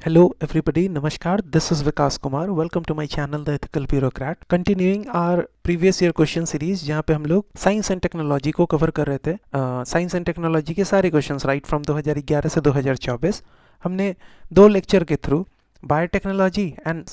Hello everybody, Namaskar. This is Vikas Kumar. Welcome to my channel The Ethical Bureaucrat. Continuing our previous year question series जहाँ पे हम लोग science and technology को cover कर रहे थे। साइंस एंड टेक्नोलॉजी के सारे क्वेश्चंस राइट फ्रॉम 2011 से 2024 हमने दो लेक्चर के through biotechnology and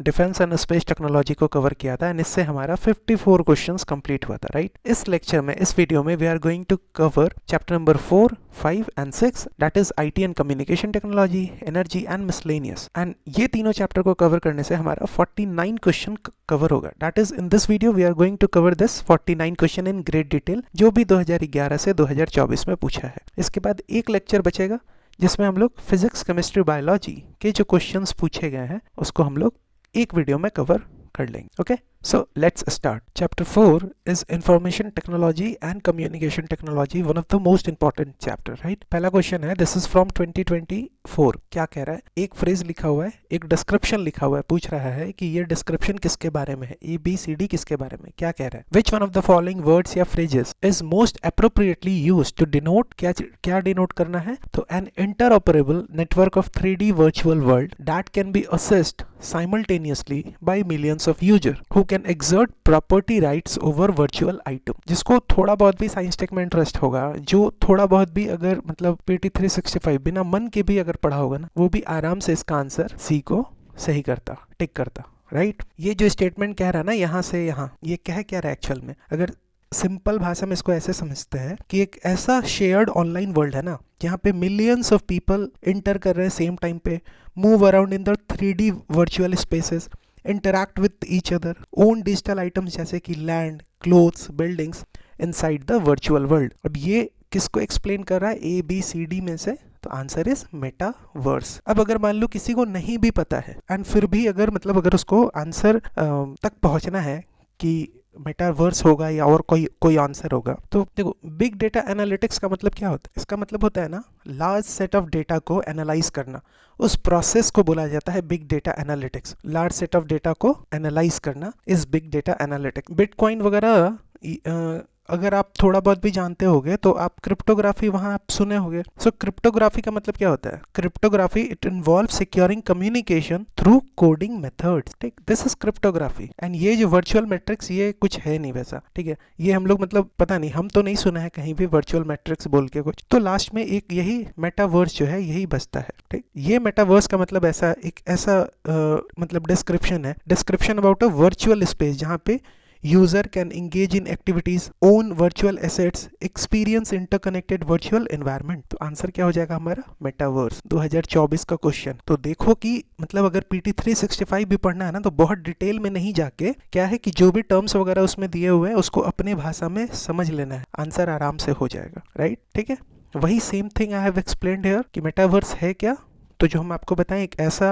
defence and space technology को कवर किया था एंड इससे हमारा 54 क्वेश्चंस कंप्लीट हुआ था राइट। इस लेक्चर में इस वीडियो में we are going to cover chapter number 4, 5 and 6 that is IT and communication technology, energy and miscellaneous. And ये तीनों चैप्टर को कवर करने से हमारा 49 क्वेश्चन कवर होगा। That is in this video we are going to cover this 49 question in great detail जो भी 2011 से 2024 में पूछा है। इसके बाद एक लेक्चर बचेगा जिसमें हम लोग फिजिक्स, केमिस्ट्री, बायोलॉजी के जो क्वेश्चंस पूछे गए हैं उसको हम लोग एक वीडियो में कवर कर लेंगे। Okay, so let's start. Chapter 4 is information technology and communication technology, one of the most important chapter right. पहला क्वेश्चन है, दिस इज फ्रॉम 2024। क्या कह रहा है? एक फ्रेज लिखा हुआ है, एक डिस्क्रिप्शन लिखा हुआ है, पूछ रहा है कि ये डिस्क्रिप्शन किसके बारे में है, ABCD किसके बारे में, क्या कह रहा है? Which one of the following words या phrases is most appropriately used to denote, क्या डिनोट करना है? तो an interoperable network of 3D virtual world that can be accessed simultaneously by millions of users who can exert property rights over virtual item। जिसको थोड़ा बहुत भी science tech में interest होगा, जो थोड़ा बहुत भी अगर मतलब PT365 बिना मन के भी अगर पढ़ा होगा ना, वो भी आराम से इसका आंसर सी को सही करता, टिक करता राइट। ये जो स्टेटमेंट कह रहा है ना यहाँ से यहाँ, ये कह क्या रहा है एक्चुअल में? अगर सिंपल भाषा में इसको ऐसे समझते हैं कि एक ऐसा शेयर्ड ऑनलाइन वर्ल्ड है ना जहाँ पे मिलियंस ऑफ पीपल इंटर कर रहे हैं सेम टाइम पे, move around in the 3D virtual spaces, interact with each other, own digital items जैसे कि land, clothes, buildings inside the virtual world. अब ये किसको एक्सप्लेन कर रहा है? ABCD में से, तो आंसर इज मेटावर्स। अब अगर मान लो किसी को नहीं भी पता है एंड फिर भी अगर उसको आंसर तक पहुंचना है कि मेटावर्स होगा या और कोई आंसर होगा, तो देखो बिग डेटा एनालिटिक्स का मतलब क्या होता है? इसका मतलब होता है ना लार्ज सेट ऑफ डेटा को एनालाइज करना, उस प्रोसेस को बोला जाता है big data analytics. Large set of data को एनालाइज करना is big data analytics. Bitcoin वगैरह अगर आप थोड़ा बहुत भी जानते होगे तो आप क्रिप्टोग्राफी वहां आप सुने होंगे। सो क्रिप्टोग्राफी का मतलब क्या होता है? Cryptography it involve securing communication through coding methods, ठीक, दिस इज क्रिप्टोग्राफी। एंड ये जो वर्चुअल मैट्रिक्स ये कुछ है नहीं वैसा, ठीक है, ये हम लोग मतलब पता नहीं, हम तो नहीं सुना है कहीं भी वर्चुअल मैट्रिक्स बोल के कुछ। तो लास्ट में एक यही मेटावर्स जो है यही बचता है, ठीक। ये मेटावर्स का मतलब ऐसा एक ऐसा मतलब डिस्क्रिप्शन है, description about a virtual space जहाँ पे user can engage in activities, own virtual assets, experience interconnected virtual environment। तो आंसर क्या हो जाएगा हमारा? मेटावर्स। 2024 का क्वेश्चन। तो देखो कि मतलब अगर PT365 भी पढ़ना है ना तो बहुत डिटेल में नहीं जाके क्या है कि जो भी टर्म्स वगैरह उसमें दिए हुए हैं उसको अपने भाषा में समझ लेना है, आंसर आराम से हो जाएगा राइट, ठीक है। वही same thing I have explained here कि मेटावर्स है क्या। तो जो हम आपको बताएं एक ऐसा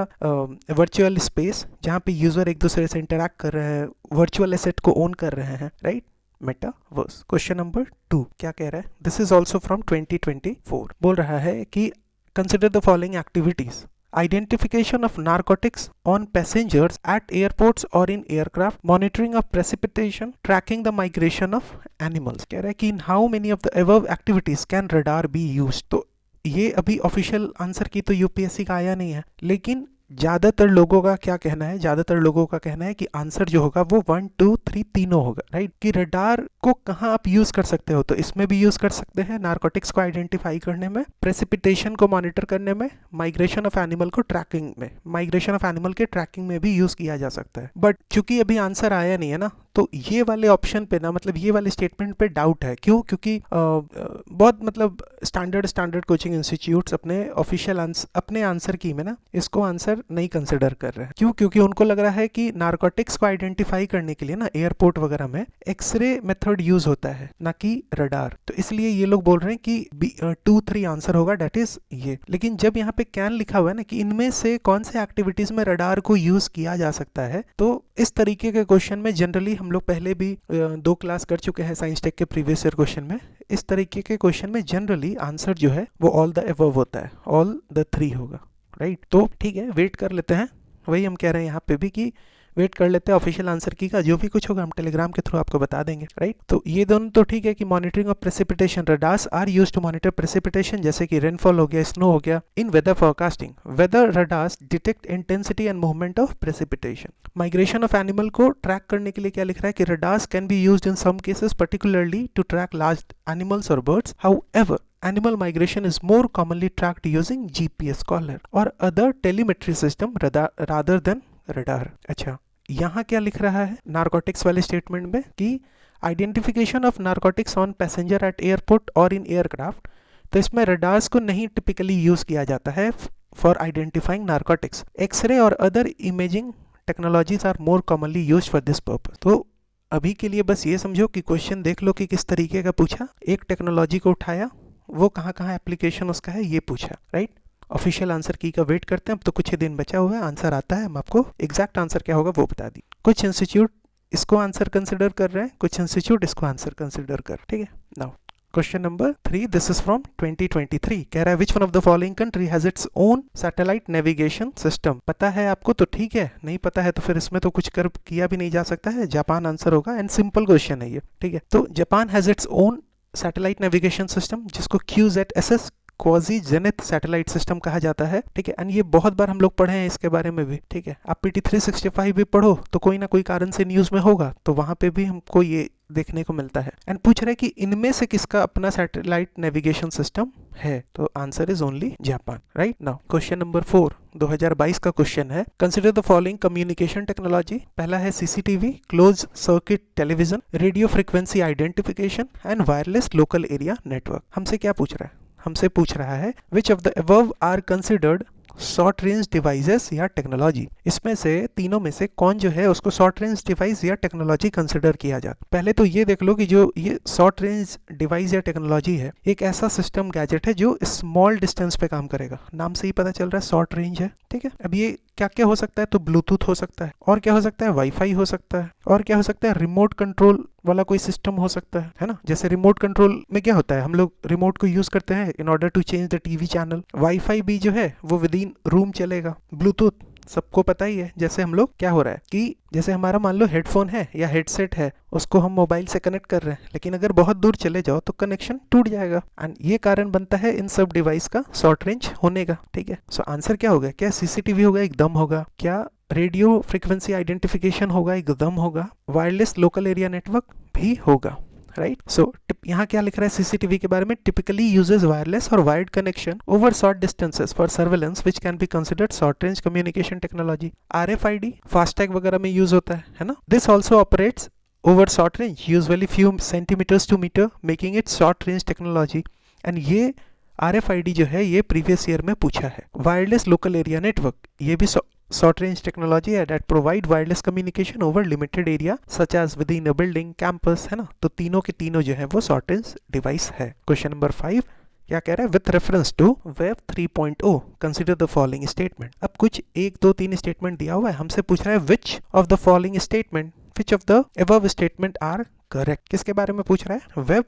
वर्चुअल स्पेस जहाँ पे यूजर एक दूसरे से इंटरैक्ट कर रहे हैं, वर्चुअल एसेट को ओन कर रहे हैं राइट, मेटावर्स। क्वेश्चन नंबर 2 क्या कह रहा है? This is also from 2024। बोल रहा है कि consider the following activities: identification of narcotics on passengers at airports or in aircraft, monitoring of precipitation, tracking the migration of animals। कह रहा है कि in how many of the above activities can radar be used। तो ये अभी official answer की तो UPSC का आया नहीं है, लेकिन ज़्यादातर लोगों का क्या कहना है? ज़्यादातर लोगों का कहना है कि आंसर जो होगा वो 1, 2, 3 तीनों होगा राइट। कि रडार को कहाँ आप यूज़ कर सकते हो? तो इसमें भी यूज़ कर सकते हैं, नारकोटिक्स को आइडेंटिफाई करने में, प्रेसिपिटेशन को मॉनिटर करने में, माइग्रेशन ऑफ एनिमल को ट्रैकिंग में, माइग्रेशन ऑफ एनिमल के ट्रैकिंग में भी यूज़ किया जा सकता है। बट चूंकि अभी आंसर आया नहीं है ना, तो ये वाले ऑप्शन पे ना मतलब ये वाले स्टेटमेंट पे डाउट है। क्यों? क्योंकि बहुत मतलब स्टैंडर्ड कोचिंग इंस्टीट्यूट्स अपने ऑफिशियल अपने आंसर की में ना इसको आंसर नहीं कंसिडर कर रहे हैं। क्यों? क्योंकि उनको लग रहा है कि नारकोटिक्स को आइडेंटिफाई करने के लिए ना एयरपोर्ट वगैरह में एक्सरे मेथड यूज होता है ना कि रडार। तो इसलिए ये लोग बोल रहे हैं कि 2, 3 आंसर होगा, डेट इज ये। लेकिन जब यहाँ पे कैन लिखा हुआ है ना कि इनमें से कौन से एक्टिविटीज में रडार को यूज किया जा सकता है, तो इस तरीके के क्वेश्चन में जनरली हम लोग पहले भी 2 क्लास कर चुके हैं साइंस टेक के प्रीवियस ईयर क्वेश्चन में। इस तरीके के क्वेश्चन में जनरली आंसर जो है वो ऑल द अबव होता है, ऑल द 3 होगा राइट। तो ठीक है, वेट कर लेते हैं। वही हम कह रहे हैं यहाँ पे भी कि वेट कर लेते हैं ऑफिशियल आंसर की का, जो भी कुछ होगा हम टेलीग्राम के थ्रू आपको बता देंगे, राइट। तो ये दोनों तो ठीक है कि monitoring of precipitation, radars are used to monitor precipitation, जैसे कि रेनफॉल हो गया, स्नो हो गया। In weather forecasting, weather radars detect intensity and movement of precipitation. Migration of animal को ट्रैक करने के लिए क्या लिख रहा है कि radars can be used in some cases particularly to track large animals और birds, however animal migration is more commonly tracked using GPS collar or other telemetry system rather than radar। अच्छा, यहाँ क्या लिख रहा है नारकोटिक्स वाले statement में कि identification of narcotics on passenger eight airport और इन एयरक्राफ्ट, तो इसमें रडार्स को नहीं टिपिकली यूज किया जाता है फॉर आइडेंटिफाइंग नारकोटिक्स। एक्सरे और other imaging technologies are more commonly use for this purpose. तो अभी के लिए बस ये समझो कि क्वेश्चन देख लो कि किस तरीके का पूछा, एक टेक्नोलॉजी को उठाया, वो कहाँ कहाँ एप्लीकेशन उसका है ये पूछा, राइट। ऑफिशियल आंसर की का वेट करते हैं, अब तो कुछ ही दिन बचा हुआ है, आंसर आता है, हम आपको एग्जैक्ट आंसर क्या होगा वो बता दी। कुछ इंस्टीट्यूट इसको आंसर कंसिडर कर रहे हैं, कुछ इंस्टीट्यूट इसको आंसर कंसिडर कर, ठीक है। Now question number 3, this is from 2023, कह रहा है which one of the following country has its own satellite navigation system. पता है आपको तो ठीक है, नहीं पता है तो फिर इसमें तो कुछ कर किया भी नहीं जा सकता है, जापान आंसर होगा, एंड सिंपल क्वेश्चन है ये, ठीक है। तो Japan has its own satellite navigation system, जिसको QZSS quasi zenith satellite system कहा जाता है, ठीक है। एंड ये बहुत बार हम लोग पढ़े हैं इसके बारे में भी, ठीक है। आप PT 365 भी पढ़ो तो कोई ना कोई कारण से न्यूज में होगा, तो वहां पे भी हमको ये देखने को मिलता है। एंड पूछ रहे कि इनमें से किसका अपना सैटेलाइट नेविगेशन सिस्टम है, तो answer is only Japan, right. Now question number 4, 2022 का क्वेश्चन है, consider the following communication technology. पहला है CCTV, close circuit television, radio frequency identification and wireless local area network. हमसे क्या पूछ रहा है, हमसे पूछ रहा है which of the above are considered short range devices या टेक्नोलॉजी। इसमें से तीनों में से कौन जो है उसको शॉर्ट रेंज डिवाइस या टेक्नोलॉजी कंसिडर किया जाता। पहले तो ये देख लो कि जो ये शॉर्ट रेंज डिवाइस या टेक्नोलॉजी है, एक ऐसा सिस्टम गैजेट है जो स्मॉल डिस्टेंस पे काम करेगा, नाम से ही पता चल रहा है शॉर्ट रेंज है, ठीक है। अब ये क्या क्या हो सकता है, तो ब्लूटूथ हो सकता है, और क्या हो सकता है, वाईफाई हो सकता है, और क्या हो सकता है, रिमोट कंट्रोल वाला कोई सिस्टम हो सकता है ना। जैसे रिमोट कंट्रोल में क्या होता है, हम लोग रिमोट को यूज करते हैं in order to change the TV channel. Wi-Fi भी जो है वो विद इन रूम चलेगा। ब्लूटूथ सबको पता ही है, जैसे हम लोग क्या हो रहा है कि जैसे हमारा मान लो हेडफोन है या हेडसेट है, उसको हम मोबाइल से कनेक्ट कर रहे हैं, लेकिन अगर बहुत दूर चले जाओ तो कनेक्शन टूट जाएगा, एंड ये कारण बनता है इन सब डिवाइस का शॉर्ट रेंज होने का, ठीक है। सो आंसर क्या होगा, क्या CCTV होगा, एकदम होगा, क्या रेडियो फ्रीक्वेंसी आइडेंटिफिकेशन होगा, एकदम होगा, वायरलेस लोकल एरिया नेटवर्क भी होगा, राइट। सो यहाँ क्या लिख रहा है CCTV के बारे में, टिपिकली यूजेस वायरलेस और wired connection over short distances for surveillance which can be considered short range communication technology. RFID FASTag वगैरह में यूज होता है ना। This also operates over short range, usually few centimeters to meter, making it short range technology. And ये RFID जो है ये previous year में पूछा है। वायरलेस लोकल एरिया नेटवर्क, ये भी शॉर्ट रेंज टेक्नोलॉजी है that provide wireless communication over limited area such as within a building, campus, है ना। तो तीनों के तीनों जो है वो शॉर्ट रेंज डिवाइस है। क्वेश्चन नंबर 5 क्या कह रहा है, with reference to web 3.0 consider the following statement. अब कुछ 1 2 3 स्टेटमेंट दिया हुआ है, हमसे पूछ रहा है which of the following statement, which of the above statement are correct. किसके बारे में पूछ रहा है, वेब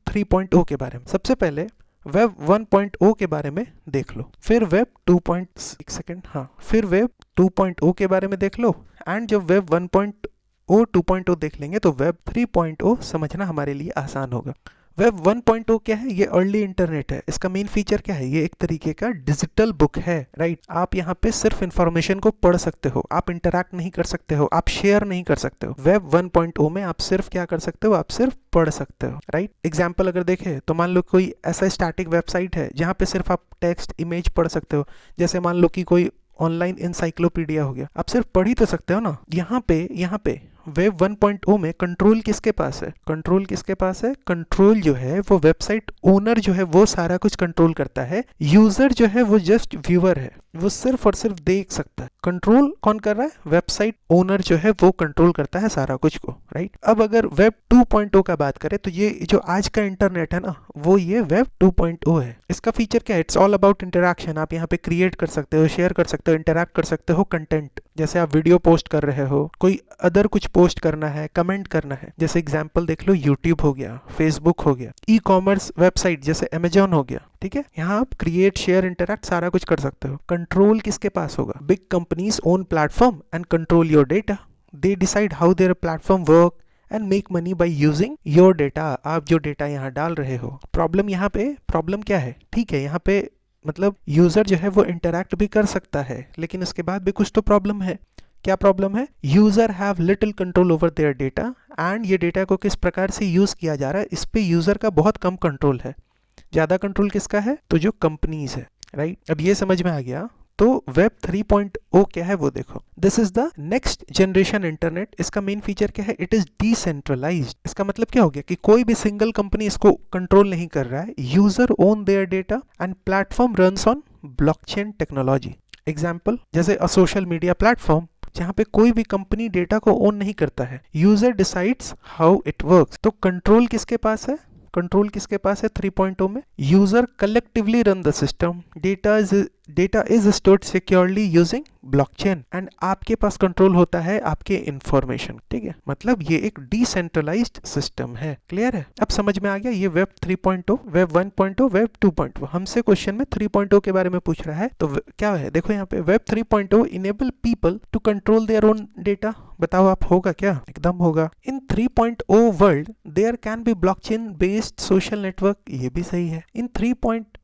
3.0 के बारे में। सबसे पहले वेब 1.0 के बारे में देख लो, फिर वेब 2.0 के बारे में देख लो, एंड जब वेब 1.0 2.0 देख लेंगे तो वेब 3.0 समझना हमारे लिए आसान होगा। वेब 1.0 क्या है, ये अर्ली इंटरनेट है। इसका मेन फीचर क्या है, ये एक तरीके का डिजिटल बुक है, राइट। आप यहाँ पे सिर्फ इंफॉर्मेशन को पढ़ सकते हो, आप इंटरैक्ट नहीं कर सकते हो, आप शेयर नहीं कर सकते हो। वेब 1.0 में आप सिर्फ क्या कर सकते हो, आप सिर्फ पढ़ सकते हो, राइट। एग्जाम्पल अगर देखें तो मान लो कोई ऐसा स्टैटिक वेबसाइट है जहाँ पे सिर्फ आप टेक्स्ट इमेज पढ़ सकते हो, जैसे मान लो कि कोई ऑनलाइन इंसाइक्लोपीडिया हो गया, आप सिर्फ पढ़ ही तो सकते हो ना। यहाँ पे वेब 1.0 में कंट्रोल किसके पास है, कंट्रोल किसके पास है, कंट्रोल जो है वो वेबसाइट ओनर जो है वो सारा कुछ कंट्रोल करता है। यूजर जो है वो जस्ट व्यूअर है, वो सिर्फ और सिर्फ देख सकता है। कंट्रोल कौन कर रहा है, वेबसाइट ओनर जो है वो कंट्रोल करता है सारा कुछ को, राइट। अब अगर वेब 2.0 का बात करें तो ये जो आज का इंटरनेट है ना, वो ये वेब 2.0 है। इसका फीचर क्या है, इट्स ऑल अबाउट इंटरैक्शन। आप यहाँ पे क्रिएट कर सकते हो, शेयर कर सकते हो, इंटरैक्ट कर सकते हो कंटेंट, जैसे आप वीडियो पोस्ट कर रहे हो, कोई अदर कुछ पोस्ट करना है, कमेंट करना है, जैसे एग्जांपल देख लो, यूट्यूब हो गया, फेसबुक हो गया, ई कॉमर्स वेबसाइट जैसे अमेजॉन हो गया, ठीक है। यहाँ आप क्रिएट, शेयर, इंटरैक्ट सारा कुछ कर सकते हो। कंट्रोल किसके पास होगा? Big companies own platform and control your data. They decide how their platform work and make money by using your data. आप जो डेटा यहाँ डाल रहे हो, प्रॉब्लम क्या है? ठीक है, यहाँ पे मतलब यूजर जो है वो इंटरैक्ट भी कर सकता है, लेकिन उसके बाद भी कुछ तो प्रॉब्लम है। क्या प्रॉब्लम है? User have little control over there data, and ये डेटा को किस प्रकार से यूज किया जा रहा है, इस पे यूजर का बहुत कम कंट्रोल है। ज्यादा कंट्रोल किसका है? तो जो कंपनीज है, राइट। अब ये समझ में आ गया। तो वेब 3.0 क्या है वो देखो। This is the next generation internet. इसका मेन फीचर क्या है? It is decentralized. इसका मतलब क्या हो गया कि कोई भी सिंगल कंपनी इसको कंट्रोल नहीं कर रहा है। User own there data and platform runs on blockchain technology. Example, जैसे अ सोशल मीडिया प्लेटफॉर्म जहां पे कोई भी कंपनी डेटा को ओन नहीं करता है। User decides how it works. तो कंट्रोल किसके पास है? कंट्रोल किसके पास है 3.0 में? User collectively run the system, data is stored securely using blockchain, and आपके पास कंट्रोल होता है आपके इंफॉर्मेशन, ठीक है। मतलब ये एक डिसेंट्रलाइज्ड सिस्टम है। क्लियर है? अब समझ में आ गया ये वेब 3.0, वेब 1.0, वेब 2.0। हमसे क्वेश्चन में 3.0 के बारे में पूछ रहा है, तो क्या है देखो यहाँ पे, web 3.0 enable people to control their own data. बताओ आप, होगा क्या? एकदम होगा। In 3.0 world there can be blockchain based social network. ये भी सही है। इन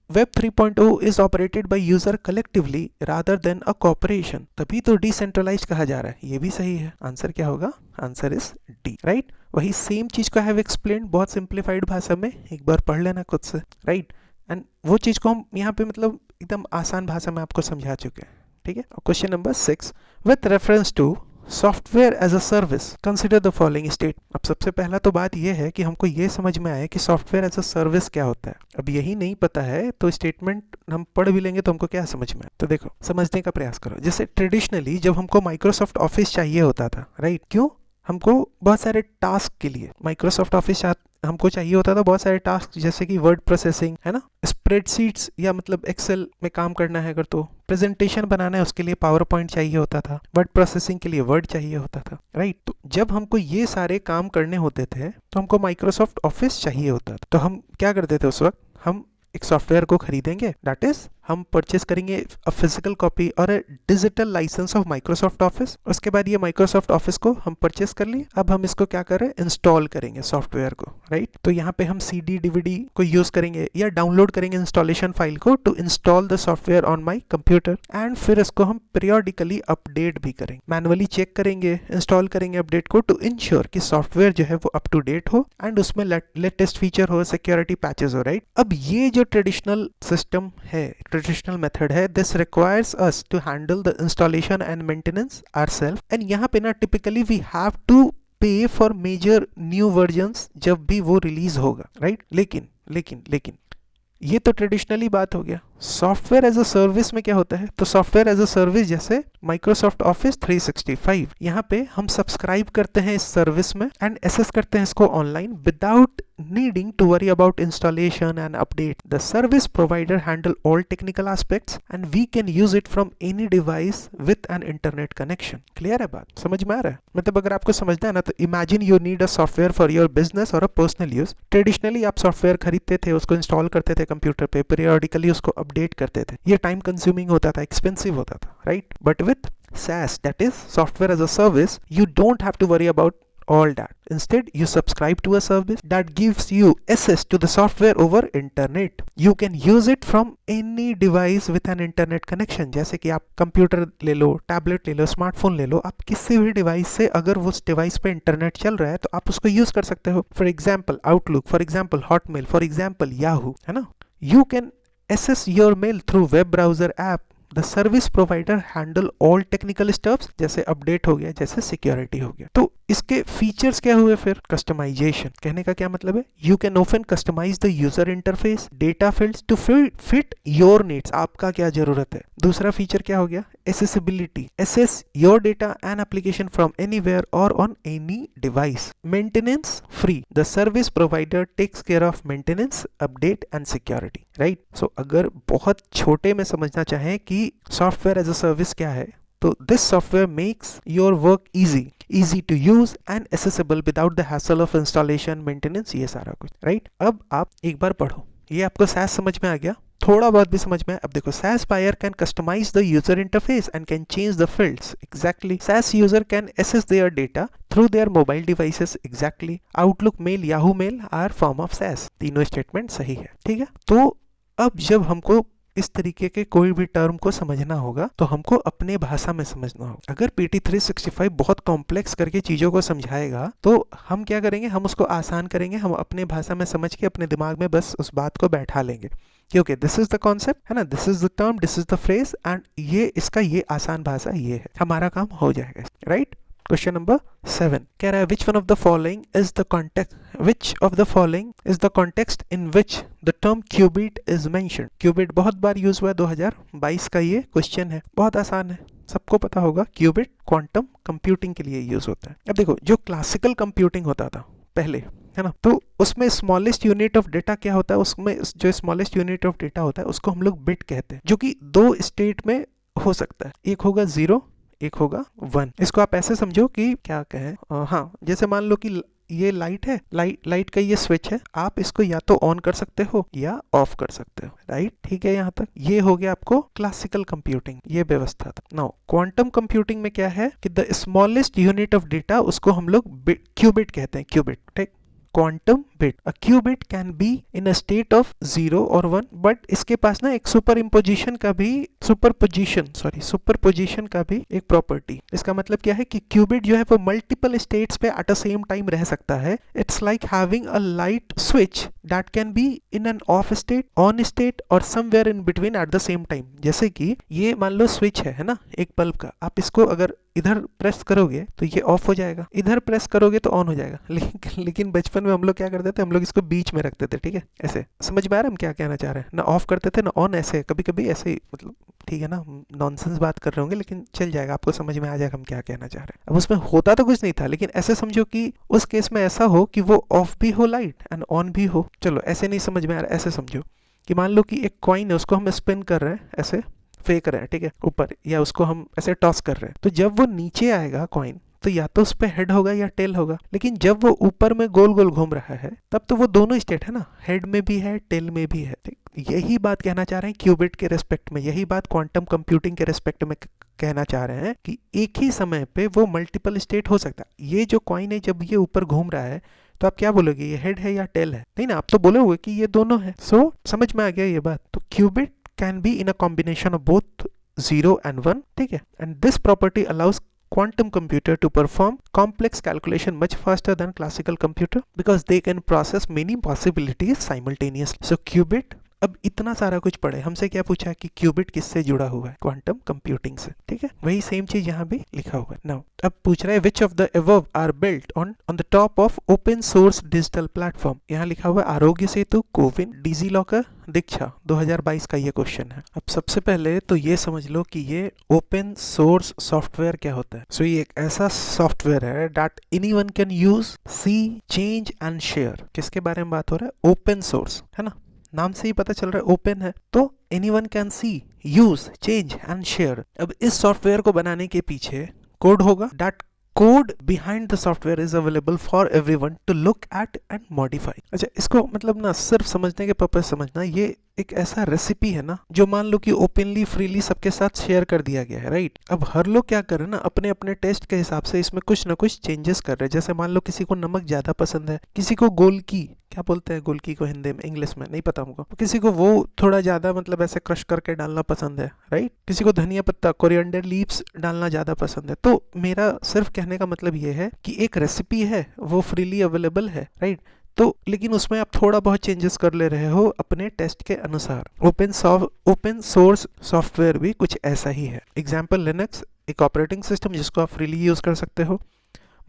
Web 3.0 is operated by user collectively rather than a corporation। तभी तो डिसेंट्रलाइज कहा जा रहा है। ये भी सही है। आंसर क्या होगा? Answer is D, right. वही सेम चीज को हैव एक्सप्लेन्ड बहुत सिंप्लीफाइड भाषा में, एक बार पढ़ लेना खुद से, राइट। एंड वो चीज को हम यहाँ पे मतलब एकदम आसान भाषा में आपको समझा चुके हैं, ठीक है। Question number 6, with reference to software as a service consider the following state. अब सबसे पहला तो बात यह है कि हमको ये समझ में आए कि सॉफ्टवेयर एज अ सर्विस क्या होता है। अब यही नहीं पता है तो स्टेटमेंट हम पढ़ भी लेंगे तो हमको क्या समझ में आए। तो देखो, समझने का प्रयास करो। जैसे ट्रेडिशनली जब हमको माइक्रोसॉफ्ट ऑफिस चाहिए होता था, राइट, क्यों? हमको बहुत सारे टास्क के लिए माइक्रोसॉफ्ट ऑफिस हमको चाहिए होता था, बहुत सारे टास्क, जैसे कि वर्ड प्रोसेसिंग, है ना, स्प्रेडशीट्स या मतलब एक्सेल में काम करना है अगर, तो प्रेजेंटेशन बनाना है उसके लिए पावर पॉइंट चाहिए होता था, वर्ड प्रोसेसिंग के लिए वर्ड चाहिए होता था, राइट। तो जब हमको ये सारे काम करने होते थे तो हमको माइक्रोसॉफ्ट ऑफिस चाहिए होता था। तो हम क्या करते थे उस वक्त? हम एक सॉफ्टवेयर को खरीदेंगे, दैट इज हम परचेस करेंगे अ फिजिकल कॉपी और a digital license of Microsoft office. उसके बाद ये माइक्रोसॉफ्ट ऑफिस को हम परचेस कर लिए। अब हम इसको क्या कर रहे हैं? इंस्टॉल करेंगे सॉफ्टवेयर को, राइट। तो यहाँ पे हम CD DVD को यूज करेंगे या डाउनलोड करेंगे इंस्टॉलेशन फाइल को to install the software on my computer, and फिर इसको हम पीरियोडिकली अपडेट भी करेंगे, मैनुअली चेक करेंगे, इंस्टॉल करेंगे अपडेट को टू इंश्योर कि सॉफ्टवेयर जो है वो अप टू डेट हो एंड उसमें लेटेस्ट फीचर हो, सिक्योरिटी पैचेस हो, राइट। अब ये जो ट्रेडिशनल सिस्टम है, ट्रेडिशनल मेथड है, this requires us to handle the installation and maintenance ourself, and यहाँ पे ना टिपिकली वी हैव टू पे फॉर मेजर न्यू वर्जन्स जब भी वो रिलीज होगा, राइट। लेकिन ये तो ट्रेडिशनली बात हो गया। सॉफ्टवेयर एज अ सर्विस में क्या होता है? तो सॉफ्टवेयर एज अ सर्विस जैसे माइक्रोसॉफ्ट ऑफिस 365, यहाँ पे हम सब्सक्राइब करते हैं इस सर्विस में एंड एक्सेस करते हैं इसको online without needing to worry about installation and update. The service provider handle all technical aspects and we can use it from any device with an internet connection. Clear है बात? समझ में आ रहा है? मतलब अगर आपको समझना है ना, तो imagine you need a software for your business or a personal use. Traditionally आप सॉफ्टवेयर खरीदते थे, उसको इंस्टॉल करते थे कंप्यूटर पे, periodically उसको अपडेट करते थे। ये टाइम कंज्यूमिंग होता था, एक्सपेंसिव होता था, right. But with SaaS, that is software as a service, you don't have to worry about all that. Instead, you subscribe to a service that gives you access to the software over internet. You can use it from any device with an internet connection. जैसे कि आप computer ले लो, tablet ले लो, smartphone ले लो, आप किसी भी device से अगर वो डिवाइस पे इंटरनेट चल रहा है तो आप उसको यूज कर सकते हो। For example outlook, for example Hotmail, for example Yahoo, है ना। You can access your mail through web browser app. The service provider handle all technical steps, जैसे अपडेट हो गया, जैसे सिक्योरिटी हो गया। तो इसके फीचर्स क्या हुए फिर? कस्टमाइजेशन। कहने का क्या मतलब है? You can often customise the user interface, data fields to fit your needs, आपका क्या जरूरत है। दूसरा फीचर क्या हो गया? Accessibility, access your data and application from anywhere और on any device. Maintenance free, the service provider takes care of maintenance, update and security, right. So अगर बहुत छोटे में समझना चाहें कि सॉफ्टवेयर एज अ सर्विस क्या है, तो this software makes your work easy to use and accessible without the hassle of installation, maintenance, ये सारा कुछ, राइट। अब आप एक बार पढ़ो, ये आपको SaaS समझ में आ गया, थोड़ा बहुत भी समझ में। अब देखो, SaaS buyer can customize the user interface and can change the fields. Exactly. SaaS user can access their data through their mobile devices. Exactly. Outlook Mail, Yahoo Mail are form of SaaS. तीनों statement सही है, ठीक है। तो अब जब हमको इस तरीके के कोई भी टर्म को समझना होगा तो हमको अपने भाषा में समझना होगा। अगर PT365 बहुत कॉम्प्लेक्स करके चीजों को समझाएगा तो हम क्या करेंगे, हम उसको आसान करेंगे, हम अपने भाषा में समझ के अपने दिमाग में बस उस बात को बैठा लेंगे कि okay this is the concept, है ना, this is the term, this is the phrase, and ये इसका ये आसान भाषा ये है, हमारा काम हो जाएगा, राइट। क्वेश्चन नंबर 7 कह रहा है which of the following is the context in which the term qubit is mentioned. Qubit बहुत बार यूज हुआ है, 2022 का ये क्वेश्चन है, बहुत आसान है, सबको पता होगा। क्यूबिट क्वांटम कंप्यूटिंग के लिए यूज होता है। अब देखो, जो क्लासिकल कंप्यूटिंग होता था पहले, है ना, तो उसमें स्मॉलेस्ट यूनिट ऑफ डेटा क्या होता है, उसमें जो स्मॉलेस्ट यूनिट ऑफ डेटा होता है उसको हम लोग बिट कहते हैं, जो कि दो स्टेट में हो सकता है, एक होगा 0, एक होगा 1। इसको आप ऐसे समझो कि क्या कहें, हाँ, जैसे मान लो कि ये लाइट है, लाइट का ये स्विच है, आप इसको या तो ऑन कर सकते हो या ऑफ कर सकते हो, राइट, ठीक है। यहाँ तक ये हो गया आपको क्लासिकल कंप्यूटिंग, ये व्यवस्था था। नाउ क्वांटम कंप्यूटिंग में क्या है कि the smallest unit of data, उसको हम लोग क्यूबिट कहते हैं, क्यूबिट, ठीक। Quantum bit, a qubit can be in a state of 0 और 1, बट इसके पास ना एक सुपरपोजिशन का भी एक प्रॉपर्टी। इसका मतलब क्या है कि क्यूबिट जो है वो मल्टीपल स्टेट्स पे एट अ सेम टाइम रह सकता है। It's like having a light switch that can be in an off state, on state और somewhere in between at the same time. जैसे कि ये मान लो स्विच है ना, एक बल्ब का, आप इसको अगर इधर प्रेस करोगे तो ये ऑफ हो जाएगा, इधर प्रेस करोगे तो ऑन हो जाएगा। लेकिन बचपन में हम लोग क्या करते थे, हम लोग इसको बीच में रखते थे, ठीक है, ऐसे। समझ में आ रहा है हम क्या कहना चाह रहे हैं, ना ऑफ करते थे ना ऑन, ऐसे कभी कभी ऐसे ही, मतलब ठीक है ना, नॉनसेंस बात कर रहे होंगे लेकिन चल जाएगा, आपको समझ में आ जाएगा हम क्या कहना चाह रहे हैं। अब उसमें होता तो कुछ नहीं था, लेकिन ऐसे समझो कि उस केस में ऐसा हो कि वो ऑफ भी हो लाइट एंड ऑन भी हो। चलो ऐसे नहीं समझ में आ रहा, ऐसे समझो कि मान लो कि एक कॉइन है, उसको हम स्पिन कर रहे हैं, ऐसे फेंक रहे हैं, ठीक है, ऊपर, या उसको हम ऐसे टॉस कर रहे हैं, तो जब वो नीचे आएगा कॉइन तो या तो उस पे हेड होगा या टेल होगा। लेकिन जब वो ऊपर में गोल गोल घूम रहा है तब तो वो दोनों स्टेट है ना, हेड में भी है टेल में भी है, ठीक। यही बात कहना चाह रहे हैं क्यूबिट के रेस्पेक्ट में, यही बात क्वांटम कंप्यूटिंग के रेस्पेक्ट में कहना चाह रहे हैं कि एक ही समय पे वो मल्टीपल स्टेट हो सकता है। ये जो कॉइन है जब ये ऊपर घूम रहा है तो आप क्या बोलोगे, ये हेड है या टेल है? नहीं ना, आप तो बोलोगे कि ये दोनों है। सो समझ में आ गया ये बात। तो qubit can be in a combination of both 0 and 1, ठीक है, and this property allows quantum computer to perform complex calculation much faster than classical computer because they can process many possibilities simultaneously. So qubit, अब इतना सारा कुछ पढ़े, हमसे क्या पूछा है कि क्यूबिट किससे जुड़ा हुआ है, क्वांटम कंप्यूटिंग से, ठीक है, वही सेम चीज यहाँ भी लिखा हुआ है। नाउ अब पूछ रहा है which of the above are built on the top of open source digital platform. यहाँ लिखा हुआ है आरोग्य सेतु, कोविन, डिजी लॉकर, दीक्षा। 2022 का ये क्वेश्चन है। अब सबसे पहले तो ये समझ लो कि ये ओपन सोर्स सॉफ्टवेयर क्या होता है। सो ये एक ऐसा सॉफ्टवेयर है that anyone can use, see, change and share. किसके बारे में बात हो रहा है? ओपन सोर्स, है ना, नाम से ही पता चल रहा है ओपन है, तो anyone can see, use, change and share. अब इस सॉफ्टवेयर को बनाने के पीछे कोड होगा। That code behind the software is available for everyone to look at and modify. अच्छा, इसको मतलब ना सिर्फ समझने के पर्पज समझना, ये एक ऐसा रेसिपी है ना जो मान लो कि ओपनली फ्रीली सबके साथ शेयर कर दिया गया है, राइट। अब हर लोग क्या कर रहे हैं ना, अपने अपने टेस्ट के हिसाब से इसमें कुछ ना कुछ चेंजेस कर रहे हैं। जैसे मान लो किसी को नमक ज्यादा पसंद है, किसी को गोलकी, क्या बोलते हैं गोलकी को हिंदी में, इंग्लिश में नहीं पता हमको, किसी को वो थोड़ा ज्यादा मतलब ऐसे क्रश करके डालना पसंद है, राइट। किसी को धनिया पत्ता, कोरिएंडर लीव्स डालना ज्यादा पसंद है। तो मेरा सिर्फ कहने का मतलब ये है कि एक रेसिपी है, वो फ्रीली अवेलेबल है, राइट। तो लेकिन उसमें आप थोड़ा बहुत चेंजेस कर ले रहे हो अपने टेस्ट के अनुसार। ओपन सोर्स सॉफ्टवेयर भी कुछ ऐसा ही है। एग्जाम्पल लिनक्स, एक ऑपरेटिंग सिस्टम जिसको आप फ्रीली यूज कर सकते हो।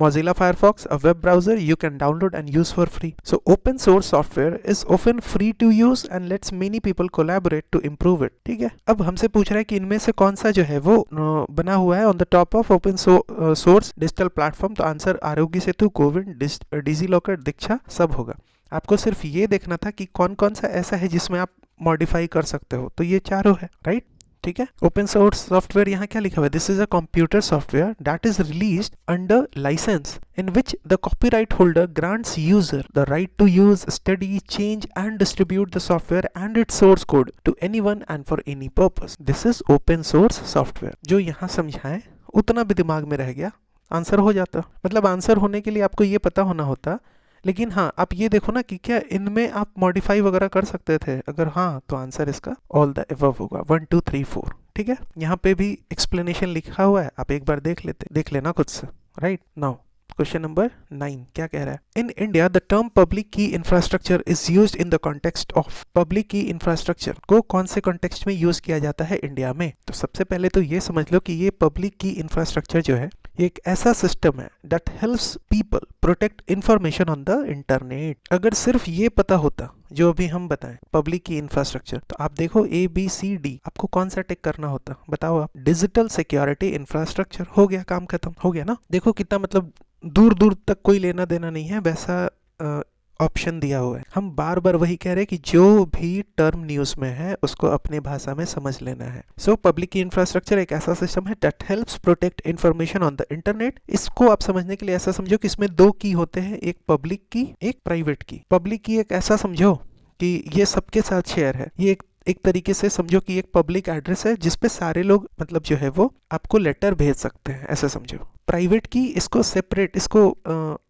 Mozilla Firefox, a web browser you can download and use for free. So open source software is often free to use and lets many people collaborate to improve it. ठीक है, अब हमसे पूछ रहा है कि इनमें से कौन सा जो है वो बना हुआ है on the top of open source digital platform. तो answer Aarogya Setu, CoWIN, digi locker, दीक्षा सब होगा। आपको सिर्फ ये देखना था कि कौन कौन सा ऐसा है जिसमें आप मॉडिफाई कर सकते हो। तो ये चारों है, राइट। ठीक है। ओपन सोर्स सॉफ्टवेयर यहाँ क्या लिखा हुआ है, this is a computer software that is released under license in which the copyright holder grants user the right to use, study, change and distribute the software and its source code to anyone and for any purpose. This is open source software. जो यहाँ समझाएं उतना भी दिमाग में रह गया, answer हो जाता। मतलब आंसर होने के लिए आपको ये पता होना होता, लेकिन हाँ आप ये देखो ना कि क्या इनमें आप मॉडिफाई वगैरह कर सकते थे, अगर हाँ तो आंसर इसका ऑल द एबव होगा, 1 2 3 4। ठीक है, यहाँ पे भी एक्सप्लेनेशन लिखा हुआ है, आप एक बार देख लेना खुद से। राइट नाउ क्वेश्चन नंबर 9 क्या कह रहा है, in India the term public key infrastructure is used in the context of. Public key infrastructure को कौन से कॉन्टेक्स्ट में यूज किया जाता है इंडिया में? तो सबसे पहले तो ये समझ लो कि ये पब्लिक की इंफ्रास्ट्रक्चर जो है ये एक ऐसा सिस्टम है that helps people protect information on the internet. अगर सिर्फ ये पता होता जो अभी हम बताएं पब्लिक की इंफ्रास्ट्रक्चर, तो आप देखो ABCD आपको कौन सा टिक करना होता, बताओ आप। डिजिटल सिक्योरिटी इंफ्रास्ट्रक्चर, हो गया, काम खत्म, हो गया ना। देखो कितना मतलब दूर दूर तक कोई लेना देना नहीं है, वैसा ऑप्शन दिया हुआ है। हम बार बार वही कह रहे हैं कि जो भी टर्म न्यूज में है उसको अपने भाषा में समझ लेना है। सो पब्लिक की इंफ्रास्ट्रक्चर एक ऐसा सिस्टम है that helps protect information on the internet. इसको आप समझने के लिए ऐसा समझो कि इसमें 2 की होते हैं, एक पब्लिक की एक प्राइवेट की। पब्लिक की एक ऐसा समझो कि ये सबके साथ शेयर है, ये एक तरीके से समझो कि एक पब्लिक एड्रेस है जिसपे सारे लोग मतलब जो है वो आपको लेटर भेज सकते हैं, ऐसा समझो। प्राइवेट की इसको सेपरेट, इसको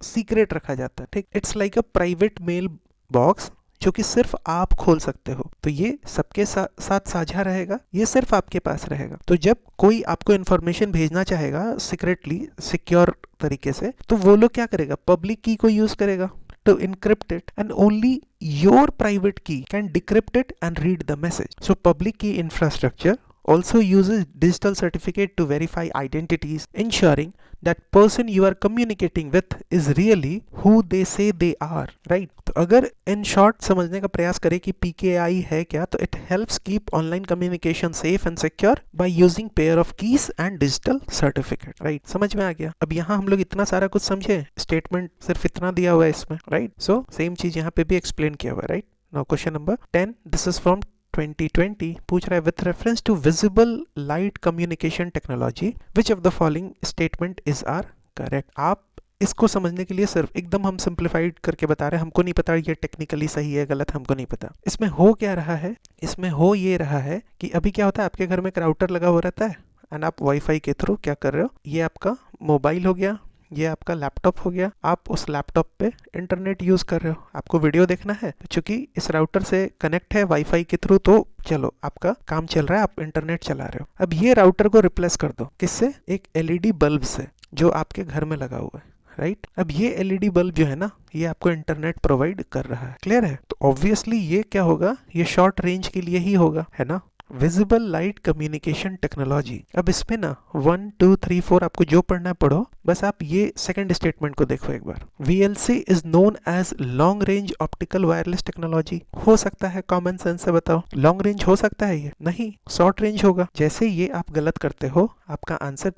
सीक्रेट रखा जाता है, ठीक। It's like a private mailbox जो कि सिर्फ आप खोल सकते हो, तो ये सबके साथ साझा रहेगा, ये सिर्फ आपके पास रहेगा। तो जब कोई आपको इन्फॉर्मेशन भेजना चाहेगा सिक्रेटली, सिक्योर तरीके से, तो वो लोग क्या करेगा, पब्लिक की को यूज करेगा to encrypt it and only your private key can decrypt it and read the message. So public key infrastructure also uses digital certificate to verify identities, ensuring that person you are communicating with is really who they say they are, right? तो अगर in short समझने का प्रयास करें कि PKI है क्या, तो it helps keep online communication safe and secure by using pair of keys and digital certificate, right? समझ में आ गया। अब यहाँ हम लोग इतना सारा कुछ समझे, स्टेटमेंट सिर्फ इतना दिया हुआ है इसमें, right? So सेम चीज यहाँ पे भी एक्सप्लेन किया हुआ है, right? Now question number 10, this is from 2020, पूछ रहा है with reference to visible light communication technology which of the following statement is are correct. आप इसको समझने के लिए सिर्फ एकदम हम सिंप्लीफाइड करके बता रहे हैं, हमको नहीं पता ये टेक्निकली सही है गलत, हमको नहीं पता। इसमें हो क्या रहा है, इसमें हो ये रहा है कि अभी क्या होता है, आपके घर में एक राउटर लगा हुआ रहता है एंड आप वाईफाई के थ्रू क्या कर रहे हो, ये आपका मोबाइल हो गया, ये आपका लैपटॉप हो गया, आप उस लैपटॉप पे इंटरनेट यूज कर रहे हो, आपको वीडियो देखना है, चूंकि इस राउटर से कनेक्ट है वाईफाई के थ्रू, तो चलो आपका काम चल रहा है, आप इंटरनेट चला रहे हो। अब ये राउटर को रिप्लेस कर दो, किससे, एक LED बल्ब से जो आपके घर में लगा हुआ है, राइट। अब ये LED बल्ब जो है ना, ये आपको इंटरनेट प्रोवाइड कर रहा है, क्लियर है। तो ऑब्वियसली ये क्या होगा, ये शॉर्ट रेंज के लिए ही होगा, है ना, विजिबल लाइट कम्युनिकेशन टेक्नोलॉजी। अब इसमें ना 1 2 3 4 आपको जो पढ़ना है पढ़ो, बस आप ये सेकंड स्टेटमेंट को देखो एक बार। VLC is known as long range optical wireless technology. हो सकता है, कॉमन सेंस से बताओ, लॉन्ग रेंज हो सकता है ये, नहीं, शॉर्ट रेंज होगा। जैसे ये आप गलत करते हो, आपका आंसर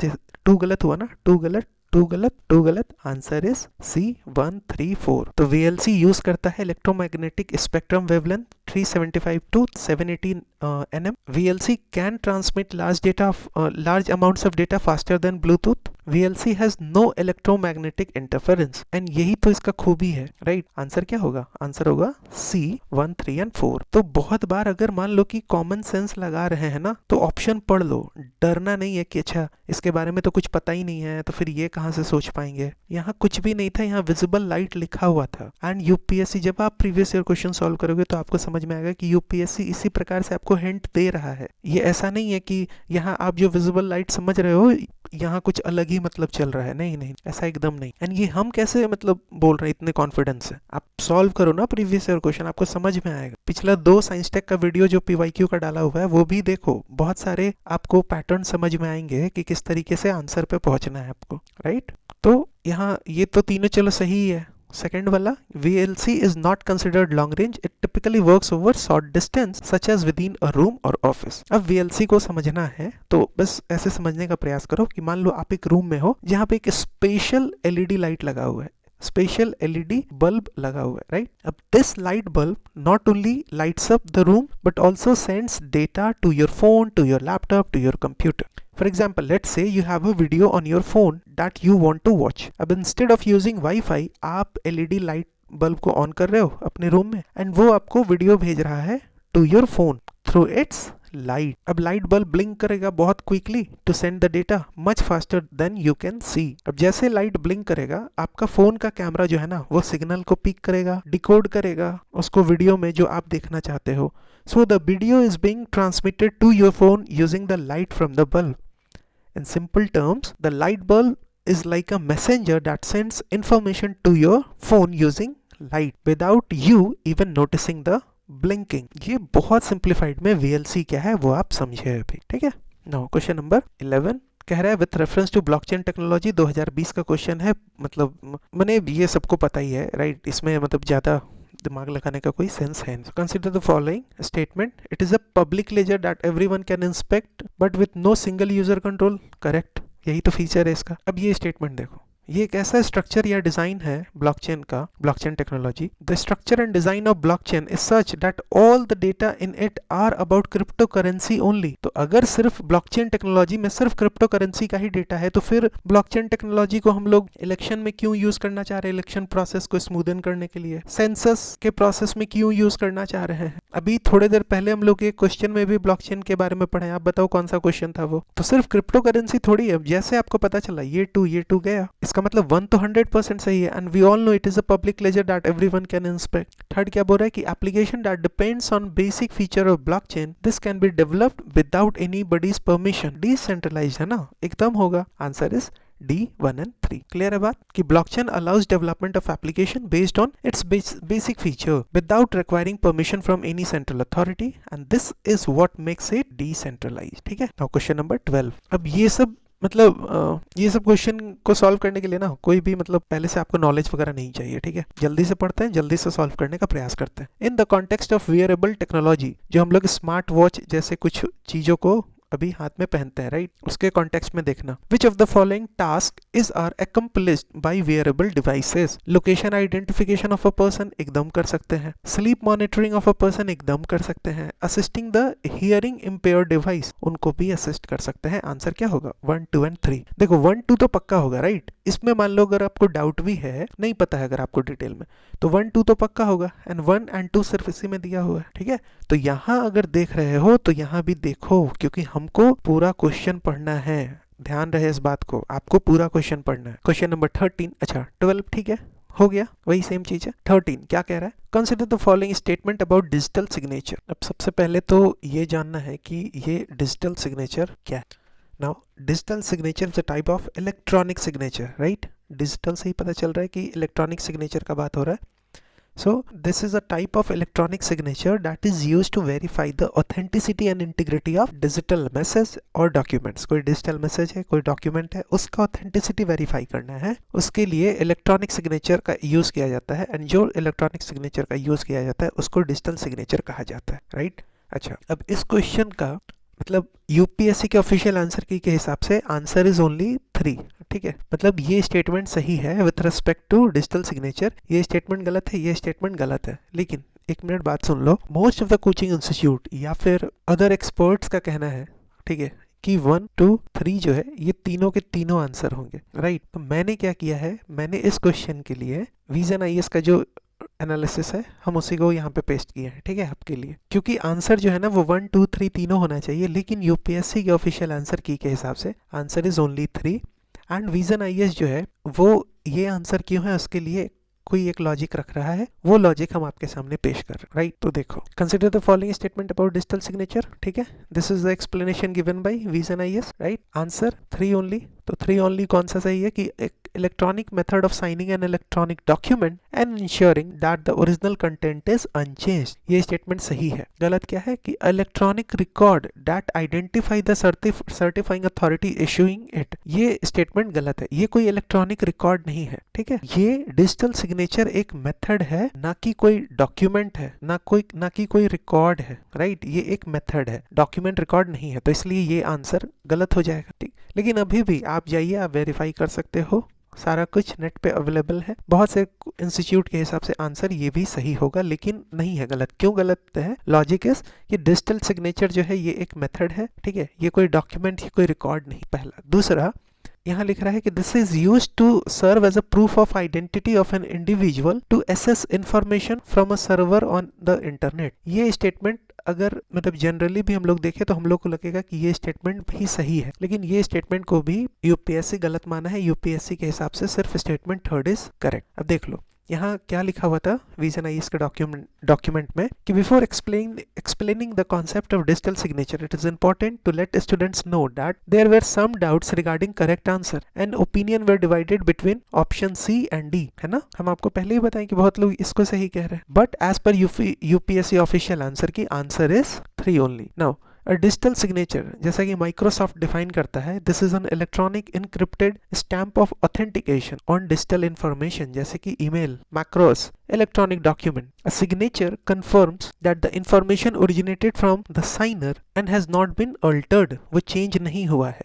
2 गलत हुआ ना, 2 गलत, 2 गलत, 2 गलत, आंसर इज C134। तो VLC यूज करता है electromagnetic spectrum wavelength 375 to 780 nm. VLC can transmit large amounts of data faster than Bluetooth. VLC has no electromagnetic interference. And यही तो इसका खूबी है, राइट। आंसर क्या होगा, आंसर होगा C 1 3 and 4। तो बहुत बार अगर मान लो कि कॉमन सेंस लगा रहे हैं ना, तो ऑप्शन पढ़ लो, डरना नहीं है कि अच्छा इसके बारे में तो कुछ पता ही नहीं है, तो फिर ये कहाँ से सोच पाएंगे। यहाँ कुछ भी नहीं था, यहाँ विजिबल लाइट लिखा हुआ था। एंड यूपीएससी जब आप प्रीवियस ईयर क्वेश्चन सॉल्व करोगे तो आपको समझ में आएगा कि यूपीएससी इसी प्रकार से आपको हिंट दे रहा है। ये ऐसा नहीं है कि यहाँ आप जो विजिबल लाइट समझ रहे हो यहाँ कुछ अलग ही मतलब चल रहा है, नहीं नहीं, ऐसा एकदम नहीं। एंड ये हम कैसे मतलब बोल रहे हैं इतने कॉन्फिडेंस से, आप सॉल्व करो ना प्रीवियस ईयर क्वेश्चन, आपको समझ में आएगा। पिछला 2 साइंस टेक का वीडियो जो PYQ का डाला हुआ है वो भी देखो, बहुत सारे आपको पैटर्न समझ में आएंगे कि किस तरीके से आंसर पे पहुंचना है आपको, राइट। तो यहाँ ये तो तीनों चलो सही है। सेकेंड वाला, VLC is not considered long range. It typically works over short distance such as within a room or office. अब VLC को समझना है तो बस ऐसे समझने का प्रयास करो कि मान लो आप एक रूम में हो जहाँ पे एक स्पेशल LED लाइट लगा हुआ है, स्पेशल एलईडी बल्ब लगा हुआ है, राइट। अब this light bulb not only lights up the room but also sends data to your phone, to your laptop, to your computer. For example, let's say you have a video on your phone that you want to watch. अब instead of using Wi-Fi, आप LED light bulb को on कर रहे हो अपने room में and वो आपको वीडियो भेज रहा है to your phone through its light. अब लाइट बल्ब ब्लिंक करेगा बहुत quickly to send the data much faster than you can see. अब जैसे लाइट ब्लिंक करेगा, आपका फोन का कैमरा जो है ना वो सिग्नल को पिक करेगा, डिकोड करेगा उसको वीडियो में जो आप देखना चाहते हो. So the video is being transmitted to your phone using the light from the bulb. In simple terms, the light bulb is like a messenger that sends information to your phone using light without you even noticing the blinking. ये बहुत simplified में VLC क्या है वो आप समझे अभी, ठीक है. Now question number 11 कह रहा है with reference to blockchain technology. 2020 का क्वेश्चन है, मतलब मैंने ये सबको पता ही है, राइट. इसमें मतलब ज़्यादा दिमाग लगाने का कोई सेंस है नहीं. Consider the following statement. It is a public ledger that everyone can inspect but with no single user control. Correct, यही तो फीचर है इसका. अब ये स्टेटमेंट देखो, ये एक ऐसा स्ट्रक्चर या डिजाइन है ब्लॉकचेन का, blockchain technology. The structure and design of blockchain is such that all the data in it are about cryptocurrency only. तो अगर सिर्फ ब्लॉकचेन टेक्नोलॉजी में सिर्फ क्रिप्टो करेंसी का ही डेटा है तो फिर ब्लॉकचेन टेक्नोलॉजी को हम लोग इलेक्शन में क्यों यूज करना चाह रहे हैं? इलेक्शन प्रोसेस को स्मूदन करने के लिए, सेंसस के प्रोसेस में क्यों यूज करना चाह रहे हैं? अभी थोड़ी देर पहले हम लोग एक क्वेश्चन में भी ब्लॉकचेन के बारे में पढ़े. आप बताओ कौन सा क्वेश्चन था वो? तो सिर्फ क्रिप्टो करेंसी थोड़ी है. जैसे आपको पता चला ये टू गया, इसका मतलब 1 तो 100% सही है. And we all know it is a public ledger that everyone can inspect. Third क्या बोल रहा है कि application that depends on basic feature of blockchain this can be developed without anybody's permission. Decentralized है ना, एकदम होगा. Answer is D 1 and 3. Clear है बात कि blockchain allows development of application based on its basic feature without requiring permission from any central authority and this is what makes it decentralized. ठीक है. Now question number 12. अब ये सब मतलब ये सब क्वेश्चन को सॉल्व करने के लिए ना कोई भी मतलब पहले से आपको नॉलेज वगैरह नहीं चाहिए. ठीक है, जल्दी से पढ़ते हैं, जल्दी से सॉल्व करने का प्रयास करते हैं. इन the context of wearable technology, जो हम लोग स्मार्ट वॉच जैसे कुछ चीजों को अभी हाथ में पहनते हैं, राइट, उसके कॉन्टेक्स्ट में देखना. Which of the following task is are accomplished by wearable devices? Location identification of a person एकदम कर सकते हैं. Sleep monitoring of a person एकदम कर सकते हैं. Assisting the hearing impaired device, उनको भी असिस्ट कर सकते हैं. आंसर क्या होगा? 1, 2 and 3. देखो 1, 2 तो पक्का होगा, राइट. इसमें मान लो अगर आपको डाउट भी है, नहीं पता है अगर आपको डिटेल में, तो 1, 2 तो पक्का होगा एंड 1 and 2 सिर्फ इसी में दिया हुआ है. ठीक है, तो यहाँ अगर देख रहे हो तो यहाँ भी देखो, क्योंकि हमको पूरा क्वेश्चन पढ़ना है. ध्यान रहे इस बात को, आपको पूरा क्वेश्चन पढ़ना है. क्वेश्चन नंबर 13, अच्छा 12 ठीक है, हो गया, वही सेम चीज है. 13 क्या कह रहा है? Consider the following statement about digital signature. अब सबसे पहले तो ये जानना है कि ये डिजिटल सिग्नेचर क्या है. Now digital signature is a type of electronic signature, right. Digital से ही पता चल रहा है कि इलेक्ट्रॉनिक सिग्नेचर का बात हो रहा है. So this is a type of electronic signature that is used to verify the authenticity and integrity of digital message or documents. कोई digital message है, कोई document है, उसका authenticity verify करना है, उसके लिए electronic signature का use किया जाता है. and जो electronic signature का use किया जाता है उसको digital signature कहा जाता है, right? अच्छा, अब इस क्वेश्चन का मतलब यूपीएससी के ऑफिशियल आंसर की के हिसाब से आंसर इज ओनली 3. ठीक है, मतलब ये स्टेटमेंट सही है with respect to digital signature. ये स्टेटमेंट गलत है, ये स्टेटमेंट गलत है. लेकिन एक मिनट बात सुन लो. Most of the coaching institute या फिर अदर एक्सपर्ट्स का कहना है, ठीक है, कि 1, 2, 3 जो है ये तीनों के तीनों आंसर होंगे, राइट. तो मैंने क्या किया है, मैंने इस क्वेश्चन के लिए विजन आईएएस का जो एनालिसिस है हम उसी को यहाँ पे पेस्ट किया है. ठीक है, आपके लिए, क्योंकि आंसर जो है ना वो 1, 2, 3 तीनों होना चाहिए. लेकिन यूपीएससी के ऑफिशियल आंसर की के हिसाब से answer is only 3. And vision IAS जो है वो ये आंसर क्यों है उसके लिए कोई एक लॉजिक रख रहा है, वो लॉजिक हम आपके सामने पेश कर रहे हैं, राइट. तो देखो, consider the following statement about digital signature. ठीक है, this is the explanation given by vision IAS, right. Answer 3 only. तो 3 ओनली कौन सा सही है कि एक electronic method of signing an electronic document and ensuring that the original content is unchanged. ये स्टेटमेंट सही है. गलत क्या है कि electronic record that identify the certifying authority issuing it. ये स्टेटमेंट गलत है. ये कोई इलेक्ट्रॉनिक रिकॉर्ड नहीं है. ठीक है, ये डिजिटल सिग्नेचर एक मेथड है, ना कि कोई डॉक्यूमेंट है, ना कि कोई रिकॉर्ड है, राइट. ये एक मेथड है, डॉक्यूमेंट रिकॉर्ड नहीं है. तो इसलिए ये आंसर गलत हो जाएगा. ठीक, लेकिन अभी भी आप जाइए, आप वेरीफाई कर सकते हो सारा कुछ नेट पे अवेलेबल है। बहुत से इंस्टीट्यूट के हिसाब से आंसर ये भी सही होगा, लेकिन नहीं है, गलत। क्यों गलत है? लॉजिक इज ये डिजिटल सिग्नेचर जो है ये एक मेथड है, ठीक है, ये कोई डॉक्यूमेंट, ये कोई रिकॉर्ड नहीं, पहला। दूसरा, यहाँ लिख रहा है कि this is use to serve as a proof of identity of an individual to access information from a server on the internet. ये स्टेटमेंट अगर मतलब जनरली भी हम लोग देखें तो हम लोग को लगेगा कि ये स्टेटमेंट भी सही है, लेकिन ये स्टेटमेंट को भी यूपीएससी गलत माना है। यूपीएससी के हिसाब से सिर्फ स्टेटमेंट थर्ड इज करेक्ट। अब देख लो यहाँ क्या लिखा हुआ था विजन आईएएस के डॉक्यूमेंट में कि before explaining the concept of digital signature it is important to let students know that there were some doubts regarding correct answer and opinion were divided between option C and D, है ना। हम आपको पहले ही बताएं कि बहुत लोग इसको सही कह रहे हैं, but as per UPSC official answer key answer is 3 only. Now digital signature जैसा कि माइक्रोसॉफ्ट डिफाइन करता है, this is an electronic encrypted stamp of authentication on digital information, जैसे कि email, macros, electronic document. A signature confirms that the information originated from the signer and has not been altered, वो change नहीं हुआ है।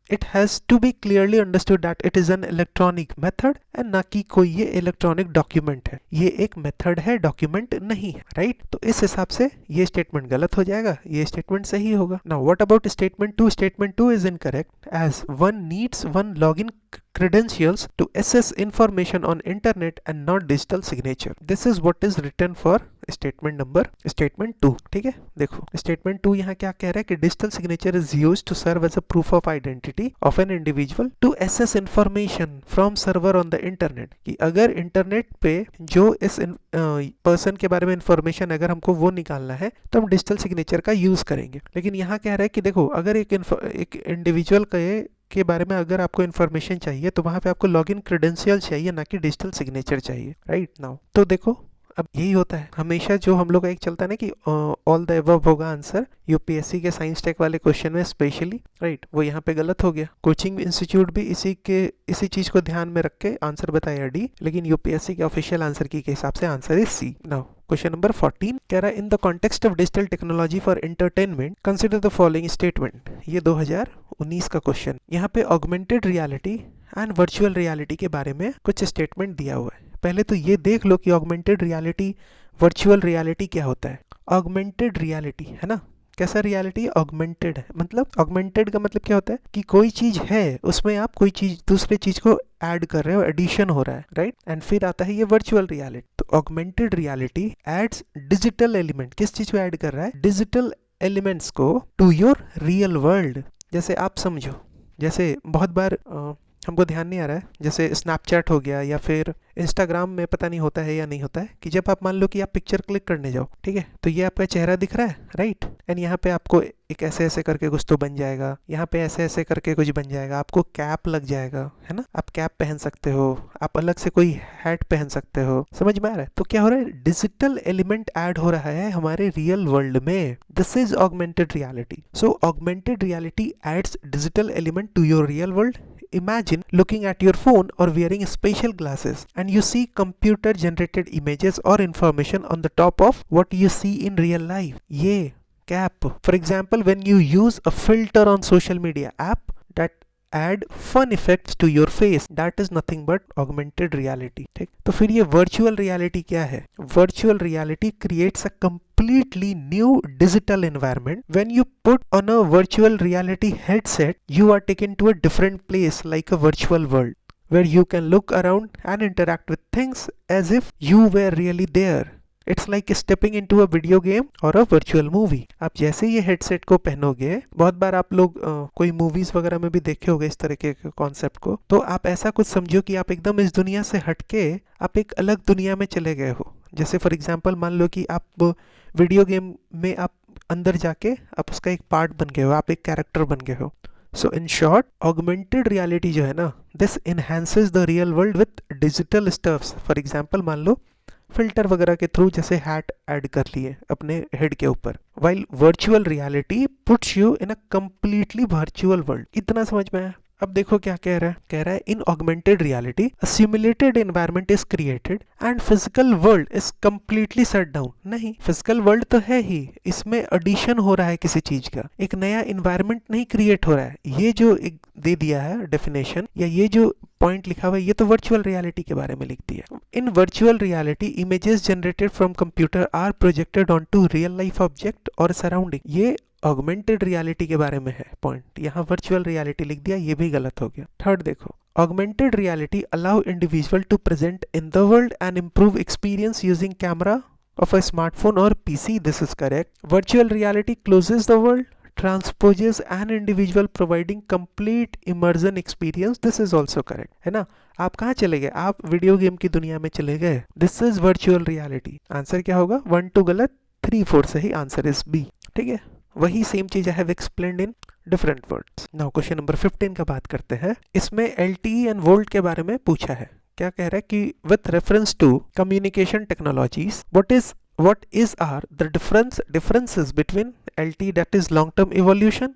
It has to be clearly understood that it is an electronic method and ना कि कोई ये electronic document है। ये एक मेथड है, डॉक्यूमेंट नहीं है, राइट। तो इस हिसाब से ये स्टेटमेंट गलत हो जाएगा, ये स्टेटमेंट सही होगा। Now what about statement 2? Statement 2 is incorrect as one needs one login credentials to access information on internet and not digital signature. This is what is written for statement 2, ठीक है। देखो statement 2 यहाँ क्या कह रहा है कि digital signature is used to serve as a proof of identity of an individual to access information from server on the internet, कि अगर इंटरनेट पे जो इस पर्सन के बारे में इंफॉर्मेशन अगर हमको वो निकालना है तो हम डिजिटल सिग्नेचर का यूज करेंगे। लेकिन यहाँ कह रहा है कि देखो अगर एक इंडिविजुअल के बारे में अगर आपको इन्फॉर्मेशन चाहिए तो वहां पे आपको लॉगिन क्रेडेंशियल चाहिए, ना कि डिजिटल सिग्नेचर चाहिए, राइट। नाउ तो देखो अब यही होता है हमेशा, जो हम लोग का एक चलता है ना कि ऑल द अबव होगा आंसर, यूपीएससी के साइंस टेक वाले क्वेश्चन में स्पेशली, राइट। वो यहाँ पे गलत हो गया। कोचिंग इंस्टीट्यूट भी इसी चीज को ध्यान में रख के आंसर बताया डी, लेकिन यूपीएससी के ऑफिशियल आंसर की के हिसाब से answer is C. Now question number 14 कह रहा है in the context of digital technology for entertainment consider the following statement. ये 2019 का क्वेश्चन। यहाँ पे augmented reality and virtual reality के बारे में कुछ स्टेटमेंट दिया हुआ है। पहले तो ये देख लो कि ऑगमेंटेड रियलिटी, वर्चुअल रियलिटी क्या होता है। ऑगमेंटेड रियलिटी है ना, कैसा रियलिटी? ऑगमेंटेड है, मतलब ऑगमेंटेड का मतलब क्या होता है कि कोई चीज है उसमें आप कोई चीज दूसरे चीज को ऐड कर रहे हो, एडिशन हो रहा है, राइट। एंड फिर आता है ये वर्चुअल रियलिटी। तो augmented reality adds digital element, किस चीज को ऐड कर रहा है? डिजिटल एलिमेंट्स को टू योर रियल वर्ल्ड। जैसे आप समझो, जैसे बहुत बार हमको ध्यान नहीं आ रहा है, जैसे स्नैपचैट हो गया या फिर इंस्टाग्राम में पता नहीं होता है या नहीं होता है कि जब आप मान लो कि आप पिक्चर क्लिक करने जाओ, ठीक है, तो ये आपका चेहरा दिख रहा है, राइट। एंड यहाँ पे आपको एक ऐसे ऐसे करके कुछ तो बन जाएगा, यहाँ पे ऐसे ऐसे करके कुछ बन जाएगा, आपको कैप लग जाएगा, है ना, आप कैप पहन सकते हो, आप अलग से कोई हैट पहन सकते हो, समझ में आ रहा है। तो क्या हो रहा है? डिजिटल एलिमेंट ऐड हो रहा है हमारे रियल वर्ल्ड में। This is augmented reality. So augmented reality adds digital element to your real world. Imagine looking at your phone or wearing special glasses and you see computer generated images or information on the top of what you see in real life. ये cap. For example, when you use a filter on social media app that add fun effects to your face, that is nothing but augmented reality. ठीक, तो फिर ये virtual reality क्या है? Virtual reality creates a completely new digital environment. When you put on a virtual reality headset, you are taken to a different place like a virtual world where you can look around and interact with things as if you were really there. It's like stepping into a video game or a virtual movie. आप जैसे ये headset को पहनोगे, बहुत बार आप लोग कोई movies वगैरह में भी देखे होंगे इस तरह के कॉन्सेप्ट को, तो आप ऐसा कुछ समझो कि आप एकदम इस दुनिया से हटके आप एक अलग दुनिया में चले गए हो। जैसे फॉर एग्जांपल मान लो कि आप वीडियो गेम में आप अंदर जाके आप उसका एक पार्ट बन गए हो, आप एक कैरेक्टर बन गए हो। सो इन शॉर्ट ऑगमेंटेड रियलिटी जो है ना, this enhances the real world with digital stuffs. For example मान लो फिल्टर वगैरह के थ्रू जैसे हैट ऐड कर लिए अपने हेड के ऊपर, while virtual reality puts you in a completely virtual world. इतना समझ में आया? अब देखो क्या कह रहा है in augmented reality a simulated environment is created and physical world is completely shut down. नहीं, फिजिकल वर्ल्ड तो है ही, इसमें एडिशन हो रहा है किसी चीज का, एक नया एनवायरनमेंट नहीं क्रिएट हो रहा है। ये जो एक दे दिया है डेफिनेशन या ये जो पॉइंट लिखा हुआ है ये तो वर्चुअल रियलिटी के बारे में लिख दिया। In virtual reality images generated from computer are projected on to real life object और सराउंडिंग। ये ऑगमेंटेड रियलिटी के बारे में है पॉइंट, यहाँ वर्चुअल रियलिटी लिख दिया, ये भी गलत हो गया। थर्ड देखो, augmented reality allow individual to present in the world and improve experience using camera of a smartphone or PC. This is correct. Virtual reality closes the world, transposes an individual providing complete immersion experience. This is also correct. है ना? आप कहाँ चले गए? आप video game की दुनिया में चले गए। This is virtual reality. Answer क्या होगा? 1 2 गलत, 3 4 सही, आंसर इज बी। ठीक है, वही सेम चीज आई have explained in different words. Now question number 15 का बात करते हैं। इसमें LTE एंड वोल्ट के बारे में पूछा है। क्या कह रहा है कि with reference to communication technologies what is are the differences between LTE that is long term evolution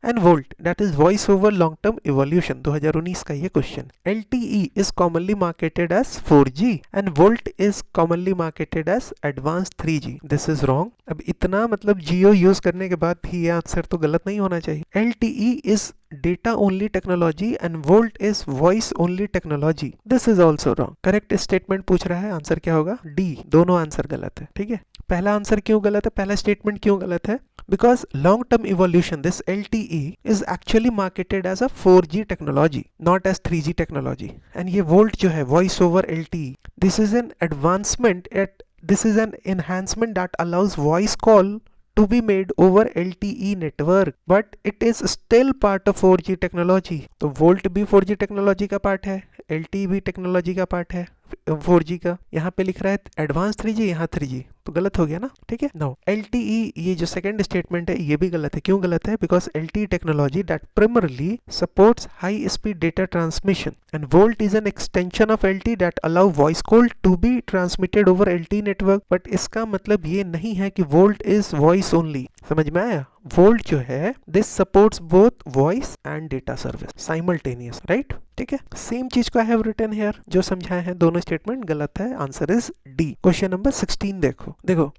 and volt that is voice over long term evolution। 2019 का ये question. LTE is commonly marketed as 4G and volt is commonly marketed as advanced 3G। this is wrong। अब इतना मतलब जियो use करने के बाद भी ये आंसर तो गलत नहीं होना चाहिए। LTE is data only technology and volt is voice only technology। this is also wrong। Correct statement पूछ रहा है, आंसर क्या होगा? डी। दोनों आंसर गलत है। ठीक है, पहला आंसर क्यों गलत है, पहला स्टेटमेंट क्यों गलत है? because long term evolution this LTE is actually marketed as a 4G technology not as 3G technology। and ये volt जो है voice over LTE, this is an advancement this is an enhancement that allows voice call to be made over LTE network but it is still part of 4G technology। तो volt भी 4G technology का part है, LTE भी technology का part है 4G का। यहाँ पे लिख रहा है एडवांस 3G, यहाँ 3G, तो गलत हो गया ना। ठीक है, नो LTE ये जो सेकंड स्टेटमेंट है ये भी गलत है। क्यों गलत है? Because LTE technology that primarily supports high speed data transmission and volt is an extension of LTE that allow voice call to be transmitted over LTE network। but इसका मतलब ये नहीं है कि volt is voice only। समझ में आया? volt जो है this supports both voice and data service simultaneous, right? ठीक है, सेम चीज को आई हैव रिटन हियर, जो समझाए हैं दोनों स्टेटमेंट गलत है, answer is D. Question number 16 देखो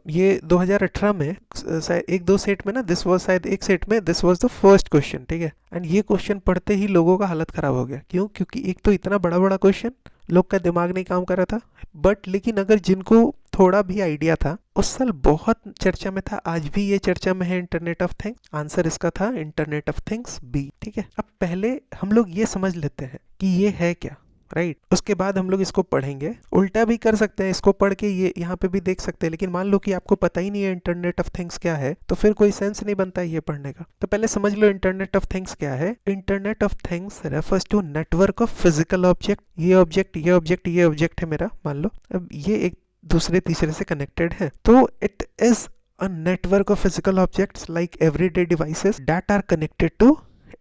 ये 2018 में शायद एक दो सेट में ना, दिस वाज शायद एक सेट में this was the first question. ठीक है, एंड ये क्वेश्चन पढ़ते ही लोगों का हालत खराब हो गया। क्यों? क्योंकि एक तो इतना बड़ा बड़ा क्वेश्चन, लोग का दिमाग नहीं काम कर रहा था। बट लेकिन अगर जिनको थोड़ा भी आइडिया था, उस साल बहुत चर्चा में था, आज भी ये चर्चा में है, इंटरनेट ऑफ थिंग्स। आंसर इसका था इंटरनेट ऑफ थिंग्स बी। ठीक है, अब पहले हम लोग ये समझ लेते हैं कि ये है क्या, राइट? उसके बाद हम लोग इसको पढ़ेंगे। उल्टा भी कर सकते हैं, इसको पढ़ के ये यहाँ पे भी देख सकते हैं। लेकिन मान लो कि आपको पता ही नहीं है इंटरनेट ऑफ थिंग्स क्या है, तो फिर कोई सेंस नहीं बनता है ये पढ़ने का। तो पहले समझ लो इंटरनेट ऑफ थिंग्स क्या है। Internet of things refers to network of physical object. ये ऑब्जेक्ट ये ऑब्जेक्ट ये ऑब्जेक्ट है मेरा, मान लो। अब ये एक दूसरे तीसरे से कनेक्टेड है, तो it is a network of physical objects like everyday devices that are connected to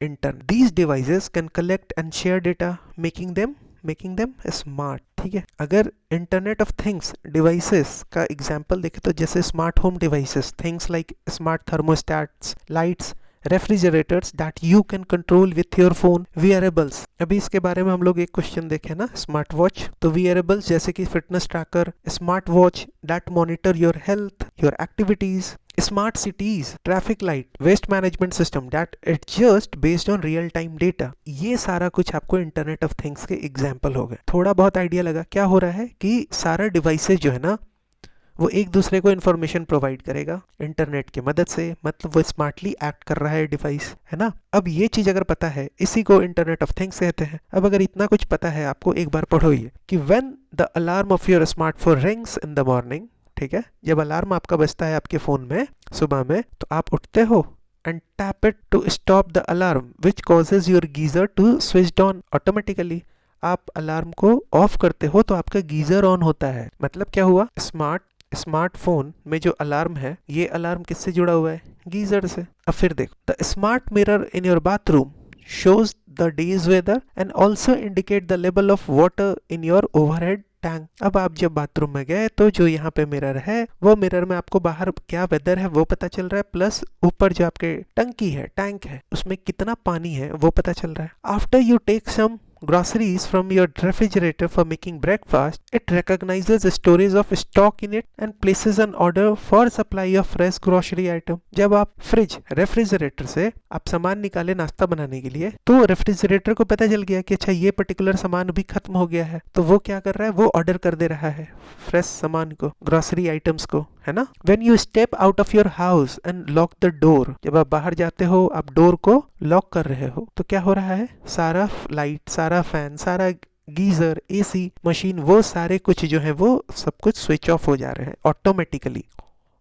internet। These devices can collect and share data making them smart। ठीक है, अगर इंटरनेट ऑफ थिंग्स डिवाइसेस का एग्जांपल देखें तो जैसे smart home devices, things like smart thermostats, lights, refrigerators that you can control with your phone, wearables. अभी इसके बारे में हम लोग एक क्वेश्चन देखे ना, स्मार्ट वॉच। तो वियरेबल्स जैसे कि fitness tracker, smart watch that monitor your health, your activities, smart cities, traffic light, waste management system that adjust based on real time data. ये सारा कुछ आपको इंटरनेट ऑफ थिंग्स के एग्जाम्पल हो गए। थोड़ा बहुत आइडिया लगा क्या हो रहा है कि सारा डिवाइसेस जो है ना, वो एक दूसरे को इन्फॉर्मेशन प्रोवाइड करेगा इंटरनेट की मदद से, मतलब वो स्मार्टली एक्ट कर रहा है डिवाइस, है ना। अब ये चीज अगर पता है, इसी को इंटरनेट ऑफ थिंग्स कहते हैं। अब अगर इतना कुछ पता है आपको, एक बार पढ़ो ये कि when the alarm off your smartphone rings in the morning, ठीक है, जब अलार्म आपका बजता है आपके फोन में सुबह में, तो आप उठते हो and tap it to stop the alarm which causes your geyser to switch on automatically। आप अलार्म को ऑफ करते हो तो आपका गीजर ऑन होता है। मतलब क्या हुआ, स्मार्टफोन में जो अलार्म है, ये अलार्म किससे जुड़ा हुआ है, गीजर से। अब फिर देखो, the smart mirror in your bathroom shows the day's weather and also indicate the level of water in your overhead tank. अब आप जब बाथरूम में गए तो जो यहाँ पे मिरर है वो मिरर में आपको बाहर क्या वेदर है वो पता चल रहा है, प्लस ऊपर जो आपके टंकी है, टैंक है, उसमें कितना पानी है वो पता चल रहा है। After you take some groceries from your refrigerator for making breakfast, it recognizes storage of stock in it and places an order for supply of fresh grocery item। जब आप रेफ्रिजरेटर से आप सामान निकाले नाश्ता बनाने के लिए, तो रेफ्रिजरेटर को पता चल गया कि अच्छा ये पर्टिकुलर सामान भी खत्म हो गया है, तो वो क्या कर रहा है, वो ऑर्डर कर दे रहा है फ्रेश सामान को, ग्रोसरी आइटम्स को, है ना। When you step out of your house and lock the door, जब आप बाहर जाते हो, आप डोर को लॉक कर रहे हो, तो क्या हो रहा है, सारा लाइट, सारा फैन, सारा गीजर, एसी मशीन, वो सारे कुछ जो है वो सब कुछ स्विच ऑफ हो जा रहे हैं automatically.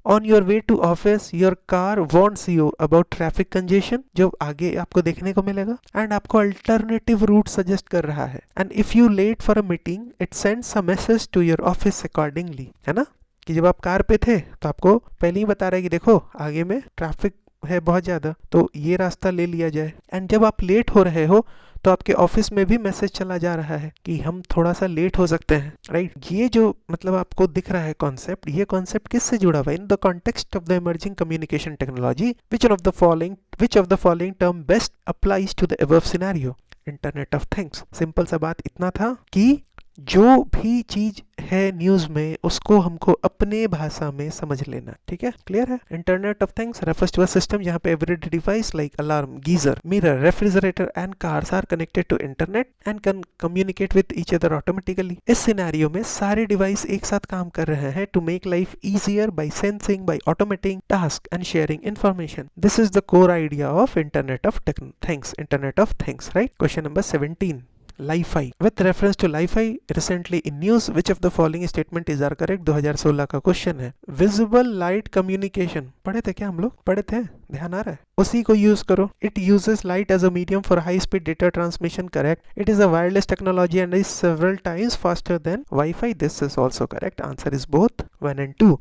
On your way to office your car warns you about traffic congestion, जो आगे आपको देखने को मिलेगा, एंड आपको अल्टरनेटिव रूट सजेस्ट कर रहा है। And if you late for a meeting it sends a message to your office accordingly, है ना, कि जब आप कार पे थे तो आपको पहले ही बता रहा है कि देखो आगे में ट्रैफिक है बहुत ज्यादा, तो ये रास्ता ले लिया जाए। एंड जब आप लेट हो रहे हो तो आपके ऑफिस में भी मैसेज चला जा रहा है कि हम थोड़ा सा लेट हो सकते हैं, राइट। ये जो मतलब आपको दिख रहा है कॉन्सेप्ट, ये कॉन्सेप्ट किससे जुड़ा हुआ है, in the context of the emerging communication technology, which of the following term best applies to the above scenario, internet of things. Simple सा बात इतना था कि जो भी चीज है न्यूज में उसको हमको अपने भाषा में समझ लेना, ठीक है, क्लियर है। Internet of things refers to a system जहां पे everyday device like alarm, geyser, mirror, refrigerator and cars are connected to internet and can communicate with each other automatically. इस सिनेरियो में सारे डिवाइस एक साथ काम कर रहे हैं to make life easier by sensing, by automating task and sharing information. This is the core idea of internet of things, internet of things, right. Question number 17, Li-Fi. With reference to Li-Fi recently in news, which of the following statement is are correct? 2016 का question है। Visible light communication पढ़े थे क्या हम लोग? पढ़े थे, ध्यान आ रहा है? उसी को यूज करो। It uses light as a medium for high speed data transmission, correct? It is a wireless technology and is several times faster than Wi-Fi. This is also correct. Answer is both 1 and 2।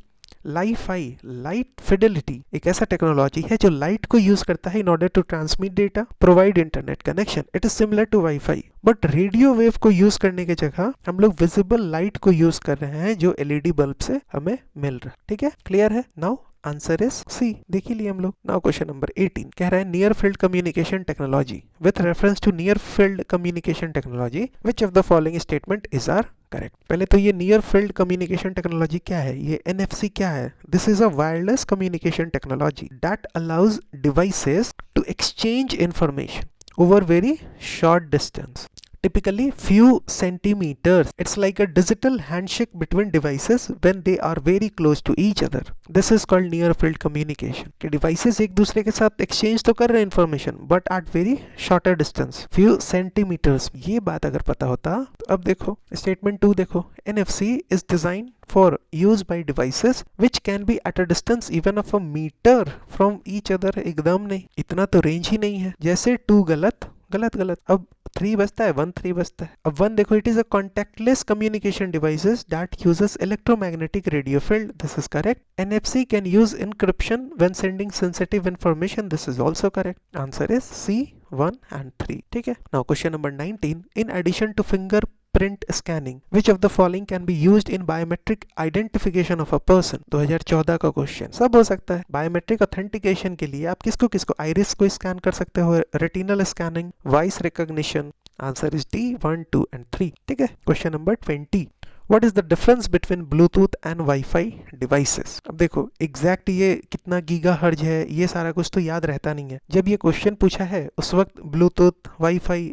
Li-Fi, light Fidelity, एक ऐसा technology है जो light को use करता है in order to transmit data, provide internet connection. It is similar to wifi, but radio wave को use करने की जगह हम लोग विजिबल लाइट को यूज कर रहे हैं जो एलईडी बल्ब से हमें मिल रहा है, ठीक है, क्लियर है। नाउ आंसर इज सी, देख ही लिए हम लोग। नाउ क्वेश्चन नंबर 18 कह रहा है near field communication technology. With reference to near field communication technology which of the following statement is are correct. पहले तो ये नियर फील्ड कम्युनिकेशन टेक्नोलॉजी क्या है, ये एनएफसी क्या है। This is a wireless communication technology that allows devices to exchange information over very short distance, typically few centimeters. It's like a digital handshake between devices when they are very close to each other. This is called near field communication. कि devices एक दूसरे के साथ exchange तो कर रहे हैं information but at very shorter distance, few centimeters। ये बात अगर पता होता तो अब देखो statement 2 देखो, NFC is designed for use by devices which can be at a distance even of a meter from each other। एकदम नहीं, इतना तो रेंज ही नहीं है। जैसे 2 गलत गलत गलत, अब 3 बचता है, 1 3 बचता है। अब 1 देखो, it is a contactless communication devices that uses electromagnetic radio field. This is correct. NFC can use encryption when sending sensitive information। This is also correct। Answer is C 1 and 3, ठीक है। Now question number 19, in addition to fingerprint scanning, which of the following can be used in biometric identification of a person। 2014 का question, सब हो सकता है। Biometric authentication के लिए आप किसको किसको, आइरिस को स्कैन कर सकते हो, retinal scanning, voice recognition. Answer is D 1 2 and 3, ठीक है। Question number 20, What is the difference between Bluetooth and Wi-Fi devices? अब देखो एग्जैक्ट ये कितना गीगाहर्ट्ज है ये सारा कुछ तो याद रहता नहीं है। जब ये क्वेश्चन पूछा है उस वक्त ब्लूटूथ वाईफाई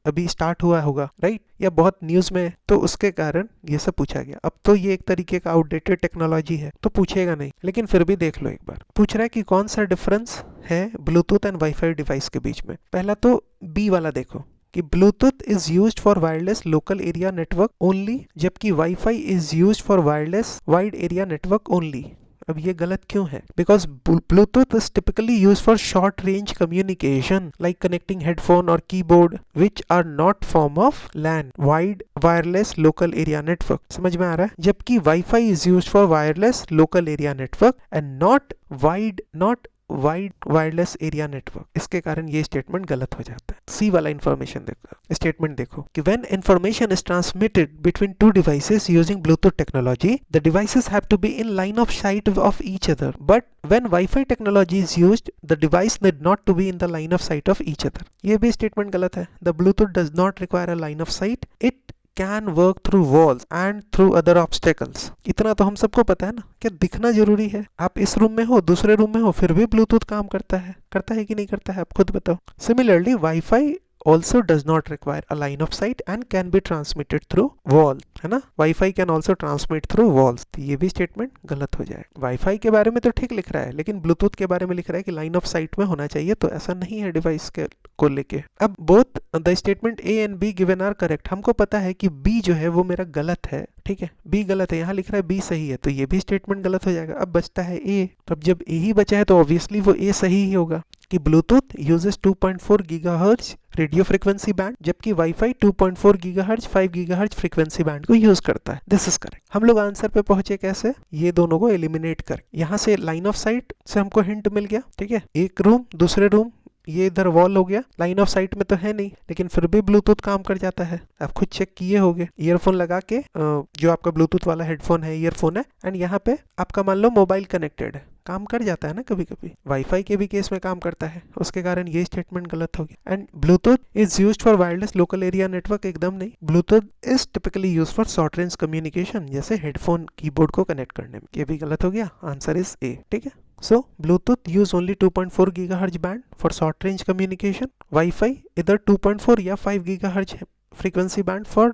अभी स्टार्ट हुआ होगा, राइट, या बहुत न्यूज में, तो उसके कारण ये सब पूछा गया। अब तो ये एक तरीके का आउटडेटेड टेक्नोलॉजी है तो पूछेगा नहीं, लेकिन फिर भी देख लो एक बार। पूछ रहा है कि कौन सा डिफरेंस है ब्लूटूथ एंड वाईफाई डिवाइस के बीच में। पहला तो बी वाला देखो कि Bluetooth is used for wireless local area network only, जबकि WiFi is used for wireless wide area network only. अब ये गलत क्यों है? Because Bluetooth is typically use for short range communication like connecting headphone और keyboard which are not form of LAN wide wireless local area network. समझ में आ रहा है? जबकि WiFi is use for wireless local area network and not wide, not wide wireless area network, इसके कारण ये स्टेटमेंट गलत हो जाता है। सी वाला इंफॉर्मेशन देखो, स्टेटमेंट देखो कि when information is transmitted between two devices using Bluetooth technology, the devices have to be in line of sight of each other, but when wifi technology is used, the device need not to be in the line of sight of each other. ये भी statement गलत है। The Bluetooth does not require a line of sight, it can work through walls and through other obstacles. इतना तो हम सबको पता है ना कि दिखना जरूरी है। आप इस रूम में हो, दूसरे रूम में हो, फिर भी ब्लूटूथ काम करता है कि नहीं करता है, आप खुद बताओ। Similarly wifi also does not require a line of sight and can be transmitted through wall, है ना। Wifi can also transmit through walls, तो ये भी स्टेटमेंट गलत हो जाए। वाईफाई के बारे में तो ठीक लिख रहा है, लेकिन ब्लूटूथ के बारे में लिख रहा है कि लाइन ऑफ साइट में होना चाहिए, तो ऐसा नहीं है डिवाइस के को लेके। अब both the statement A and B given are correct. हमको पता है कि बी जो है वो मेरा गलत है, ठीक है, बी गलत है, यहाँ लिख रहा है बी सही है, तो ये भी स्टेटमेंट गलत हो जाएगा। अब बचता है ए, तो अब जब ए ही बचा है तो ऑब्वियसली वो ए सही ही होगा कि Bluetooth uses 2.4 gigahertz radio frequency band, जबकि WiFi 2.4 gigahertz 5 gigahertz frequency band को यूज करता है। This is correct. हम लोग आंसर पे पहुंचे कैसे, ये दोनों को एलिमिनेट कर, यहाँ से लाइन ऑफ साइट से हमको हिंट मिल गया, ठीक है, एक रूम दूसरे रूम, ये इधर वॉल हो गया, लाइन ऑफ साइट में तो है नहीं, लेकिन फिर भी ब्लूटूथ काम कर जाता है। आप खुद चेक किए होगे, ईयरफोन लगा के जो आपका ब्लूटूथ वाला हेडफोन है, ईयरफोन है, एंड यहाँ पे आपका मान लो मोबाइल कनेक्टेड है, काम कर जाता है ना कभी कभी। वाईफाई के भी केस में काम करता है, उसके कारण ये स्टेटमेंट गलत हो गया। And Bluetooth is used for wireless local area network, एकदम नहीं। Bluetooth is typically used for short range communication, जैसे हेडफोन कीबोर्ड को कनेक्ट करने में। ये भी गलत हो गया, आंसर इज ए, ठीक है। So Bluetooth use only 2.4 GHz band for short range communication. Wi-Fi either 2.4 या 5 GHz frequency band for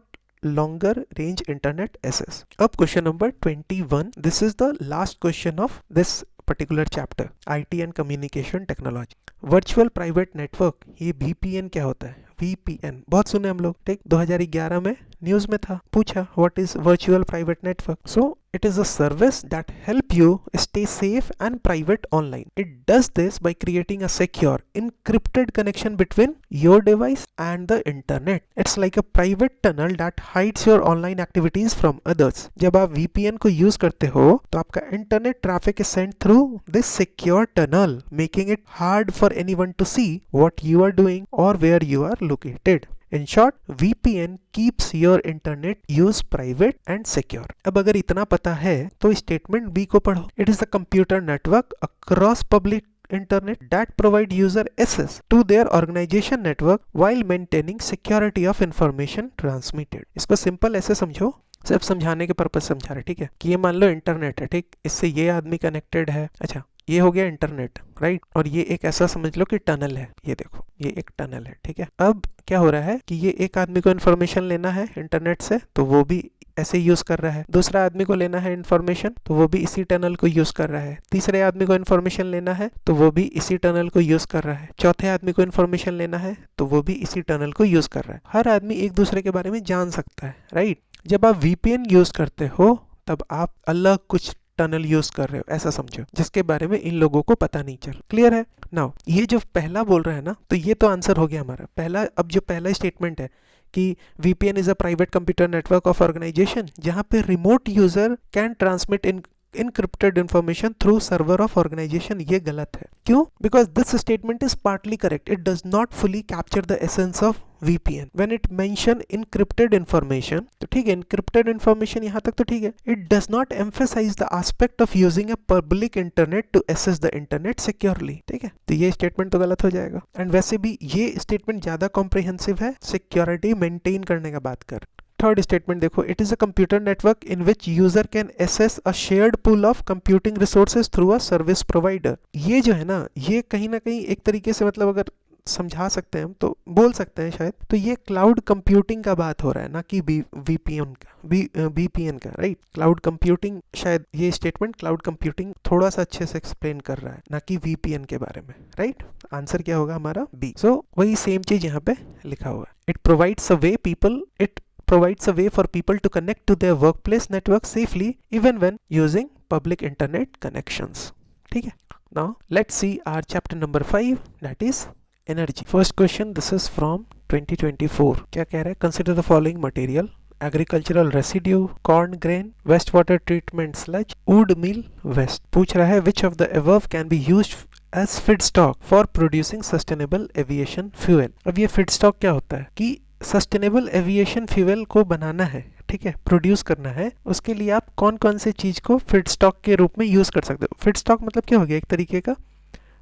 longer range internet access. अब question number 21. This is the last question of this particular chapter, IT and communication technology. Virtual private network, ये VPN क्या होता है? VPN बहुत सुने हम लोग, ठीक। 2011 में न्यूज में था, पूछा what is virtual private network. So it is a service that help you stay safe and private online. It does this by creating a secure encrypted connection between your device and the internet. It's like a private tunnel that hides your online activities from others. जब आप VPN को use करते हो तो आपका internet traffic is sent through this secure tunnel, making it hard for anyone to see what you are doing or where you are located. In short, VPN keeps your internet use private and secure. अब अगर इतना पता है तो statement B को पढ़ो। It is a computer network across public internet that provide user access to their organization network while maintaining security of information transmitted. इसको simple ऐसे समझो, सिर्फ समझाने के पर्पज समझा रहे, ठीक है, कि ये मान लो इंटरनेट है, ठीक, इससे ये आदमी कनेक्टेड है, अच्छा ये हो गया इंटरनेट, राइट, और ये एक ऐसा समझ लो कि टनल है, ये देखो ये एक टनल है, ठीक है। अब क्या हो रहा है कि ये एक आदमी को इन्फॉर्मेशन लेना है इंटरनेट से, तो वो भी ऐसे यूज कर रहा है। दूसरा आदमी को लेना है इन्फॉर्मेशन, तो वो भी इसी टनल को यूज कर रहा है। तीसरे आदमी को इन्फॉर्मेशन लेना है तो वो भी इसी टनल को यूज कर रहा है। चौथे आदमी को इन्फॉर्मेशन लेना है तो वो भी इसी टनल को यूज कर रहा है। हर आदमी एक दूसरे के बारे में जान सकता है, राइट। जब आप VPN यूज करते हो तब आप अलग कुछ टनल यूज कर रहे हो, ऐसा समझो, जिसके बारे में इन लोगों को पता नहीं चल। क्लियर है नाउ? ये जो पहला बोल रहा है ना, तो ये तो आंसर हो गया हमारा पहला। अब जो पहला स्टेटमेंट है कि VPN is a private computer network of organization, जहां पे remote user can transmit encrypted information through server of organization, ये गलत है। क्यों? Because this statement is partly correct. It does not fully capture the essence of VPN. When it mention encrypted information, तो ठीक है, encrypted information यहाँ तक तो ठीक है। It does not emphasize the aspect of using a public internet to access the internet securely. ठीक है, तो ये statement तो गलत हो जाएगा। And वैसे भी ये statement ज़्यादा comprehensive है security maintain करने का बात कर। थर्ड स्टेटमेंट देखो, it is a computer network in which user can access a shared pool of computing resources through a service provider. ये जो है ना, ये कहीं ना कहीं एक तरीके से, मतलब अगर समझा सकते हैं हम तो बोल सकते हैं शायद, तो ये क्लाउड कंप्यूटिंग का बात हो रहा है, ना कि VPN का, राइट। क्लाउड कंप्यूटिंग, शायद ये स्टेटमेंट क्लाउड कंप्यूटिंग थोड़ा सा अच्छे से एक्सप्लेन कर रहा है, ना कि VPN के बारे में, राइट। आंसर क्या होगा हमारा? बी। सो वही सेम चीज यहाँ पे लिखा हुआ है। It provides a way for people to connect to their workplace network safely even when using public internet connections. ठीक है, now let's see our chapter number 5, that is energy. First question, this is from 2024. क्या कह रहा है? Consider the following material: agricultural residue, corn grain, wastewater treatment sludge, wood meal waste. पूछ रहा है which of the above can be used as feedstock for producing sustainable aviation fuel. अब ये feedstock क्या होता है कि सस्टेनेबल एविएशन फ्यूल को बनाना है, ठीक है, प्रोड्यूस करना है, उसके लिए आप कौन कौन से चीज को फीडस्टॉक के रूप में यूज कर सकते हो। फीडस्टॉक मतलब क्या हो गया, एक तरीके का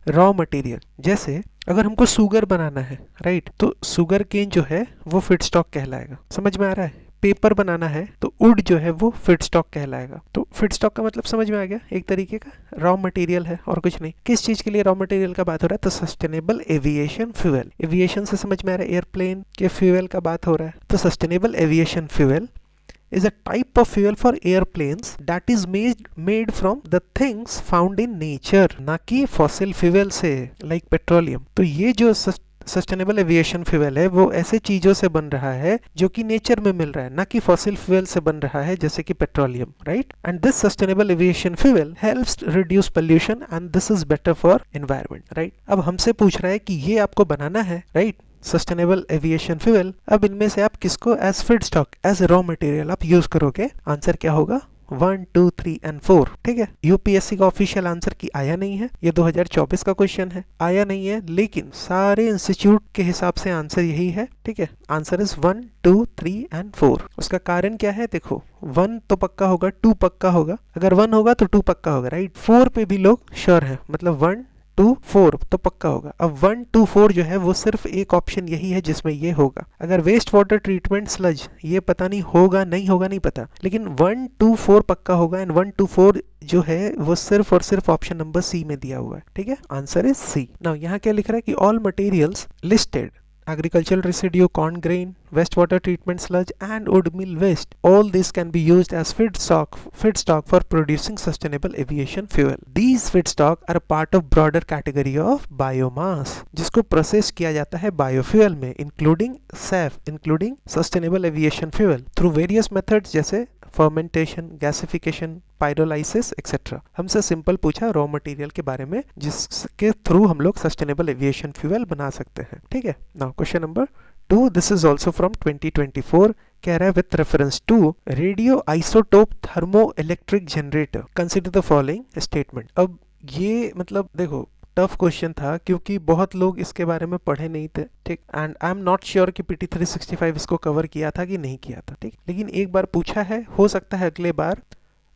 रॉ मटेरियल। जैसे अगर हमको शुगर बनाना है, राइट, तो शुगर केन जो है वो फीडस्टॉक कहलाएगा। समझ में आ रहा है? पेपर बनाना है तो वुड जो है वो फीडस्टॉक कहलाएगा। तो फीडस्टॉक का मतलब समझ में आ गया, एक तरीके का रॉ मटेरियल है और कुछ नहीं। किस चीज के लिए रॉ मटेरियल का बात हो रहा है, तो सस्टेनेबल एविएशन फ्यूल। एविएशन से समझ में आ रहा है, एयरप्लेन के फ्यूल का बात हो रहा है। तो sustainable aviation fuel is a type of fuel for airplanes that is made from the things found in nature, ना कि fossil fuel से, like petroleum। तो ये जो सस्टेनेबल एविएशन फ्यूल है वो ऐसे चीजों से बन रहा है जो कि नेचर में मिल रहा है, ना कि फॉसिल फ्यूल से बन रहा है जैसे कि petroleum, right. And this sustainable aviation fuel helps reduce pollution and this is better for environment, right. अब हमसे पूछ रहा है कि ये आपको बनाना है, राइट, सस्टेनेबल एविएशन फ्यूल। अब इनमें से आप किसको as feedstock, as raw material आप यूज करोगे। आंसर क्या होगा, 1, 2, 3 एंड 4, ठीक है। यूपीएससी का ऑफिशियल आंसर की आया नहीं है, ये 2024 का क्वेश्चन है, आया नहीं है, लेकिन सारे इंस्टीट्यूट के हिसाब से आंसर यही है, ठीक है। Answer is 1, 2, 3 and 4। उसका कारण क्या है, देखो 1 तो पक्का होगा, 2 पक्का होगा, अगर 1 होगा तो 2 पक्का होगा, राइट। 4 पे भी लोग श्योर है, मतलब 1, 2, 4 तो पक्का होगा। अब 1, 2, 4 जो है वो सिर्फ एक ऑप्शन यही है जिसमें ये होगा। अगर वेस्ट वाटर ट्रीटमेंट स्लज, ये पता नहीं होगा नहीं होगा नहीं पता, लेकिन 1, 2, 4 पक्का होगा। एंड 1, 2, 4 जो है वो सिर्फ और सिर्फ ऑप्शन नंबर सी में दिया हुआ है, ठीक है। Answer is C. नाउ यहाँ क्या लिख रहा है कि all materials listed, agricultural residue, corn grain, wastewater treatment sludge and wood mill waste, all this can be used as feedstock for producing sustainable aviation fuel. These feedstock are a part of broader category of biomass, जिसको process किया जाता है biofuel में, including SAF, including sustainable aviation fuel, through various methods जैसे fermentation, gasification, pyrolysis etcetera. हमसे simple पूछा raw material के बारे में जिसके थ्रू हम लोग सस्टेनेबल एविएशन फ्यूल बना सकते हैं, ठीक है। Now question number 2, this is also from 2024, कह रहा है with reference to radio isotope thermo electric generator consider the following statement. अब ये मतलब देखो टफ क्वेश्चन था क्योंकि बहुत लोग इसके बारे में पढ़े नहीं थे, ठीक। And I am not sure कि पीटी 365 इसको कवर किया था कि नहीं किया था, ठीक। लेकिन एक बार पूछा है, हो सकता है अगले बार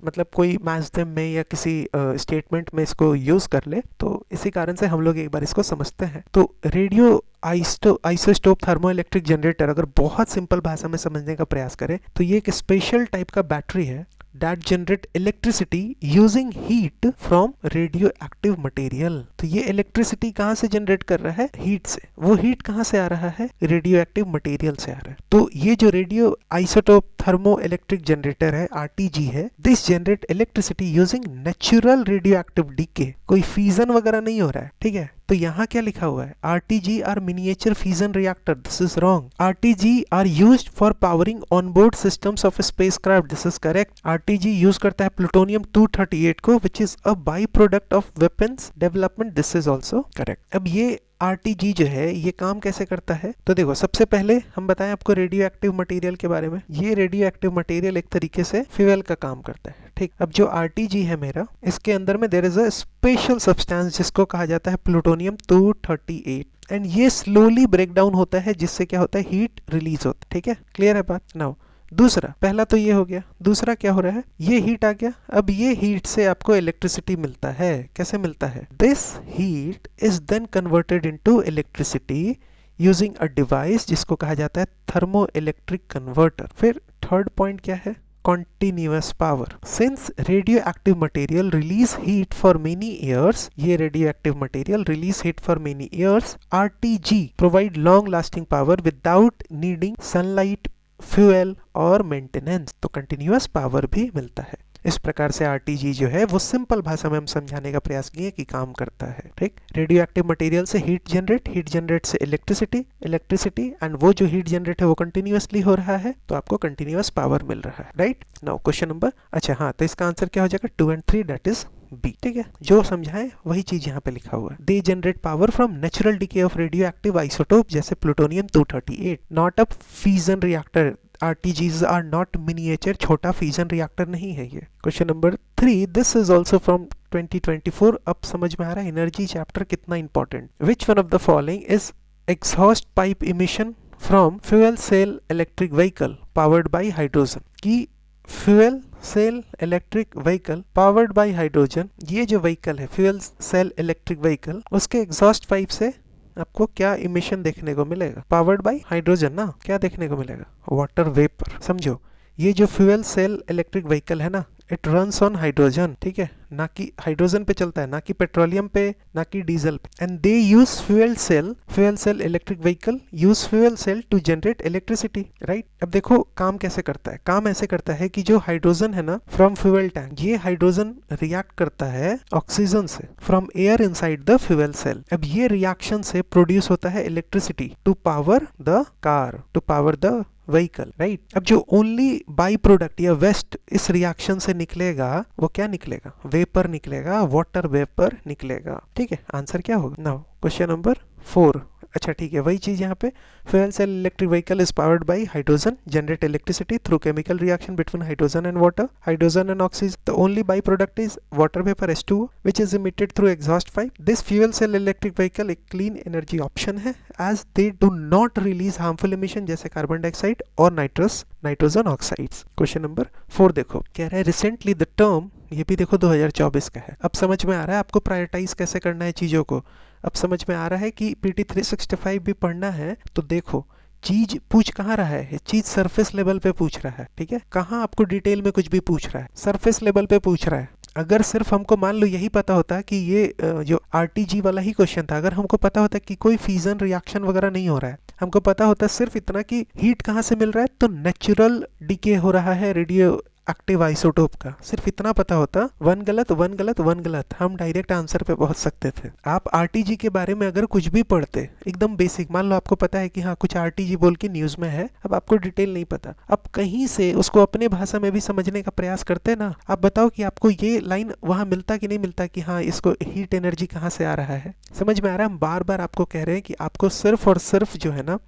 मतलब कोई मैथ्स में या किसी स्टेटमेंट में इसको यूज कर ले, तो इसी कारण से हम लोग एक बार इसको समझते हैं। तो radio isotope thermo electric generator अगर बहुत सिंपल भाषा में समझने का प्रयास करें तो ये एक स्पेशल टाइप का बैटरी है that generate electricity using heat from radioactive material। तो ये इलेक्ट्रिसिटी कहाँ से जनरेट कर रहा है, हीट से। वो हीट कहाँ से आ रहा है, रेडियो एक्टिव मटेरियल से आ रहा है। तो ये जो radio isotope thermo electric generator है, आरटीजी है, this generate electricity using natural radio active decay, कोई फ्यूजन वगैरह नहीं हो रहा है, ठीक है। तो यहाँ क्या लिखा हुआ है, RTG are miniature fusion reactor, this is wrong. RTG are used for powering onboard systems of spacecraft, this is correct. RTG use करता है प्लूटोनियम 238 को, which is a by product of weapons development, this is also correct. अब ये RTG जो है ये काम कैसे करता है, तो देखो सबसे पहले हम बताएं आपको रेडियो एक्टिव मटेरियल के बारे में। ये रेडियो एक्टिव मटेरियल एक तरीके से फ्यूल का काम करता है, ठीक। अब जो आरटीजी है मेरा, इसके अंदर में there is a special substance जिसको कहा जाता है प्लूटोनियम 238, एंड ये स्लोली ब्रेक डाउन होता है जिससे क्या होता है, हीट रिलीज होता है, ठीक है। क्लियर है बात। नाउ दूसरा, पहला तो ये हो गया, दूसरा क्या हो रहा है, ये हीट आ गया। अब ये हीट से आपको इलेक्ट्रिसिटी मिलता है, कैसे मिलता है, this heat is then converted into electricity using a device जिसको कहा जाता है थर्मो इलेक्ट्रिक कन्वर्टर। फिर थर्ड पॉइंट क्या है, continuous power. Since radioactive material release heat for many years, ये radioactive material release heat for many years, RTG provide long lasting power without needing sunlight, fuel और maintenance. तो continuous power भी मिलता है। इस प्रकार से आरटीजी जो है वो सिंपल भाषा में हम समझाने का प्रयास किए कि काम करता है, ठीक। रेडियो एक्टिव मटेरियल से हीट जनरेट से इलेक्ट्रिसिटी एंड वो जो हीट जनरेट है वो कंटिन्यूअसली हो रहा है, तो आपको कंटिन्यूअस पावर मिल रहा है, राइट। नाउ क्वेश्चन नंबर, अच्छा हाँ, तो इसका आंसर क्या हो जाएगा, 2 and 3, दैट इज बी, ठीक है। जो समझाएं वही चीज यहाँ पे लिखा हुआ है। They generate power from natural decay of radio active isotope जैसे plutonium 238, not a fusion reactor. RTGs are not miniature, छोटा फ्यूजन रिएक्टर नहीं है ये। Question number 3, this is also from 2024। अब समझ में आ रहा है एनर्जी चैप्टर कितना important. Which one of the following is exhaust pipe emission from fuel cell electric vehicle powered by hydrogen. की fuel cell electric vehicle powered by hydrogen, ये जो व्हीकल है फ्यूल सेल इलेक्ट्रिक व्हीकल, उसके exhaust pipe से आपको क्या emission देखने को मिलेगा? पावर्ड बाय हाइड्रोजन ना, क्या देखने को मिलेगा? Water vapour. समझो, ये जो फ्यूल सेल इलेक्ट्रिक व्हीकल है ना, इट रन्स ऑन हाइड्रोजन, ठीक है, ना कि हाइड्रोजन पे चलता है, ना कि पेट्रोलियम पे, ना कि डीजल पे। And they use fuel cell electric vehicle use fuel cell to generate electricity, right. अब देखो काम कैसे करता है। काम ऐसे करता है कि जो हाइड्रोजन है ना फ्रॉम फ्यूल टैंक, ये हाइड्रोजन रिएक्ट करता है ऑक्सीजन से from air inside the fuel cell. अब ये रिएक्शन से प्रोड्यूस होता है electricity to power the car, to power the vehicle, right. अब जो ओनली बाई प्रोडक्ट या वेस्ट इस रिएक्शन से निकलेगा वो क्या निकलेगा? वेपर निकलेगा, वाटर वेपर निकलेगा, ठीक है। आंसर क्या होगा? Now question number 4। अच्छा ठीक है, वही चीज यहाँ पे, fuel cell electric vehicle is powered by hydrogen, generate electricity through chemical reaction between hydrogen and water, hydrogen and oxygen. The only by product is water vapour H2O which is emitted through exhaust pipe. This fuel cell electric vehicle एक clean energy option है as they do not release harmful emission जैसे carbon dioxide और nitrogen oxides. Question number 4 देखो, कह रहा है recently the term, ये भी देखो 2024 का है। अब समझ में आ रहा है आपको प्रायोरिटाइज कैसे करना है चीजों को। अब समझ में आ रहा है कि PT 365 भी पढ़ना है तो देखो चीज पूछ कहाँ रहा है, चीज सरफेस लेवल पे पूछ रहा है, ठीक है। कहाँ आपको डिटेल में कुछ भी पूछ रहा है, सरफेस लेवल पे पूछ रहा है। अगर सिर्फ हमको मान लो यही पता होता कि ये जो RTG वाला ही क्वेश्चन था, अगर हमको पता होता कि कोई फ्यूजन रिएक्शन वगैरह नहीं हो रहा है, हमको पता होता सिर्फ इतना कि हीट कहाँ से मिल रहा है, तो नेचुरल डिके हो रहा है रेडियो एक्टिव आइसोटोप का, सिर्फ इतना पता होता, वन गलत वन गलत वन गलत, हम डायरेक्ट आंसर पे पहुंच सकते थे। आप RTG के बारे में अगर कुछ भी पढ़ते एकदम बेसिक, मान लो आपको पता है कि हाँ कुछ RTG बोल के न्यूज में है, अब आपको डिटेल नहीं पता, अब कहीं से उसको अपने भाषा में भी समझने का प्रयास करते ना। आप बताओ कि आपको ये लाइन वहां मिलता कि नहीं मिलता कि हाँ इसको हीट एनर्जी कहाँ से आ रहा है। समझ में आ रहा है? हम बार बार आपको कह रहे हैं कि आपको सिर्फ और सिर्फ जो है ना,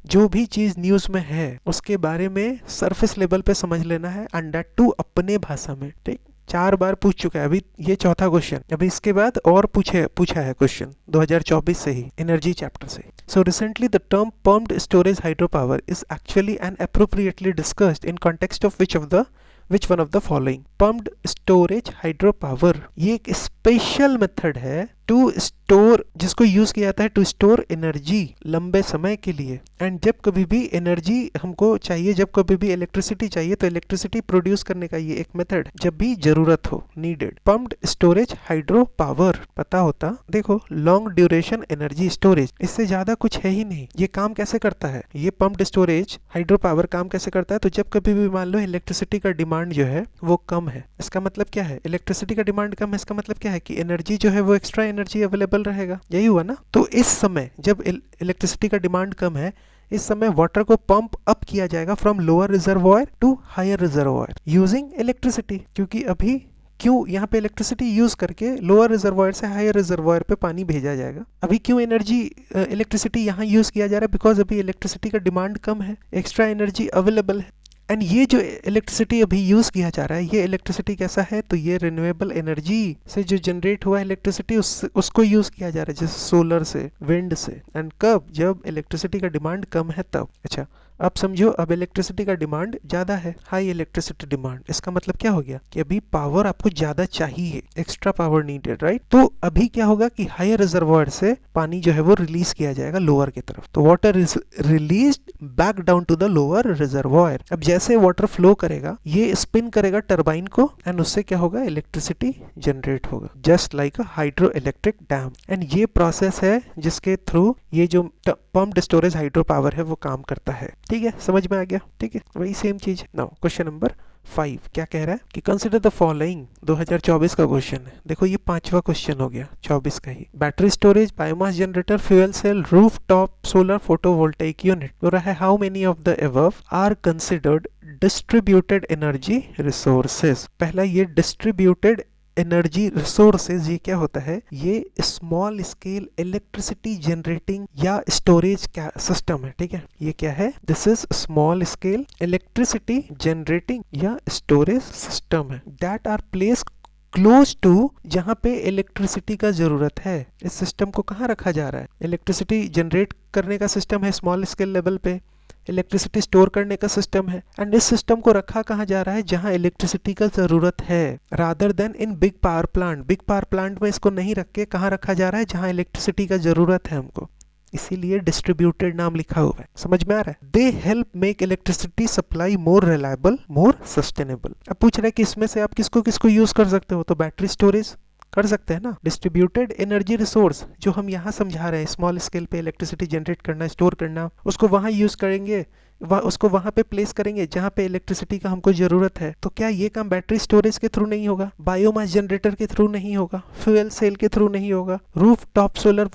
जो भी चीज न्यूज में है उसके बारे में सरफेस लेवल पे समझ लेना है, एंड दैट टू अपने भाषा में, ठीक। 4 बार पूछ चुका है, अभी ये चौथा क्वेश्चन, अभी इसके बाद और पूछा है क्वेश्चन 2024 से ही, एनर्जी चैप्टर से। So recently the term pumped storage hydro power is actually and appropriately discussed in context of which one of the following. Pumped storage hydro power ये एक स्पेशल मेथड है टू स्टोर, जिसको use किया जाता है to store energy लंबे समय के लिए। एंड जब कभी भी एनर्जी हमको चाहिए, जब कभी भी इलेक्ट्रिसिटी चाहिए, तो इलेक्ट्रिसिटी प्रोड्यूस करने का ये एक मेथड है जब भी जरूरत हो, needed. Pumped storage hydro power पता होता, देखो लॉन्ग ड्यूरेशन एनर्जी स्टोरेज, इससे ज्यादा कुछ है ही नहीं। ये काम कैसे करता है, ये पम्प्ड स्टोरेज हाइड्रो पावर काम कैसे करता है, तो जब कभी भी मान लो इलेक्ट्रिसिटी का डिमांड जो है वो कम है, इसका मतलब क्या है, इलेक्ट्रिसिटी का डिमांड कम है, इसका मतलब क्या है कि एनर्जी जो है वो एक्स्ट्रा एनर्जी अवेलेबल रहेगा, यही हुआ ना। तो इस समय जब इलेक्ट्रिसिटी का डिमांड कम है, इस समय वाटर को पंप अप किया जाएगा from lower reservoir to higher reservoir using electricity, क्योंकि अभी क्यों यहाँ पे इलेक्ट्रिसिटी यूज करके लोअर रिजर्वॉयर से हायर रिजर्वॉयर पे पानी भेजा जाएगा। अभी क्यों एनर्जी इलेक्ट्रिसिटी यहाँ यूज किया जा रहा है, बिकॉज अभी इलेक्ट्रिसिटी का डिमांड कम है, एक्स्ट्रा एनर्जी अवेलेबल है। एंड ये जो इलेक्ट्रिसिटी अभी यूज किया जा रहा है, ये इलेक्ट्रिसिटी कैसा है, तो ये रिन्यूएबल एनर्जी से जो जनरेट हुआ इलेक्ट्रिसिटी उसको यूज किया जा रहा है, जैसे सोलर से, विंड से। एंड कब, जब इलेक्ट्रिसिटी का डिमांड कम है तब। अच्छा अब समझो, अब इलेक्ट्रिसिटी का डिमांड ज्यादा है, हाई इलेक्ट्रिसिटी डिमांड, इसका मतलब क्या हो गया कि अभी पावर आपको ज्यादा चाहिए, एक्स्ट्रा पावर नीडेड, राइट। तो अभी क्या होगा कि हायर रिजर्वॉयर से पानी जो है वो रिलीज किया जाएगा लोअर की तरफ, तो water is released back down to the lower reservoir. अब जैसे वाटर फ्लो करेगा, ये स्पिन करेगा टरबाइन को, एंड उससे क्या होगा, इलेक्ट्रिसिटी जनरेट होगा, just like a hydro electric dam. And ये प्रोसेस है जिसके थ्रू ये जो पम्प्ड स्टोरेज हाइड्रो पावर है वो काम करता है, ठीक है, समझ में आ गया, ठीक है, वही सेम चीज। नाउ क्वेश्चन नंबर 5 क्या कह रहा है कि कंसिडर द फॉलोइंग, 2024 का क्वेश्चन है। देखो ये 5वां क्वेश्चन हो गया 24 का ही। Battery storage, biomass generator, fuel cell, roof top solar photovoltaic unit. बोल रहा है how many of the above are considered distributed energy resources. पहला ये डिस्ट्रीब्यूटेड एनर्जी रिसोर्सेज, ये क्या होता है, ये स्मॉल स्केल इलेक्ट्रिसिटी जनरेटिंग या स्टोरेज सिस्टम है, ठीक है। ये क्या है, this is small scale electricity generating या स्टोरेज सिस्टम है that are placed close to जहाँ पे इलेक्ट्रिसिटी का जरूरत है। इस सिस्टम को कहाँ रखा जा रहा है? इलेक्ट्रिसिटी जनरेट करने का सिस्टम है स्मॉल स्केल लेवल पे, इलेक्ट्रिसिटी स्टोर करने का सिस्टम है, एंड इस सिस्टम को रखा कहाँ जा रहा है? जहाँ इलेक्ट्रिसिटी का जरूरत है, rather than in big power plant. Big power plant में इसको नहीं रख के कहाँ रखा जा रहा है? जहाँ इलेक्ट्रिसिटी का जरूरत है हमको, इसीलिए डिस्ट्रीब्यूटेड नाम लिखा हुआ है। समझ में आ रहा है? They help make electricity supply more reliable, more sustainable. अब पूछ रहा है कि इसमें से आप किसको किसको यूज कर सकते हो, तो बैटरी स्टोरेज कर सकते हैं ना। डिस्ट्रीब्यूटेड एनर्जी रिसोर्स जो हम यहाँ समझा रहे हैं, स्मॉल स्केल पे इलेक्ट्रिसिटी जनरेट करना, स्टोर करना, उसको वहाँ यूज करेंगे, उसको वहां पे प्लेस करेंगे जहां पे इलेक्ट्रिसिटी का हमको जरूरत है। तो क्या ये काम बैटरी स्टोरेज के थ्रू नहीं होगा? बायोमास जनरेटर के थ्रू नहीं होगा? फ्यूल सेल के थ्रू नहीं होगा? Roof top solar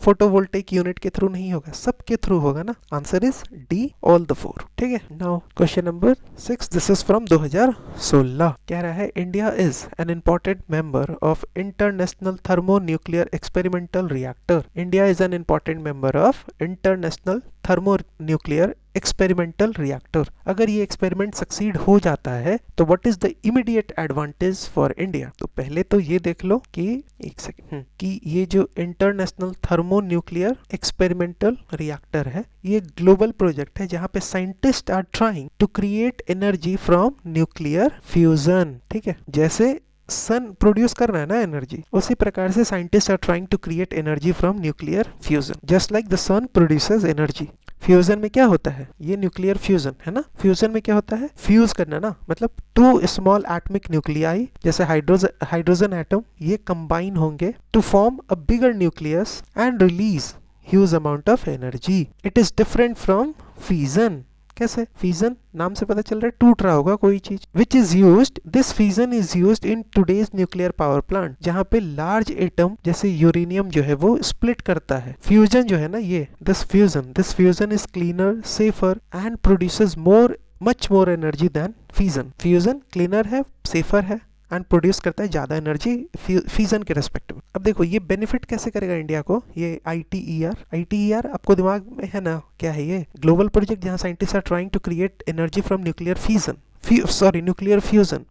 photovoltaic unit के थ्रू नहीं होगा? सबके थ्रू होगा ना। Answer is D, all the four. ठीक है। Now question number 6, this is from 2016। कह रहा है India is an important member of international thermonuclear experimental reactor. India is an important member of international thermonuclear experimental reactor. अगर ये experiment succeed हो जाता है तो what is the immediate advantage for India? तो पहले तो ये देख लो कि एक सेकंड कि ये जो इंटरनेशनल थर्मोन्यूक्लियर एक्सपेरिमेंटल रिएक्टर है, ये ग्लोबल प्रोजेक्ट है जहां पे scientist are trying to create energy from nuclear fusion. ठीक है, जैसे सन प्रोड्यूस कर रहा है ना एनर्जी, उसी प्रकार से scientist are trying to create energy from nuclear fusion, just like the sun produces energy. Fusion में क्या होता है? ये न्यूक्लियर फ्यूजन है ना। फ्यूजन में क्या होता है? फ्यूज करना ना, मतलब टू स्मॉल एटॉमिक न्यूक्लियाई जैसे हाइड्रोजन एटम, ये कंबाइन होंगे to form a bigger nucleus and release huge amount of energy. It is different from fission. कैसे? फिजन नाम से पता चल रहा है टूट रहा होगा कोई चीज। Which is used, this fission is used in today's nuclear power plant, जहां पे लार्ज एटम जैसे यूरेनियम जो है वो स्प्लिट करता है। फ्यूजन जो है ना, ये this fusion is cleaner, safer and produces much more energy than fission. Fusion cleaner है, सेफर है एंड प्रोड्यूस करता है ज्यादा एनर्जी फ्यूजन के रेस्पेक्ट में। अब देखो ये बेनिफिट कैसे करेगा इंडिया को, ये ITER आपको दिमाग में है ना, क्या है ये? ग्लोबल प्रोजेक्ट जहां scientist are trying to create energy from nuclear fusion.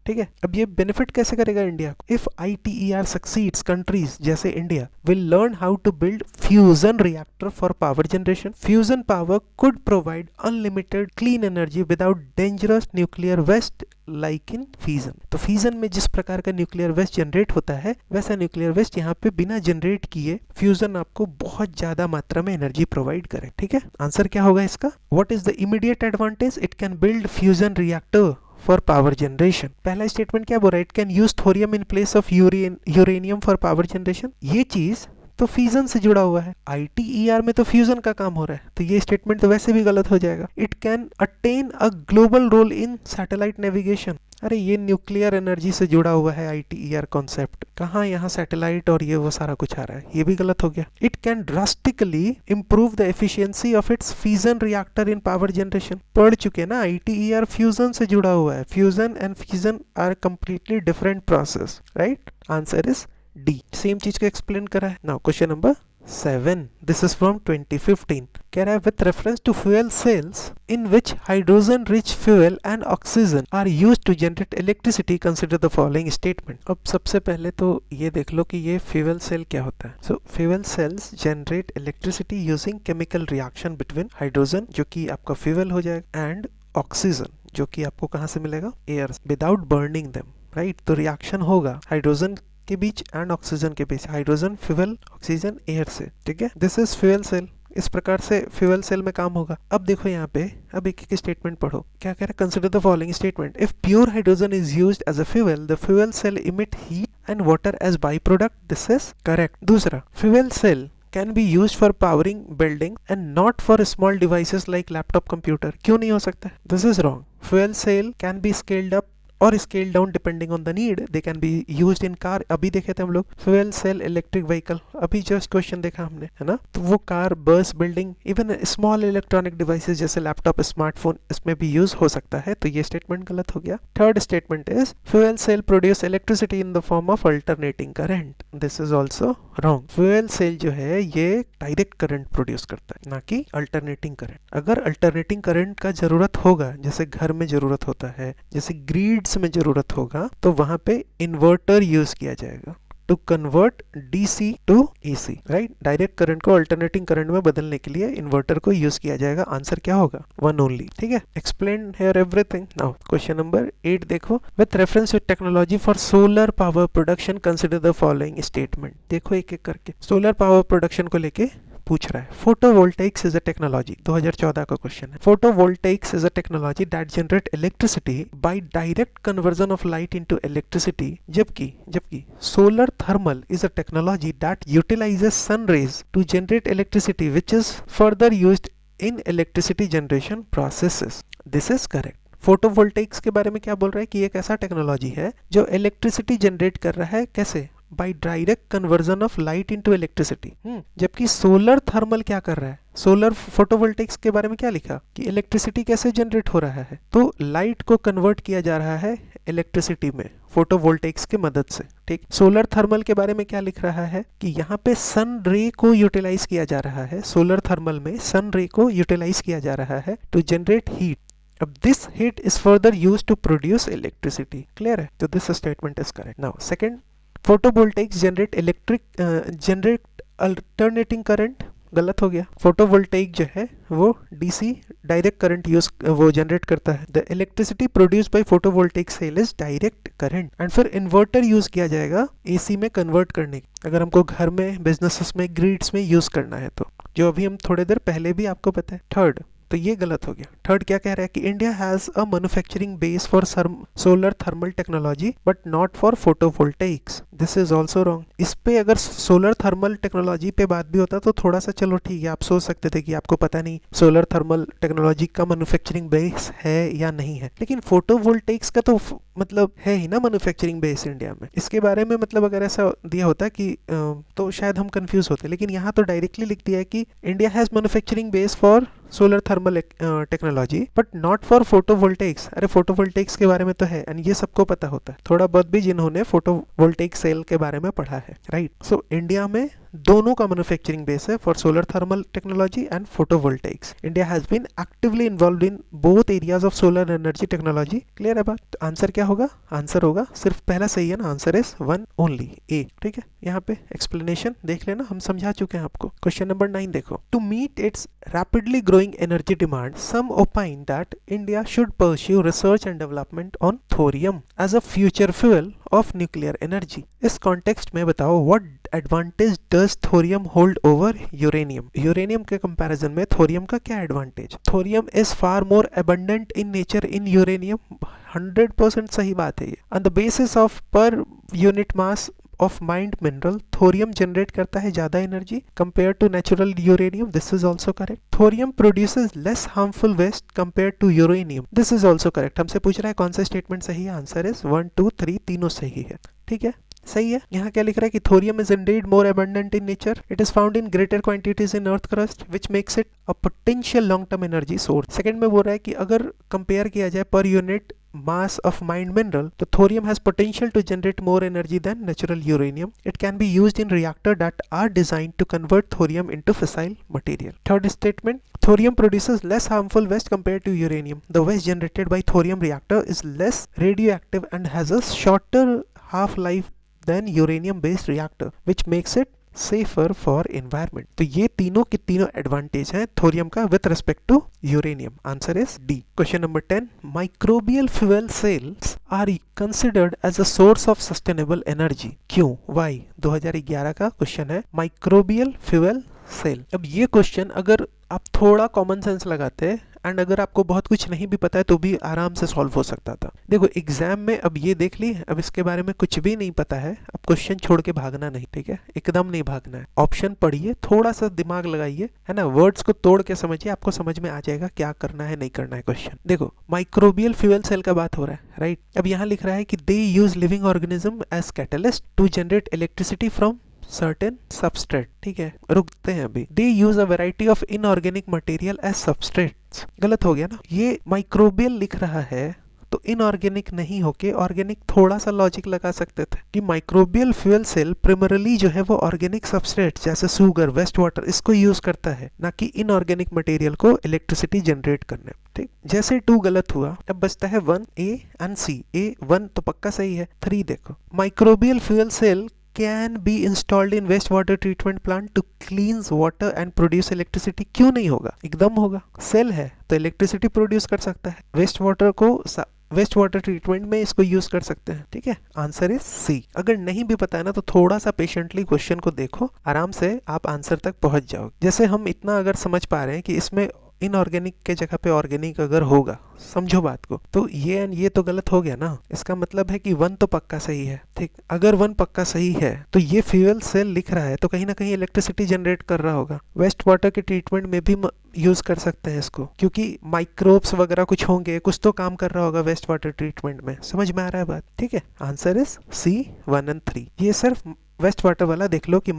ठीक है, अब ये बेनिफिट कैसे करेगा इंडिया को? इफ ITER सक्सीड्स, कंट्रीज जैसे India will learn how to build fusion reactor for power generation. Fusion power could provide unlimited clean energy without dangerous nuclear waste like in fission. तो fission में जिस प्रकार का nuclear waste generate होता है, वैसा nuclear waste यहाँ पे बिना जनरेट किए फ्यूजन आपको बहुत ज्यादा मात्रा में एनर्जी प्रोवाइड करे। ठीक है, आंसर क्या होगा इसका? What is the immediate advantage? It can build fusion reactor for power generation. पहला स्टेटमेंट क्या बोल रहा है? It can use thorium in place of uranium for power generation. ये चीज तो फ्यूजन से जुड़ा हुआ है, ITER में तो फ्यूजन का काम हो रहा है, तो ये स्टेटमेंट तो वैसे भी गलत हो जाएगा। It can attain a global role in satellite navigation. अरे ये न्यूक्लियर एनर्जी से जुड़ा हुआ है ITER कॉन्सेप्ट, कहाँ यहाँ सैटेलाइट और ये वो सारा कुछ आ रहा है, ये भी गलत हो गया। It can drastically improve the efficiency of its fusion reactor in power generation. पढ़ चुके ना, ITER फ्यूजन से जुड़ा हुआ है। Fusion and fission are completely different process, right? Answer is D, same चीज को एक्सप्लेन करा है। Now question number 7, this is from 2015। कह रहा है with reference to fuel cells in which hydrogen rich fuel and oxygen are used to generate electricity, consider the following statement. अब सबसे पहले तो ये देख लो कि ये फ्यूल सेल क्या होता है। सो fuel cells generate electricity using chemical reaction between hydrogen, जो कि आपका फ्यूल हो जाएगा, एंड ऑक्सीजन, जो कि आपको कहाँ से मिलेगा? Air, without burning them, right? तो रिएक्शन होगा हाइड्रोजन के बीच एंड ऑक्सीजन के बीच, हाइड्रोजन फ्यूल, ऑक्सीजन एयर से। ठीक है, दिस इज फ्यूल सेल। इस प्रकार से फ्यूल सेल में काम होगा। अब देखो यहाँ पे, अब एक एक स्टेटमेंट पढ़ो, क्या कह रहा है? Consider the following statement. If pure hydrogen is used as a fuel, the fuel cell emit heat and water as by product. This is correct. दूसरा, fuel cell can be used for powering building and not for small devices like laptop computer। क्यों नहीं हो सकता? This is wrong। Fuel cell can be scaled up और scale down depending on the need. They can be used in car, अभी देखे थे हम लोग फ्यूल सेल इलेक्ट्रिक व्हीकल, अभी जस्ट क्वेश्चन देखा हमने, है ना? तो वो कार, बस, building, even small electronic devices जैसे लैपटॉप, स्मार्टफोन, इसमें भी यूज हो सकता है। तो ये स्टेटमेंट गलत हो गया। Third statement is fuel cell produce electricity in the form of alternating current. This is also wrong. Fuel cell जो है ये डायरेक्ट करंट प्रोड्यूस करता है, ना कि अल्टरनेटिंग करंट। अगर अल्टरनेटिंग करंट का जरूरत होगा, जैसे घर में जरूरत होता है, जैसे ग्रिड ग्रिड्स में जरूरत होगा तो वहां पे इन्वर्टर यूज किया जाएगा to convert DC to AC, right. Direct current को अल्टरनेटिंग करंट में बदलने के लिए इन्वर्टर को यूज किया जाएगा। आंसर क्या होगा? वन ओनली, ठीक है। Explain here everything. Now question number 8 देखो, with reference to technology for solar power production consider the following statement. देखो एक एक करके सोलर पावर प्रोडक्शन को लेके पूछ रहा है। फोटोवोल्टेइक्स इज अ टेक्नोलॉजी, 2014 का क्वेश्चन है। Photovoltaics is a technology that generate electricity by direct conversion of light into electricity, जबकि solar thermal is a technology that utilizes sun rays to generate electricity which is further used in electricity generation processes. This is correct. Photovoltaics के बारे में क्या बोल रहा है कि एक ऐसा टेक्नोलॉजी है जो इलेक्ट्रिसिटी जनरेट कर रहा है। कैसे? By direct conversion of light into electricity. जबकि सोलर थर्मल क्या कर रहा है? सोलर फोटोवोल्टेइक्स के बारे में क्या लिखा कि इलेक्ट्रिसिटी कैसे जनरेट हो रहा है, तो लाइट को कन्वर्ट किया जा रहा है इलेक्ट्रिसिटी में फोटोवोल्टेइक्स की मदद से, ठीक। सोलर थर्मल के बारे में क्या लिख रहा है कि यहाँ पे सन रे को यूटिलाइज किया जा रहा है। सोलर थर्मल में सन रे को यूटिलाइज किया जा रहा है टू जनरेट हीट। अब this heat is further used to produce electricity. Clear है? तो this statement is correct. Now second, photovoltaics generate alternating current. गलत हो गया। फोटोवोल्टेइक जो है वो डीसी डायरेक्ट करंट वो जनरेट करता है। The electricity produced by photovoltaic cell is direct current. And फिर इन्वर्टर यूज किया जाएगा एसी में कन्वर्ट करने, अगर हमको घर में, बिजनेसेस में, ग्रिड्स में यूज करना है तो, जो अभी हम थोड़ी देर पहले भी आपको पता है। थर्ड, तो ये गलत हो गया। थर्ड क्या कह रहा है कि India has a manufacturing base for solar thermal technology but not for photovoltaics. This is also wrong. इस पे अगर सोलर थर्मल टेक्नोलॉजी पे बात भी होता तो थोड़ा सा चलो ठीक है, आप सोच सकते थे कि आपको पता नहीं सोलर थर्मल टेक्नोलॉजी का मैन्युफैक्चरिंग बेस है या नहीं है, लेकिन फोटोवोल्टेइक्स का तो मतलब है ही ना मैन्युफैक्चरिंग बेस इंडिया में। इसके बारे में मतलब अगर ऐसा दिया होता कि तो शायद हम कंफ्यूज होते, लेकिन यहाँ तो डायरेक्टली लिख दिया है कि India has manufacturing base for solar thermal technology but not for photovoltaics. अरे फोटोवोल्टेइक्स के बारे में तो है, एंड ये सबको पता होता है, थोड़ा बहुत भी जिन्होंने फोटोवोल्टेइक सेल के बारे में पढ़ा है, राइट। सो इंडिया में दोनों का मैन्युफैक्चरिंग बेस है for solar thermal technology and photovoltaics. India has been actively involved in both areas of solar energy technology. Clear है बात? तो आंसर क्या होगा? आंसर होगा सिर्फ पहला सही है ना, आंसर इज वन ओनली, ए, ठीक है। यहाँ पे एक्सप्लेनेशन देख लेना, हम समझा चुके हैं आपको। क्वेश्चन नंबर 9 देखो, to meet its rapidly growing energy demand, some opine that India should pursue research and development on thorium as a future fuel of nuclear energy. इस context में बताओ what advantage does thorium hold over uranium? Uranium के comparison में thorium का क्या advantage? Thorium is far more abundant in nature in uranium. 100% सही बात है ये। On the basis of per unit mass of mined mineral, thorium generate करता है ज्यादा energy compare to natural uranium. This is also correct. Thorium produces less harmful waste compare to uranium. This is also correct. हमसे पूछ रहा है कौन सा statement सही है, आंसर इज 1 2 3 तीनों सही है, ठीक है, सही है। यहाँ क्या लिख रहा है कि thorium is Indeed more abundant in nature, it is found in greater quantities in earth crust which makes it a potential long term energy source. Second में बोल रहा है कि अगर कंपेयर किया जाए per unit mass of mined mineral, the thorium has potential to generate more energy than natural uranium. It can be used in reactors that are designed to convert thorium into fissile material. Third statement, thorium produces less harmful waste compared to uranium. The waste generated by thorium reactor is less radioactive and has a shorter half-life than uranium-based reactor, which makes it safer for environment. तो ये तीनों के तीनों advantage हैं thorium का with respect to uranium. Answer is D. Question number 10, microbial fuel cells are considered as a source of sustainable energy. क्यों? Why? 2011 का question है, माइक्रोबियल फ्यूल सेल। अब ये क्वेश्चन अगर आप थोड़ा कॉमन सेंस लगाते एंड अगर आपको बहुत कुछ नहीं भी पता है तो भी आराम से सॉल्व हो सकता था। देखो एग्जाम में अब ये देख ली, अब इसके बारे में कुछ भी नहीं पता है, अब क्वेश्चन छोड़ के भागना नहीं, ठीक है, एकदम नहीं भागना है। ऑप्शन पढ़िए, थोड़ा सा दिमाग लगाइए, है ना, वर्ड्स को तोड़ के समझिए, आपको समझ में आ जाएगा क्या करना है नहीं करना है। क्वेश्चन देखो, माइक्रोबियल फ्यूल सेल का बात हो रहा है, राइट। अब यहाँ लिख रहा है कि they use living organism as catalyst to generate electricity from certain substrate. ठीक है, रुकते हैं अभी। They use a variety of inorganic material as substrates. गलत हो गया ना, ये माइक्रोबियल लिख रहा है तो इनऑर्गेनिक नहीं होके ऑर्गेनिक थोड़ा सा लॉजिक लगा सकते थे कि माइक्रोबियल फ्यूल सेल प्राइमरीली जो है वो ऑर्गेनिक सबस्ट्रेट जैसे शुगर, वेस्ट वाटर इसको यूज करता है, ना कि इनऑर्गेनिक मटेरियल को इलेक्ट्रिसिटी जनरेट करने। ठीक, जैसे 2 गलत हुआ, अब बचता है 1 ए एंड सी। ए 1 तो पक्का सही है। 3 देखो, microbial fuel cell can be installed in waste water treatment plant to cleanse water and produce electricity. क्यों नहीं होगा? एकदम होगा, सेल है तो इलेक्ट्रिसिटी प्रोड्यूस कर सकता है। वेस्ट वाटर ट्रीटमेंट में इसको यूज कर सकते हैं। ठीक है, आंसर इज सी। अगर नहीं भी पता है ना तो थोड़ा सा पेशेंटली क्वेश्चन को देखो, आराम से आप आंसर तक पहुंच जाओगे। जैसे हम इतना अगर समझ पा रहे हैं कि इसमें इनऑर्गेनिक के जगह पे ऑर्गेनिक अगर होगा, समझो बात को, तो ये एंड ये तो गलत हो गया ना। इसका मतलब है कि 1 तो पक्का सही है। ठीक, अगर 1 पक्का सही है तो ये फ्यूल सेल लिख रहा है तो कहीं ना कहीं इलेक्ट्रिसिटी जनरेट कर रहा होगा। वेस्ट वाटर के ट्रीटमेंट में भी यूज कर सकते हैं इसको, क्योंकि माइक्रोब्स वगैरह कुछ होंगे, कुछ तो काम कर रहा होगा वेस्ट वाटर ट्रीटमेंट में। समझ में आ रहा है बात? ठीक है, आंसर इज सी 1 एंड 3। ये सिर्फ वेस्ट वाटर वाला देख लो कि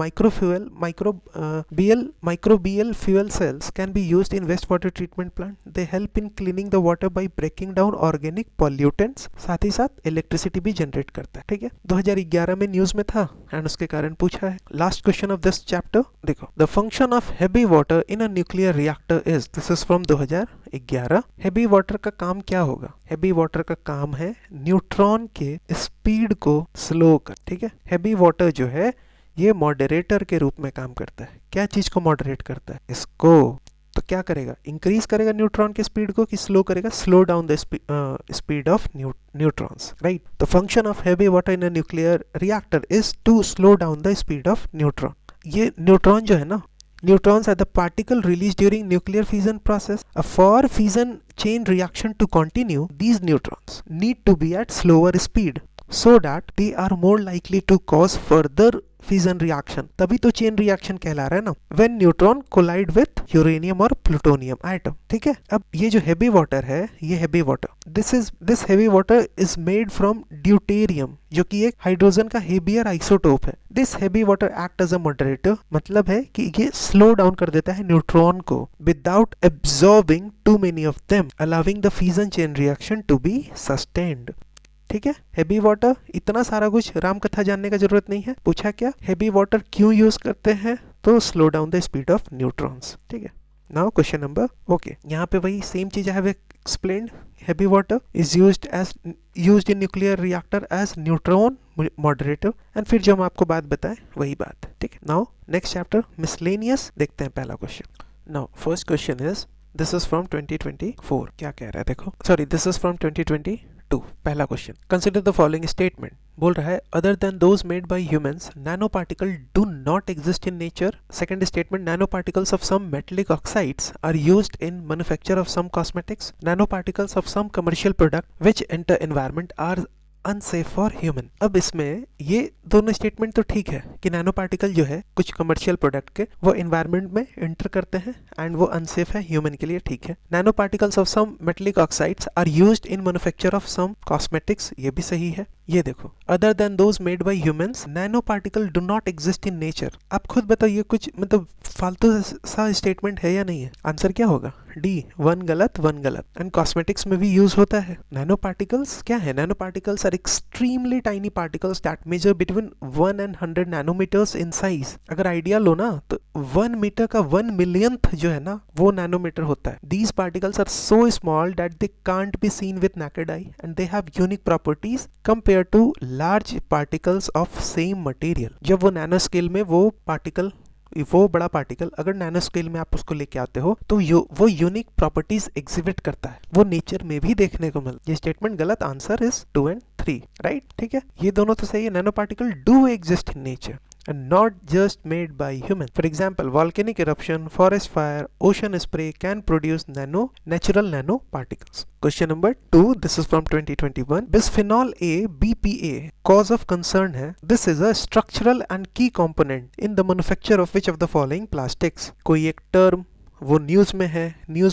microbial fuel cells can be used in waste water treatment plant. They help in cleaning the water by breaking down organic pollutants. साथ ही साथ इलेक्ट्रिसिटी भी जनरेट करता है। ठीक है, 2011 में न्यूज में था एंड उसके कारण पूछा है। Last question of this chapter देखो, the function of heavy water in a nuclear reactor is. This is from 2011। Heavy water का काम क्या होगा? हेवी वाटर का काम है न्यूट्रॉन के स्पीड को स्लो कर। ठीक है, हेवी वाटर जो है ये मॉडरेटर के रूप में काम करता है। क्या चीज को मॉडरेट करता है? इसको। तो क्या करेगा? इंक्रीज करेगा न्यूट्रॉन के स्पीड को कि स्लो करेगा? Slow down the speed of neutrons, right. The function of heavy water in a nuclear reactor is to slow down the speed of neutron. ये न्यूट्रॉन जो है ना, neutrons are the particle released during nuclear fission process. For fission chain reaction to continue, these neutrons need to be at slower speed so that they are more likely to cause further fission reaction. तभी तो chain reaction कहला रहा है ना, when neutron collide with uranium और plutonium atom. ठीक है, अब ये जो हेवी वाटर है, ये heavy water, this heavy water is made from deuterium, जो कि एक हाइड्रोजन का हेवियर आइसोटोप है। This heavy water act as a moderator, मतलब है कि ये स्लो डाउन कर देता है न्यूट्रॉन को without absorbing too many of them, allowing the fission chain reaction to be sustained. ठीक है, हेवी वाटर, इतना सारा कुछ राम कथा जानने का जरूरत नहीं है। पूछा क्या? हेवी वाटर क्यों यूज करते हैं? तो slow down the speed of neutrons. ठीक है, नाउ क्वेश्चन नंबर, ओके, यहाँ पे वही सेम चीज है explained. Heavy water is used in nuclear reactor as neutron moderator. And फिर जो हम आपको बात बताएं वही बात। ठीक है, नाउ नेक्स्ट चैप्टर मिसलेनियस देखते हैं। पहला question, now first question is, this is from 2024। क्या कह रहा है देखो, सॉरी दिस इज फ्रॉम 2022। पहला question, consider the following statement. बोल रहा है other than those made by humans nano particle do not exist in nature. Second statement, nano particles of some metallic oxides are used in manufacture of some cosmetics. Nano particles of some commercial product which enter environment are unsafe for human. अब इसमें ये दोनों statement तो ठीक है कि nano particle जो है कुछ कमर्शियल प्रोडक्ट के वो एनवायरनमेंट में एंटर करते हैं एंड वो अनसेफ है ह्यूमन के लिए, ठीक है। Nano particles of some metallic oxides are used in manufacture of some cosmetics, ये भी सही है। ये देखो, other than those made by humans nano particle do not exist in nature. आप खुद बताओ ये कुछ मतलब फालतू सा स्टेटमेंट है या नहीं है? आंसर क्या होगा? डी, 1 गलत 1 गलत। एंड कॉस्मेटिक्स में भी यूज होता है। नैनो पार्टिकल्स क्या है? Nano particles are extremely tiny particles that measure between 1 and 100 nanometers in size. अगर आइडिया लो ना तो 1 मीटर का 1 मिलियंथ जो है ना वो नैनोमीटर होता है। These particles are so small that they can't be seen with naked eye and they have unique properties compared to large particles of same material। जब वो नैनो स्केल में वो बड़ा पार्टिकल अगर नैनो स्केल में आप उसको लेके आते हो तो वो यूनिक प्रॉपर्टीज एग्जिबिट करता है, वो नेचर में भी देखने को मिलता है। ये स्टेटमेंट गलत, आंसर इज 2 and 3, राइट। ठीक है, ये दोनों तो सही है। Nano particle do exist in nature and not just made by human. For example, volcanic eruption, forest fire, ocean spray can produce natural nanoparticles. Question number 2, this is from 2021. Bisphenol A, BPA, cause of concern है. This is a structural and key component in the manufacture of which of the following plastics? कोई एक term वो news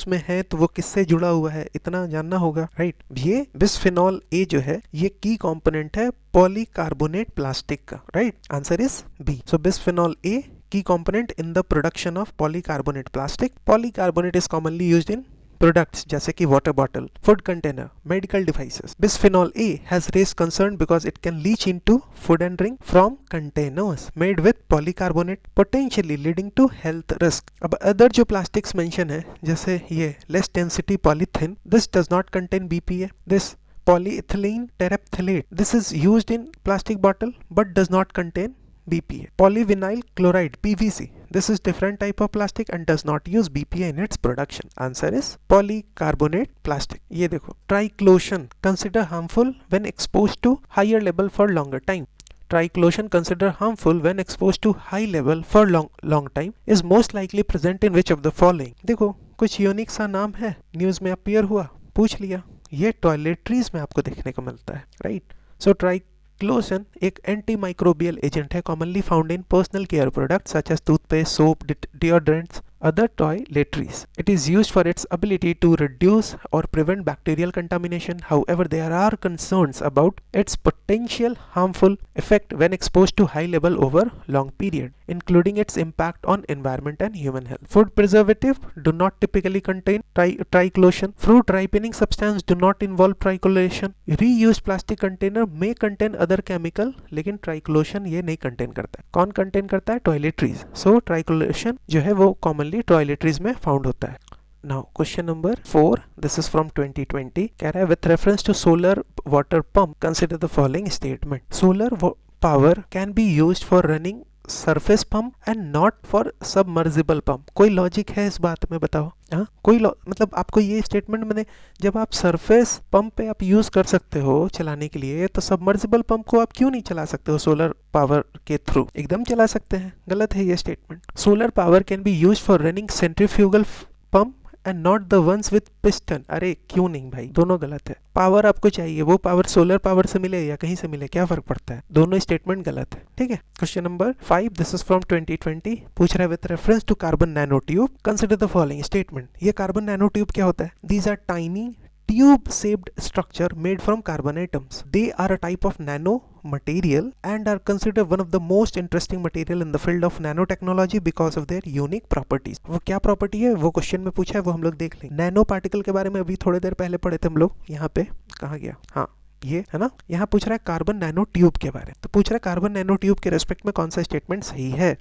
में है तो वो किससे जुड़ा हुआ है इतना जानना होगा, राइट। ये बिस्फेनॉल ए जो है ये की कंपोनेंट है पॉलीकार्बोनेट प्लास्टिक का, right. Answer is B. So bisphenol A key component in the production of polycarbonate plastic. Polycarbonate is commonly used in products जैसे कि water bottle, food container, medical devices. Bisphenol A has raised concern because it can leach into food and drink from containers made with polycarbonate, potentially leading to health risk. अब other जो plastics mention है जैसे ये less density polythene, this does not contain BPA. This polyethylene terephthalate, this is used in plastic bottle but does not contain BPA. Polyvinyl chloride PVC, this is different type of plastic and does not use BPA in its production. Answer is polycarbonate plastic. ये देखो, triclosan consider harmful when exposed to higher level for longer time. Triclosan consider harmful when exposed to high level for long time is most likely present in which of the following. देखो कुछ unique सा नाम है, news में appear हुआ, पूछ लिया, ये टॉयलेटरीज में आपको देखने को मिलता है, राइट. सो ट्राइक्लोसन एक एंटी माइक्रोबियल एजेंट है commonly found in personal care products such as toothpaste, soap, deodorants, other toiletries. It is used for its ability to reduce or prevent bacterial contamination. However, there are concerns about its potential harmful effect when exposed to high level over long period, including its impact on environment and human health. Food preservative do not typically contain triclosan. Fruit ripening substance do not involve triclosan. Reused plastic container may contain other chemical, लेकिन triclosan ये नहीं contain करता है. कौन contain करता है? Toiletries. So triclosan जो है वो commonly टॉयलेटरीज में फाउंड होता है. Now question number 4, this is from 2020. कह रहा है with reference to solar water pump consider the following statement. Solar power can be used for running surface pump and not for submersible pump. कोई logic है इस बात में? बताओ. हाँ, कोई मतलब आपको ये स्टेटमेंट मैंने, जब आप सरफेस पंप पे आप यूज कर सकते हो चलाने के लिए, तो सबमर्जिबल पंप को आप क्यों नहीं चला सकते हो सोलर पावर के थ्रू? एकदम चला सकते हैं. गलत है ये statement. Solar power can B use for running centrifugal pump and not the ones with piston. अरे क्यों नहीं भाई, दोनों गलत है. पावर आपको चाहिए, वो पावर सोलर पावर से मिले या कहीं से मिले, क्या फर्क पड़ता है? दोनों स्टेटमेंट गलत है. ठीक है. Question number 5, this is from 2020. पूछ रहा है with reference to carbon nano tube consider the following statement. ये कार्बन नैनो ट्यूब क्या होता है? These are tiny tube shaped structure made from carbon atoms. They are a type of nano material and are considered one of the most interesting material in the field of nanotechnology because of their unique properties. वो क्या property है वो question में पूछा है, वो हम लोग देख लेंगे. नैनो पार्टिकल के बारे में अभी थोड़ी देर पहले पढ़े थे हम लोग. यहाँ पे कहाँ गया? हाँ ये है ना. यहाँ पूछ रहा है कार्बन नैनो ट्यूब के बारे में. तो पूछ रहा है कार्बन नैनो ट्यूब के रेस्पेक्ट में कौन सा स्टेटमेंट सही है.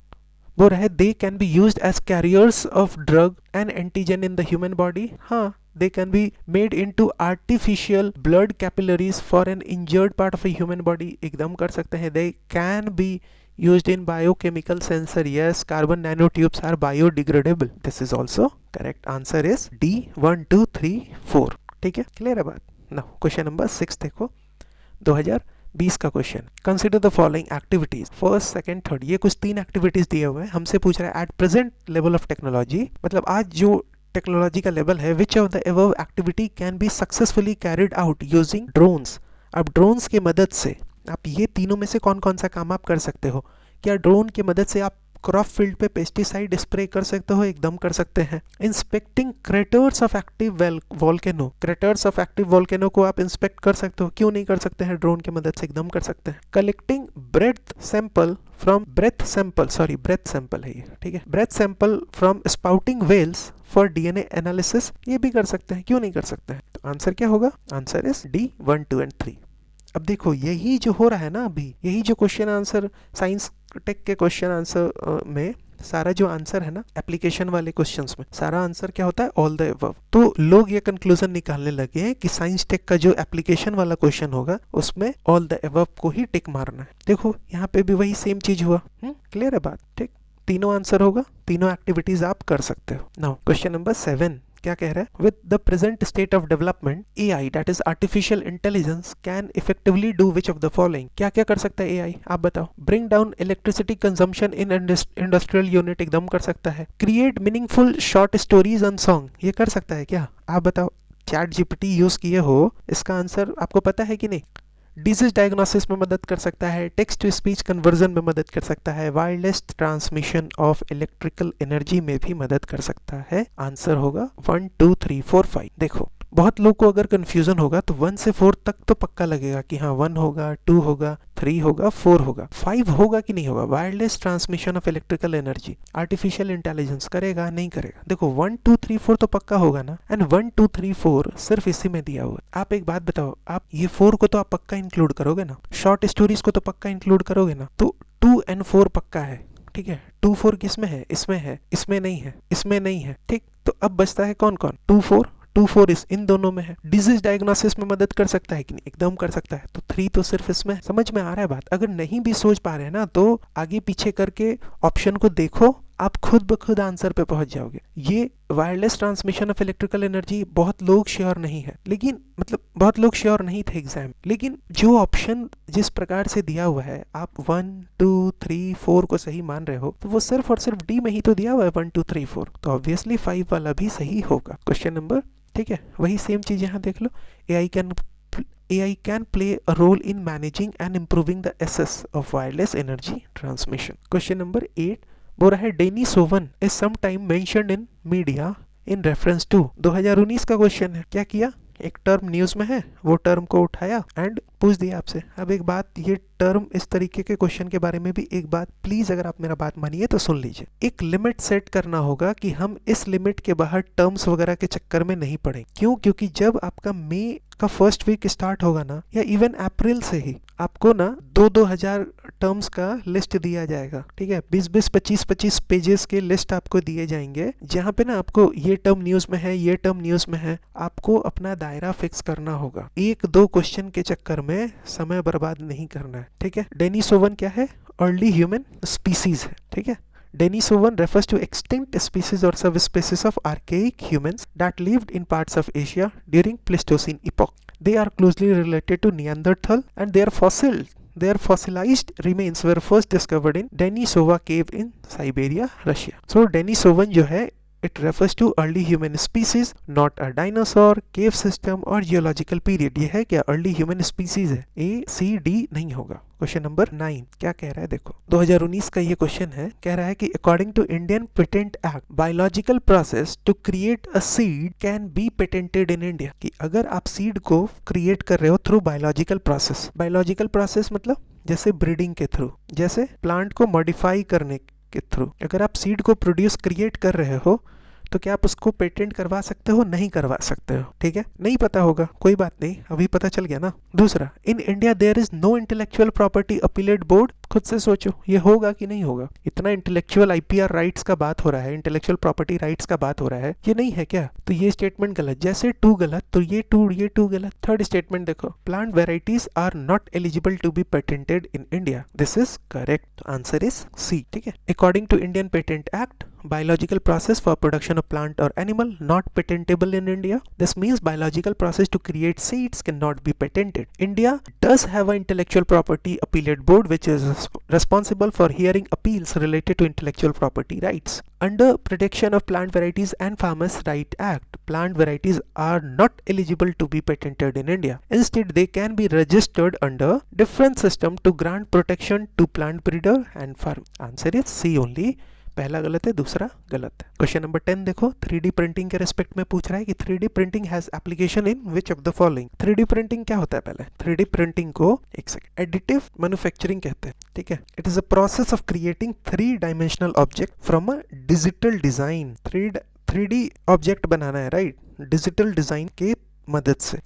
वो रहे they can be used as carriers of drug and antigen in the human body. हाँ, they can be made into artificial blood capillaries for an injured part of a human body. एकदम कर सकते हैं. They can be used in biochemical sensor. Yes, carbon nanotubes are biodegradable. This is also correct. Answer is D. 1, 2, 3, 4. ठीक है, clear है बात. Now question number 6 देखो, 2020 का question. Consider the following activities. First, second, third, ये कुछ 3 activities दिए हुए हैं. हमसे पूछ रहा है at present level of technology, मतलब आज जो टेक्नोलॉजी का लेवल है, which of the above activity can be successfully carried out using drones. अब ड्रोन्स की मदद से आप ये तीनों में से कौन कौन सा काम आप कर सकते हो? क्या ड्रोन की मदद से आप क्रॉप फील्ड पे पेस्टिसाइड स्प्रे कर सकते हो? एकदम कर सकते हैं. Inspecting craters of active volcano. Craters of active volcano को आप इंस्पेक्ट कर सकते हो, क्यों नहीं कर सकते हैं? ड्रोन की मदद से एकदम कर सकते हैं. कलेक्टिंग ब्रेथ सैंपल है ये, ठीक है. Breath sample from spouting whales for DNA analysis, ये भी कर सकते हैं, क्यों नहीं कर सकते हैं? तो आंसर क्या होगा? Answer is D 1, 2 and 3. अब देखो यही जो हो रहा है ना अभी, यही जो क्वेश्चन आंसर साइंस टेक के क्वेश्चन आंसर में सारा जो आंसर है ना एप्लीकेशन वाले क्वेश्चंस में, सारा आंसर क्या होता है? All the above. तो लोग ये कंक्लूजन निकालने लगे हैं कि साइंस टेक का जो एप्लीकेशन वाला क्वेश्चन होगा उसमें ऑल द अबव को ही टिक मारना है. देखो यहाँ पे भी वही सेम चीज हुआ. क्लियर है बात? ठीक, तीनों आंसर होगा, तीनों एक्टिविटीज आप कर सकते हो. नाउ क्वेश्चन नंबर 7 क्या कह रहा है? With the present state of development AI that is artificial intelligence can effectively do which of the following. क्या क्या कर सकता है एआई? आप बताओ. Bring down electricity consumption in industrial unit, एकदम कर सकता है. Create meaningful short stories and song, ये कर सकता है क्या? आप बताओ. चैट जीपीटी यूज किए हो, इसका आंसर आपको पता है कि नहीं? डिजीज डायग्नोसिस में मदद कर सकता है, टेक्स्ट टू स्पीच कन्वर्जन में मदद कर सकता है, wireless transmission of electrical energy में भी मदद कर सकता है. आंसर होगा 1, 2, 3, 4, 5. देखो बहुत लोग को अगर कंफ्यूजन होगा तो 1 से 4 तक तो पक्का लगेगा कि हाँ 1 होगा, 2 होगा, 3 होगा, 4 होगा, 5 होगा कि नहीं होगा। Wireless transmission of electrical energy, artificial intelligence करेगा नहीं करेगा। देखो 1 2 3 4 तो पक्का होगा ना, एंड 1 2 3 4 सिर्फ इसी में दिया हुआ है। आप एक बात बताओ, आप ये 4 को तो आप पक्का इंक्लूड करोगे ना, शॉर्ट स्टोरीज को तो पक्का इंक्लूड करोगे ना, तो 2 एंड 4 पक्का है, ठीक है। 2 4 किसमें है, इसमें है, इसमें नहीं है, इसमें नहीं है, ठीक। तो अब बचता है कौन कौन, 2 4 इस इन दोनों में है। डिजीज डायग्नोसिस में मदद कर सकता है कि नहीं, एकदम कर सकता है। तो 3 तो सिर्फ इसमें। समझ में आ रहा है बात। अगर नहीं भी सोच पा रहे हैं ना, तो आगे पीछे करके ऑप्शन को देखो, आप खुद ब खुद आंसर पे पहुंच जाओगे। ये wireless transmission of electrical energy बहुत लोग श्योर नहीं है, लेकिन मतलब बहुत लोग श्योर नहीं थे एग्जाम, लेकिन जो ऑप्शन जिस प्रकार से दिया हुआ है, आप 1 2 3 4 को सही मान रहे हो, तो वो सिर्फ और सिर्फ डी में ही तो दिया हुआ है 1 2 3 4, तो ऑब्वियसली 5 वाला भी सही होगा क्वेश्चन नंबर, ठीक है। वही सेम चीज यहाँ देख लो, AI can play a role in managing and improving the SS of wireless energy transmission. Question number 8 बोल रहा है Dennis Owen is sometime mentioned in media in reference to। 2019 का क्वेश्चन है। क्या किया, एक टर्म न्यूज में है, वो टर्म को उठाया एंड पूछ दिया आपसे। अब एक बात, ये टर्म इस तरीके के क्वेश्चन के बारे में भी एक बात प्लीज, अगर आप मेरा बात मानिए तो सुन लीजिए। एक लिमिट सेट करना होगा कि हम इस लिमिट के बाहर टर्म्स वगैरह के चक्कर में नहीं पड़े। क्यों, क्योंकि जब आपका मई का फर्स्ट वीक स्टार्ट होगा ना, या इवन अप्रैल से ही आपको ना 2-2 हजार टर्म्स का लिस्ट दिया जाएगा, ठीक है। 20-20 25-25 पेजेस के लिस्ट आपको दिए जाएंगे, जहाँ पे ना आपको ये टर्म न्यूज में है, ये टर्म न्यूज में है, आपको अपना दायरा फिक्स करना होगा। 1-2 क्वेश्चन के चक्कर में समय बर्बाद नहीं करना है, ठीक है। डेनिस ओवन क्या है, अर्ली ह्यूमन स्पीसीज है, ठीक है। Denisovan refers to extinct species or subspecies of archaic humans that lived in parts of Asia during Pleistocene epoch. They are closely related to Neanderthal, and their fossilized remains were first discovered in Denisova cave in Siberia, Russia. So Denisovan जो है, it refers to early human species, not a dinosaur, cave system और geological period। ये है क्या, early human species है, A C D नहीं होगा। Question number 9 क्या कह रहा है, देखो 2019 का ये क्वेश्चन है। कह रहा है कि according to Indian patent act, biological process to create a seed can be patented in India. कि अगर आप सीड को क्रिएट कर रहे हो थ्रू बायोलॉजिकल प्रोसेस मतलब जैसे ब्रीडिंग के थ्रू, जैसे प्लांट को मॉडिफाई करने के थ्रू, अगर आप सीड को प्रोड्यूस क्रिएट कर रहे हो, तो क्या आप उसको पेटेंट करवा सकते हो, नहीं करवा सकते हो, ठीक है। नहीं पता होगा, कोई बात नहीं, अभी पता चल गया ना। दूसरा, in India there is no intellectual property appellate board. खुद से सोचो, ये होगा कि नहीं होगा। इतना इंटेलेक्चुअल IPR राइट्स का बात हो रहा है, इंटेलेक्चुअल प्रॉपर्टी राइट्स का बात हो रहा है, ये नहीं है क्या। तो ये स्टेटमेंट गलत, जैसे 2 गलत तो ये 2 गलत। थर्ड स्टेटमेंट देखो, plant varieties are not eligible to be patented in India, this is correct, answer is C, ठीक है। According to Indian patent act, biological process for production of plant or animal not patentable in India. This means biological process to create seeds cannot be patented. India does have an intellectual property appellate board which is responsible for hearing appeals related to intellectual property rights. Under Protection of Plant Varieties and Farmers Right Act, plant varieties are not eligible to be patented in India. Instead, they can be registered under different system to grant protection to plant breeder and farm. Answer is C only. पहला गलत है, दूसरा गलत है। Question number 10 देखो, 3D printing के respect में पूछ रहा है कि 3D printing has application in which of the following. 3D printing क्या होता है, पहले 3D प्रिंटिंग को एक सेकंड एडिटिव मैन्युफैक्चरिंग कहते हैं, ठीक है। It is a process of creating 3 dimensional object from a digital design. 3D object बनाना है, राइट, डिजिटल डिजाइन के मदद से।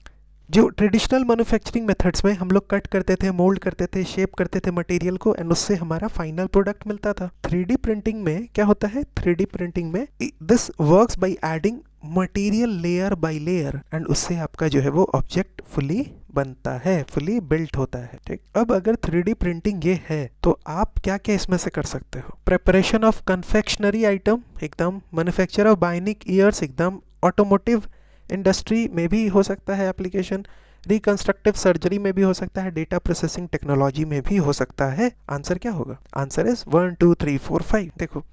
जो ट्रेडिशनल मैन्युफैक्चरिंग मेथड्स में हम लोग कट करते थे, मोल्ड करते थे, शेप करते थे मटेरियल को, एंड उससे हमारा फाइनल प्रोडक्ट मिलता था। 3D प्रिंटिंग में क्या होता है, 3D प्रिंटिंग में this works by adding material layer by layer, and उससे आपका जो है वो ऑब्जेक्ट फुली बनता है, फुली बिल्ट होता है, ठीक। अब अगर 3D प्रिंटिंग ये है, तो आप क्या क्या इसमें से कर सकते हो। प्रिपरेशन ऑफ कन्फेक्शनरी आइटम, एकदम। मैन्युफैक्चर ऑफ बाइनिक ईयर्स, एकदम। ऑटोमोटिव इंडस्ट्री में भी हो सकता है एप्लीकेशन, रिकंस्ट्रक्टिव सर्जरी में भी हो सकता है, डेटा प्रोसेसिंग टेक्नोलॉजी में भी हो सकता है। आंसर क्या होगा, आंसर इज 1 2 3 4 5। देखो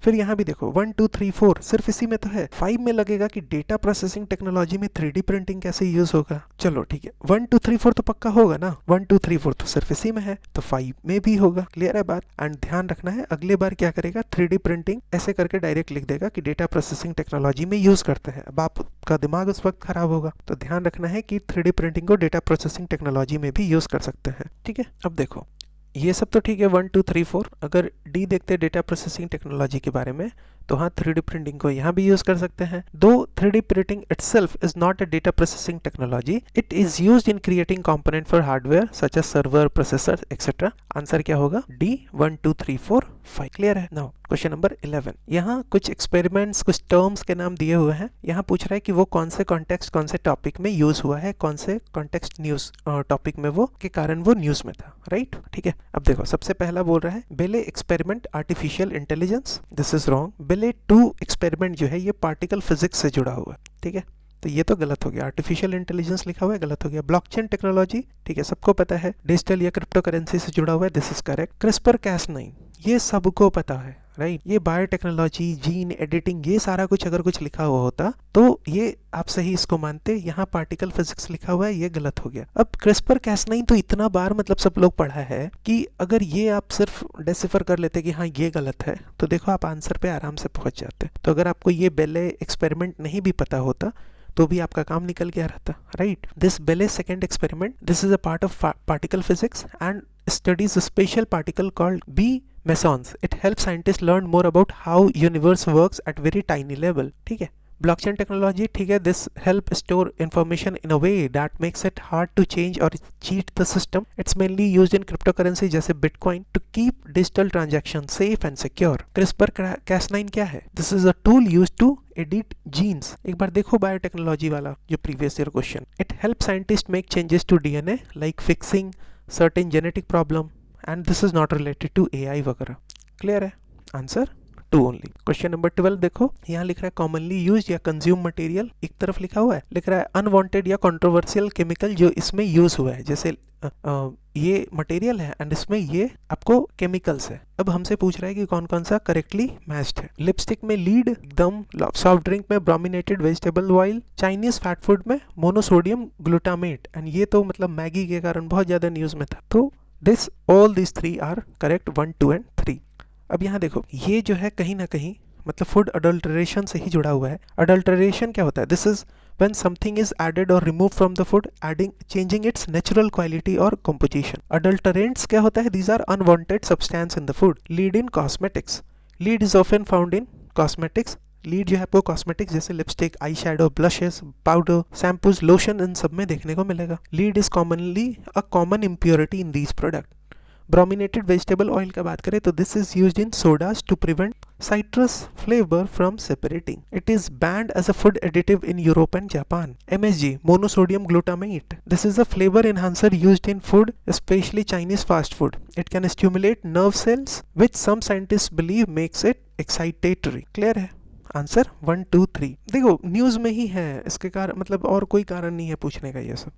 फिर यहाँ भी देखो 1 2 3 4 सिर्फ इसी में तो है, 5 में लगेगा कि डेटा प्रोसेसिंग टेक्नोलॉजी में 3D प्रिंटिंग कैसे यूज होगा। चलो ठीक है, 1 2 3 4 तो पक्का होगा ना, 1 2 3 4 तो सिर्फ इसी में है, तो 5 में भी होगा। क्लियर है बात। एंड ध्यान रखना है अगले बार क्या करेगा, 3D प्रिंटिंग ऐसे करके डायरेक्ट लिख देगा कि डेटा प्रोसेसिंग टेक्नोलॉजी में यूज करते हैं। अब आपका दिमाग उस वक्त खराब होगा, तो ध्यान रखना है कि 3D प्रिंटिंग को डेटा प्रोसेसिंग टेक्नोलॉजी में भी यूज कर सकते हैं। ठीक है, अब देखो ये सब तो ठीक है 1 2 3 4। अगर डी देखते हैं डेटा प्रोसेसिंग टेक्नोलॉजी के बारे में, तो हाँ 3D प्रिंटिंग को यहाँ भी यूज कर सकते हैं। दो 3D printing itself is not a data processing technology, it is used in creating component for hardware such as server, processor, etc. Answer क्या होगा, डी 1 2 3 4 5। क्लियर है। नाउ क्वेश्चन नंबर 11, यहाँ कुछ एक्सपेरिमेंट्स, कुछ टर्म्स के नाम दिए हुए हैं। यहाँ पूछ रहा है कि वो कौन से कॉन्टेक्स्ट, कौन से टॉपिक में यूज हुआ है, कौन से कॉन्टेक्स्ट न्यूज टॉपिक में वो के कारण वो न्यूज में था। राइट, ठीक है। अब देखो सबसे पहला बोल रहा है बेले experiment artificial intelligence, this is wrong. बेले 2 एक्सपेरिमेंट जो है ये पार्टिकल फिजिक्स से जुड़ा हुआ है। ठीक है, तो ये तो गलत हो गया। आर्टिफिशियल इंटेलिजेंस लिखा हुआ है, गलत हो गया। ब्लॉकचेन टेक्नोलॉजी, ठीक है, सबको पता है, डिजिटल या क्रिप्टो करेंसी से जुड़ा हुआ है, दिस इज करेक्ट। क्रिस्पर कैस9 ये सबको पता है, राइट। ये बायोटेक्नोलॉजी, जीन एडिटिंग, ये सारा कुछ अगर कुछ लिखा हुआ होता तो ये आप सही इसको मानते। यहाँ पार्टिकल फिजिक्स लिखा हुआ है, ये गलत हो गया। अब क्रिस्पर कैस9 तो इतना बार मतलब सब लोग पढ़ा है कि अगर ये आप सिर्फ डिसिफर कर लेते कि हाँ ये गलत है, तो देखो आप आंसर पे आराम से पहुंच जाते। तो अगर आपको ये बेले एक्सपेरिमेंट नहीं भी पता होता तो भी आपका काम निकल गया रहता, राइट। दिस बेले second experiment, this is a part of particle physics and studies a special particle called B mesons. It helps scientists learn more about how universe works at very tiny level. ठीक है। Blockchain technology, ठीक है, this help store information in a way that makes it hard to change or cheat the system. It's mainly used in cryptocurrency जैसे bitcoin to keep digital transaction safe and secure. CRISPR कैस9 क्या है, this is a tool used to edit genes. एक बार देखो biotechnology वाला जो previous year question, it help scientist make changes to DNA like fixing certain genetic problem and this is not related to AI वगैरह। Clear है, answer 2 only. Question number 12 देखो, यहाँ लिख रहा है कॉमनली यूज या कंज्यूम मटेरियल, एक तरफ लिखा हुआ है, लिख रहा है अनवांटेड या कंट्रोवर्शियल केमिकल जो इसमें यूज हुआ है, जैसे ये मटेरियल है एंड इसमें ये आपको केमिकल्स है। अब हमसे पूछ रहा है कि कौन कौन सा करेक्टली मैच्ड है। लिपस्टिक में लीड, एकदम, सॉफ्ट ड्रिंक में brominated vegetable oil, Chinese fat food में मोनोसोडियम ग्लूटामेट, एंड ये तो मतलब मैगी के कारण बहुत ज्यादा न्यूज में था। तो this all this 3 are correct, 1 2 and 3। अब यहाँ देखो ये जो है कहीं ना कहीं मतलब फूड अडल्टरेशन से ही जुड़ा हुआ है। अडल्टरेशन क्या होता है, this is when something is added or removed from the food, changing its natural quality or composition. Adulterants क्या होता है, these are unwanted substance in the food. Lead in cosmetics, lead is often found in cosmetics. Lead जो है आपको cosmetics जैसे lipstick, eye shadow, blushes, powder, shampoos, lotion, इन सब में देखने को मिलेगा। Lead is commonly a common impurity in these product. Brominated vegetable oil का बात करें तो this is used in sodas to prevent citrus flavor from separating. It is banned as a food additive in Europe and Japan. MSG, monosodium glutamate. This is a flavor enhancer used in food, especially Chinese fast food. It can stimulate nerve cells, which some scientists believe makes it excitatory. Clear है? Answer 1 2 3। देखो news में ही है, इसके कारण मतलब और कोई कारण नहीं है पूछने का ये सब।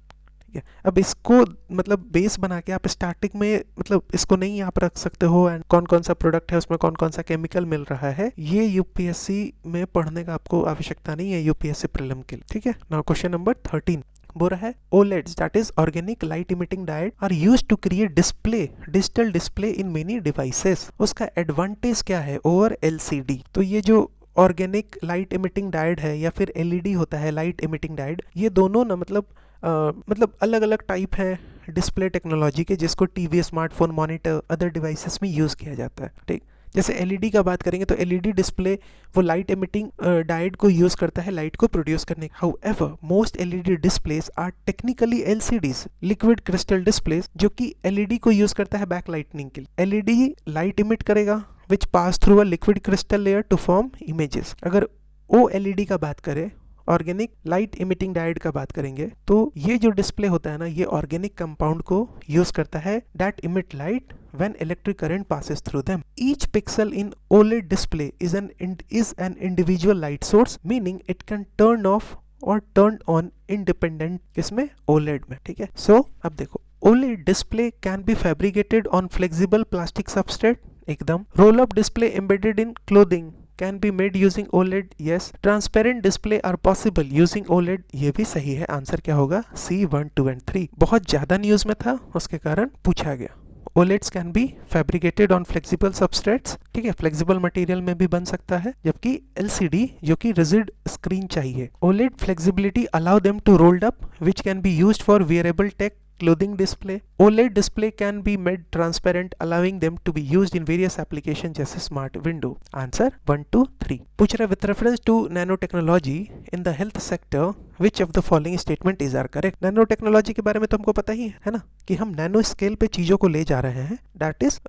अब इसको मतलब बेस बना के आप स्टार्टिंग में मतलब इसको नहीं आप रख सकते हो, एंड कौन कौन सा प्रोडक्ट है उसमें कौन कौन सा केमिकल मिल रहा है, ये यूपीएससी में पढ़ने का आपको आवश्यकता नहीं है यूपीएससी प्रीलिम के लिए। ठीक है। नाउ क्वेश्चन नंबर 13 बोल रहा है OLEDs that is organic light emitting diode are used to create display, digital display in many devices. उसका एडवांटेज क्या है ओवर LCD? तो ये जो ऑर्गेनिक लाइट इमिटिंग डायोड है या फिर LED होता है लाइट इमिटिंग डायोड, ये दोनों ना मतलब अलग अलग टाइप है डिस्प्ले टेक्नोलॉजी के, जिसको TV, smartphone, monitor, other devices में यूज़ किया जाता है। ठीक, जैसे LED का बात करेंगे तो LED डिस्प्ले वो लाइट इमिटिंग डायोड को यूज़ करता है लाइट को प्रोड्यूस करने। However most LED displays are technically LCDs, liquid crystal displays, जो कि LED को यूज़ करता है बैक लाइटनिंग के लिए। LED लाइट इमिट करेगा which pass through a liquid crystal layer to form images. अगर OLED का बात करें, ऑर्गेनिक लाइट इमिटिंग डायोड का बात करेंगे, तो ये जो डिस्प्ले होता है ना, ये ऑर्गेनिक कंपाउंड को यूज करता है that emit light when electric current passes through them. Each pixel in OLED display is an individual light source, meaning it can turn off और टर्न ऑन इंडिपेंडेंट इसमें OLED में। ठीक है। सो अब देखो OLED display can be fabricated on flexible plastic substrate एकदम। Roll up display embedded in clothing can be made using OLED, yes. Transparent display are possible using OLED, ये भी सही है। आंसर क्या होगा? C 1, 2 and 3। बहुत ज्यादा न्यूज में था, उसके कारण पूछा गया। OLEDs can be fabricated on flexible substrates, ठीक है, फ्लेक्सिबल मटेरियल में भी बन सकता है, जबकि LCD जो कि रिजिड स्क्रीन चाहिए। OLED flexibility allow them to rolled up, which can be used for wearable tech, clothing display. OLED display can be made transparent, allowing them to be used in various applications जैसे smart window। Answer 1, 2, 3। पूछ रहा है with reference to nanotechnology in the health sector, which of the following statement is are correct? Nano technology के बारे में तो हमको पता ही है ना, कि हम नैनो स्केल पे चीजों को ले जा रहे हैं, दैट इज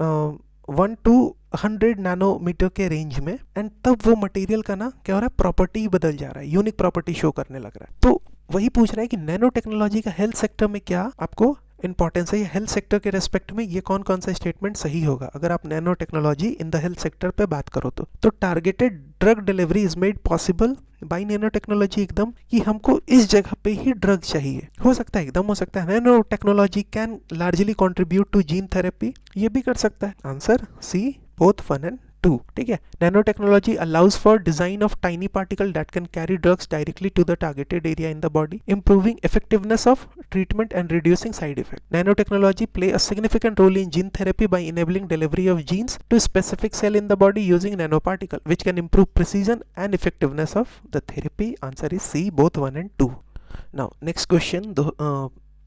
1 to 100 नैनोमीटर के रेंज में, एंड तब वो मटेरियल का ना क्या हो रहा है, प्रॉपर्टी बदल जा रहा है, यूनिक प्रॉपर्टी शो करने लग रहा है। तो वही पूछ रहा है कि नैनो टेक्नोलॉजी का हेल्थ सेक्टर में क्या आपको इंपॉर्टेंस है, या हेल्थ सेक्टर के रेस्पेक्ट में ये कौन कौन सा स्टेटमेंट सही होगा अगर आप nano technology in the health sector पे बात करो तो targeted drug delivery is made possible by nano technology, एकदम कि हमको इस जगह पे ही ड्रग चाहिए, हो सकता है, एकदम हो सकता है। Nano technology can largely contribute to gene therapy, ये भी कर सकता है। आंसर सी बोथ 1 and 2, ठीक है। Nano technology allows for design of tiny particle that can carry drugs directly to the targeted area in the body, improving effectiveness of treatment and reducing side effects. Nanotechnology play a significant role in gene therapy by enabling delivery of genes to specific cell in the body using nanoparticle, which can improve precision and effectiveness of the therapy. Answer is C, both 1 and 2. Now, next question.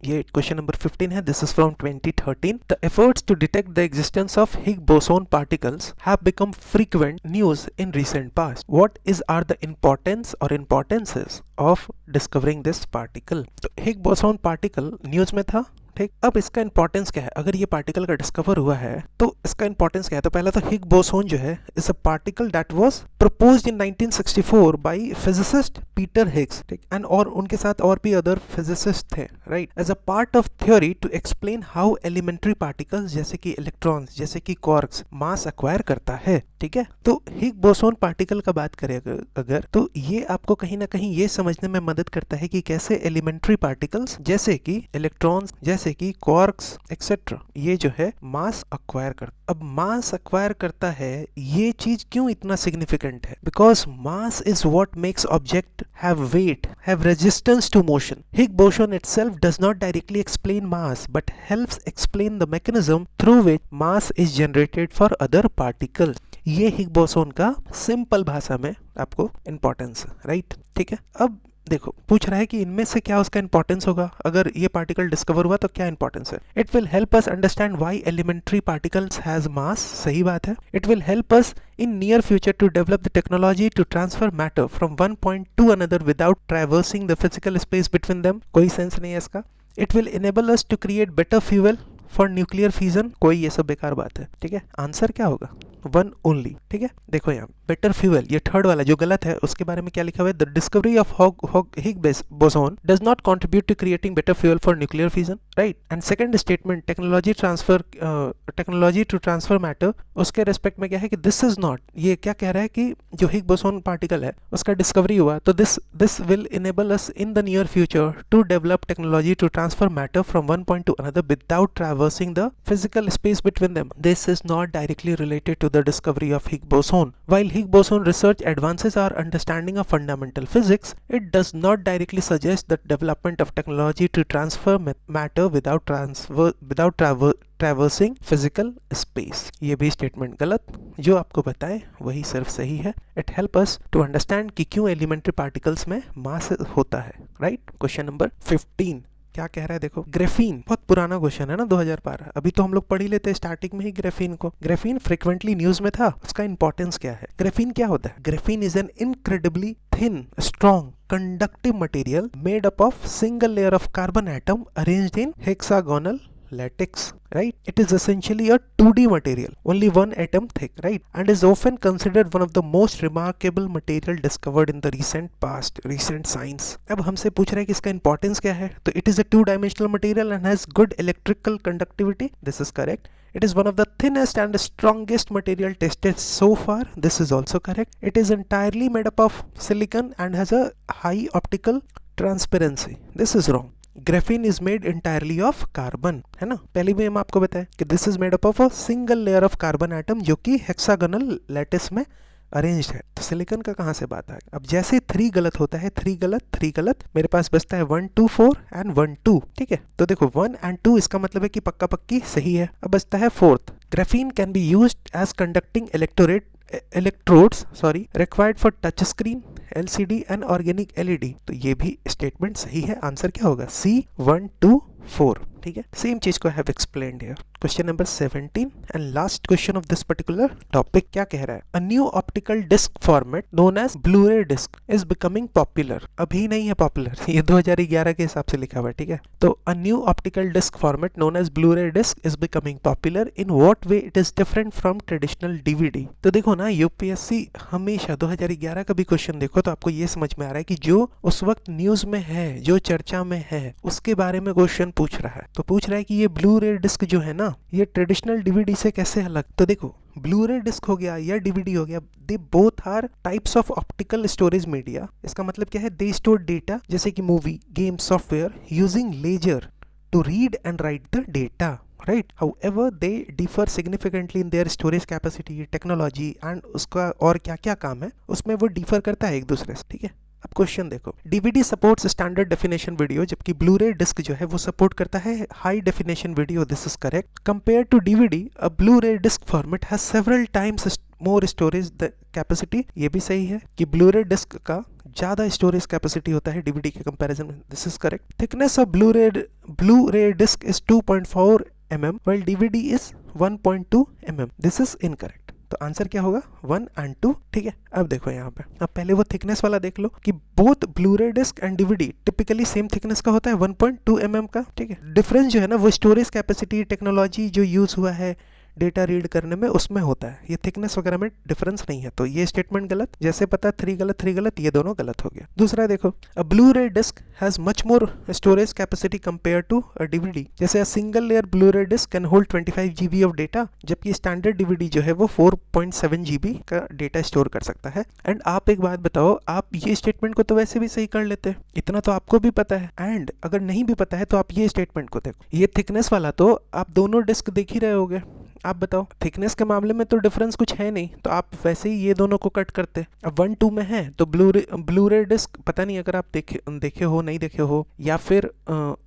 ये question number 15 है। This is from 2013। The efforts to detect the existence of Higgs boson particles have become frequent news in recent past. What is are the importance or importances of discovering this particle? तो Higgs boson particle news में था, ठीक। अब इसका importance क्या है? अगर ये पार्टिकल का डिस्कवर हुआ है तो इसका इंपॉर्टेंस क्या है? तो पहला तो हिग बोसोन जो है is a particle that was proposed in 1964 by physicist Peter Higgs, ठीक, एंड और उनके साथ और भी अदर फिजिसिस्ट थे, right, as a part of theory to explain how elementary particles जैसे कि इलेक्ट्रॉन्स, जैसे कि क्वार्क्स मास एक्वायर करता है, ठीक है। तो हिग बोसोन पार्टिकल का बात करें अगर तो ये आपको कहीं ना कहीं ये समझने में मदद करता है कि कैसे एलिमेंट्री पार्टिकल्स जैसे कि इलेक्ट्रॉन्स, जैसे कि क्वार्क्स एक्सेट्रा, ये जो है मास एक्वायर करता। अब मास एक्वायर करता है, ये चीज क्यों इतना सिग्निफिकेंट है? Because mass is what makes object have weight, have resistance to motion. Higgs boson itself does not directly explain mass but helps explain the mechanism through which mass is generated for other particles. ये Higgs boson का simple भाषा में आपको importance, right, ठीक है। अब देखो पूछ रहा है कि इनमें से क्या उसका इंपॉर्टेंस होगा, अगर ये पार्टिकल डिस्कवर हुआ तो क्या इंपॉर्टेंस है? It will help us understand why elementary particles has mass, सही बात है। It will help us in near future to develop the technology to transfer matter from one point to another without traversing the physical space between them, कोई sense नहीं है इसका। It will enable us to create better fuel for nuclear fusion, कोई ये सब बेकार बात है, ठीक है। आंसर क्या होगा? 1 ओनली, ठीक है। देखो यहाँ बेटर फ्यूल, ये थर्ड वाला जो गलत है उसके बारे में क्या लिखा हुआ है? The discovery of Higgs boson does not contribute to creating better fuel for nuclear fusion, right. And second statement technology to transfer matter, उसके रेस्पेक्ट में क्या है कि दिस इज नॉट, ये क्या कह रहा है कि जो हिग बोसोन पार्टिकल है उसका डिस्कवरी हुआ तो this will enable us in the near future to develop technology to transfer matter from one point to another without traversing the physical space between them. This is not directly related to the discovery of Higgs boson. While Higgs boson research advances our understanding of fundamental physics, it does not directly suggest the development of technology to transfer matter without traversing physical space. ये भी statement गलत, जो आपको बताए वही सिर्फ सही है। It help us to understand कि क्यों elementary particles में मास होता है, राइट। क्वेश्चन नंबर 15 क्या कह रहा है? देखो ग्रेफीन, बहुत पुराना क्वेश्चन है ना, 2012। अभी तो हम लोग पढ़ ही लेते हैं स्टार्टिंग में ही ग्रेफीन को। ग्रेफीन फ्रीक्वेंटली न्यूज में था, उसका इंपॉर्टेंस क्या है? ग्रेफीन क्या होता है? Graphene is an incredibly thin strong conductive material made up of single layer of carbon atom arranged in hexagonal latex, right? It is essentially a 2D material, only one atom thick, right? And is often considered one of the most remarkable material discovered in the recent past, recent science. अब हमसे पूछ रहा है कि इसका importance क्या है, तो it is a two-dimensional material and has good electrical conductivity. This is correct. It is one of the thinnest and strongest material tested so far. This is also correct. It is entirely made up of silicon and has a high optical transparency. This is wrong. Graphene is made entirely of carbon, है ना। पहले भी हम आपको बताया कि this is made up of a single layer of carbon atom जो कि हेक्सागोनल लैटिस में अरेंज्ड है। तो सिलिकॉन का कहाँ से बात आ गई। अब जैसे 3 गलत होता है, 3 गलत 3 गलत, मेरे पास बचता है 1 2 4 एंड 1 2, ठीक है। तो देखो 1 एंड 2 इसका मतलब है कि पक्का पक्की सही है। अब बचता है fourth, graphene can be used as conducting electrodes required for touch screen, LCD and organic LED। तो ये भी स्टेटमेंट सही है। आंसर क्या होगा, C 1 2 4, ठीक है। सेम चीज को I have explained here. Question number 17 and last question of this particular topic क्या कह रहा है, a new optical disc format known as Blu-ray disc is becoming popular. अभी नहीं है पॉपुलर, ये 2011 के हिसाब से लिखा हुआ है, ठीक है। तो a new optical disc format known as Blu-ray disc is becoming popular, in what way it is different from traditional DVD। तो देखो ना, यूपीएससी हमेशा 2011 का भी क्वेश्चन देखो तो आपको ये समझ में आ रहा है कि जो उस वक्त न्यूज में है, जो चर्चा में है, उसके बारे में क्वेश्चन पूछ रहा है। तो पूछ रहा है कि ये ब्लू-रे डिस्क जो है ना, ये ट्रेडिशनल DVD से कैसे अलग। तो देखो, ब्लू-रे डिस्क हो गया या DVD हो गया, they both are types of optical storage media. इसका मतलब क्या है, दे स्टोर डेटा जैसे कि movie, game, software using laser to read and write the data, right. However they differ significantly in their storage capacity, technology and उसका और क्या क्या काम है उसमें वो डिफर करता है एक दूसरे से, ठीक है। अब क्वेश्चन देखो, DVD supports standard definition video, जबकि ब्लू-रे डिस्क जो है वो सपोर्ट करता है high definition video. This is correct. Compare to DVD, a Blu-ray disc format has several times more storage capacity. ये भी सही है कि ब्लू-रे डिस्क का ज्यादा स्टोरेज कैपेसिटी होता है DVD के कंपैरिजन में। This is correct. Thickness of Blu-ray disc is 2.4 mm while DVD is 1.2 mm. This is incorrect. तो आंसर क्या होगा, 1 एंड 2, ठीक है। अब देखो यहाँ पे, अब पहले वो थिकनेस वाला देख लो कि both Blu-ray disc and DVD typically same thickness का होता है, 1.2 mm का, ठीक है। डिफरेंस जो है ना वो स्टोरेज कैपेसिटी, टेक्नोलॉजी जो यूज हुआ है डेटा रीड करने में, उसमें होता है। ये थिकनेस वगैरह में डिफरेंस नहीं है। तो ये स्टेटमेंट गलत, जैसे पता 3 गलत 3 गलत, ये दोनों गलत हो गया। दूसरा देखो, a Blu-ray disc has much more storage capacity compare to a DVD। जैसे a single layer Blu-ray disc can hold 25 GB of data, जबकि स्टैंडर्ड DVD जो है वो 4.7 GB का डेटा स्टोर कर सकता है। एंड आप एक बात बताओ, आप ये स्टेटमेंट को तो वैसे भी सही कर लेते, इतना तो आपको भी पता है। एंड अगर नहीं भी पता है तो आप ये स्टेटमेंट को देखो, ये थिकनेस वाला तो आप दोनों डिस्क देख ही रहे होगे। आप बताओ, थिकनेस के मामले में तो डिफरेंस कुछ है नहीं, तो आप वैसे ही ये दोनों को कट करते। अब 1 2 में है तो ब्लू-रे डिस्क, पता नहीं अगर आप देखे हो नहीं देखे हो, या फिर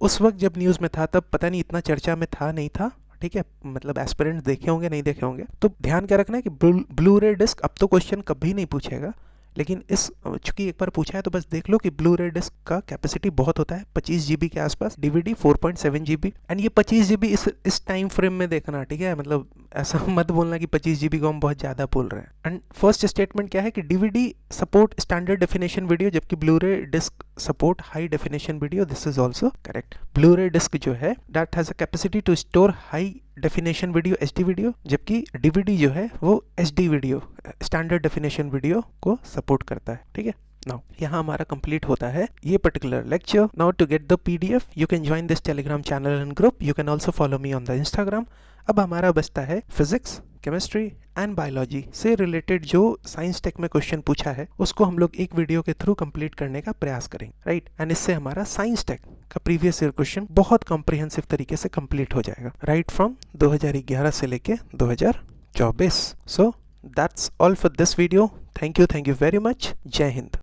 उस वक्त जब न्यूज़ में था तब पता नहीं इतना चर्चा में था नहीं था, ठीक है। मतलब एस्पिरेंट्स देखे होंगे नहीं देखे होंगे। तो ध्यान क्या रखना है कि ब्लू-रे डिस्क अब तो क्वेश्चन कभी नहीं पूछेगा, लेकिन इस चूंकि एक बार पूछा है तो बस देख लो कि ब्लू-रे डिस्क का कैपेसिटी बहुत होता है, 25 GB के आसपास, DVD 4.7 GB। एंड ये 25 GB इस टाइम फ्रेम में देखना, ठीक है। मतलब ऐसा मत बोलना कि 25 GB को हम बहुत ज़्यादा बोल रहे हैं। एंड फर्स्ट स्टेटमेंट क्या है कि DVD support standard definition video, जबकि Blu-ray disc support high definition video. This is also correct. Blu-ray disc जो है that has a capacity to store high definition video, HD video, जबकि DVD जो है वो HD video, standard definition video को सपोर्ट करता है, ठीक है। नाउ यहाँ हमारा कंप्लीट होता है ये particular lecture. Now to get the PDF you can join this Telegram channel and group, you can also follow me on the Instagram। अब हमारा बचता है फिजिक्स, केमिस्ट्री एंड बायोलॉजी से रिलेटेड जो साइंस टेक में क्वेश्चन पूछा है उसको हम लोग एक वीडियो के थ्रू कंप्लीट करने का प्रयास करेंगे, राइट। एंड इससे हमारा साइंस टेक का प्रीवियस ईयर क्वेश्चन बहुत कॉम्प्रिहेंसिव तरीके से कंप्लीट हो जाएगा, राइट फ्रॉम 2011 से लेके 2024। So that's all for this video. Thank you very much. जय हिंद।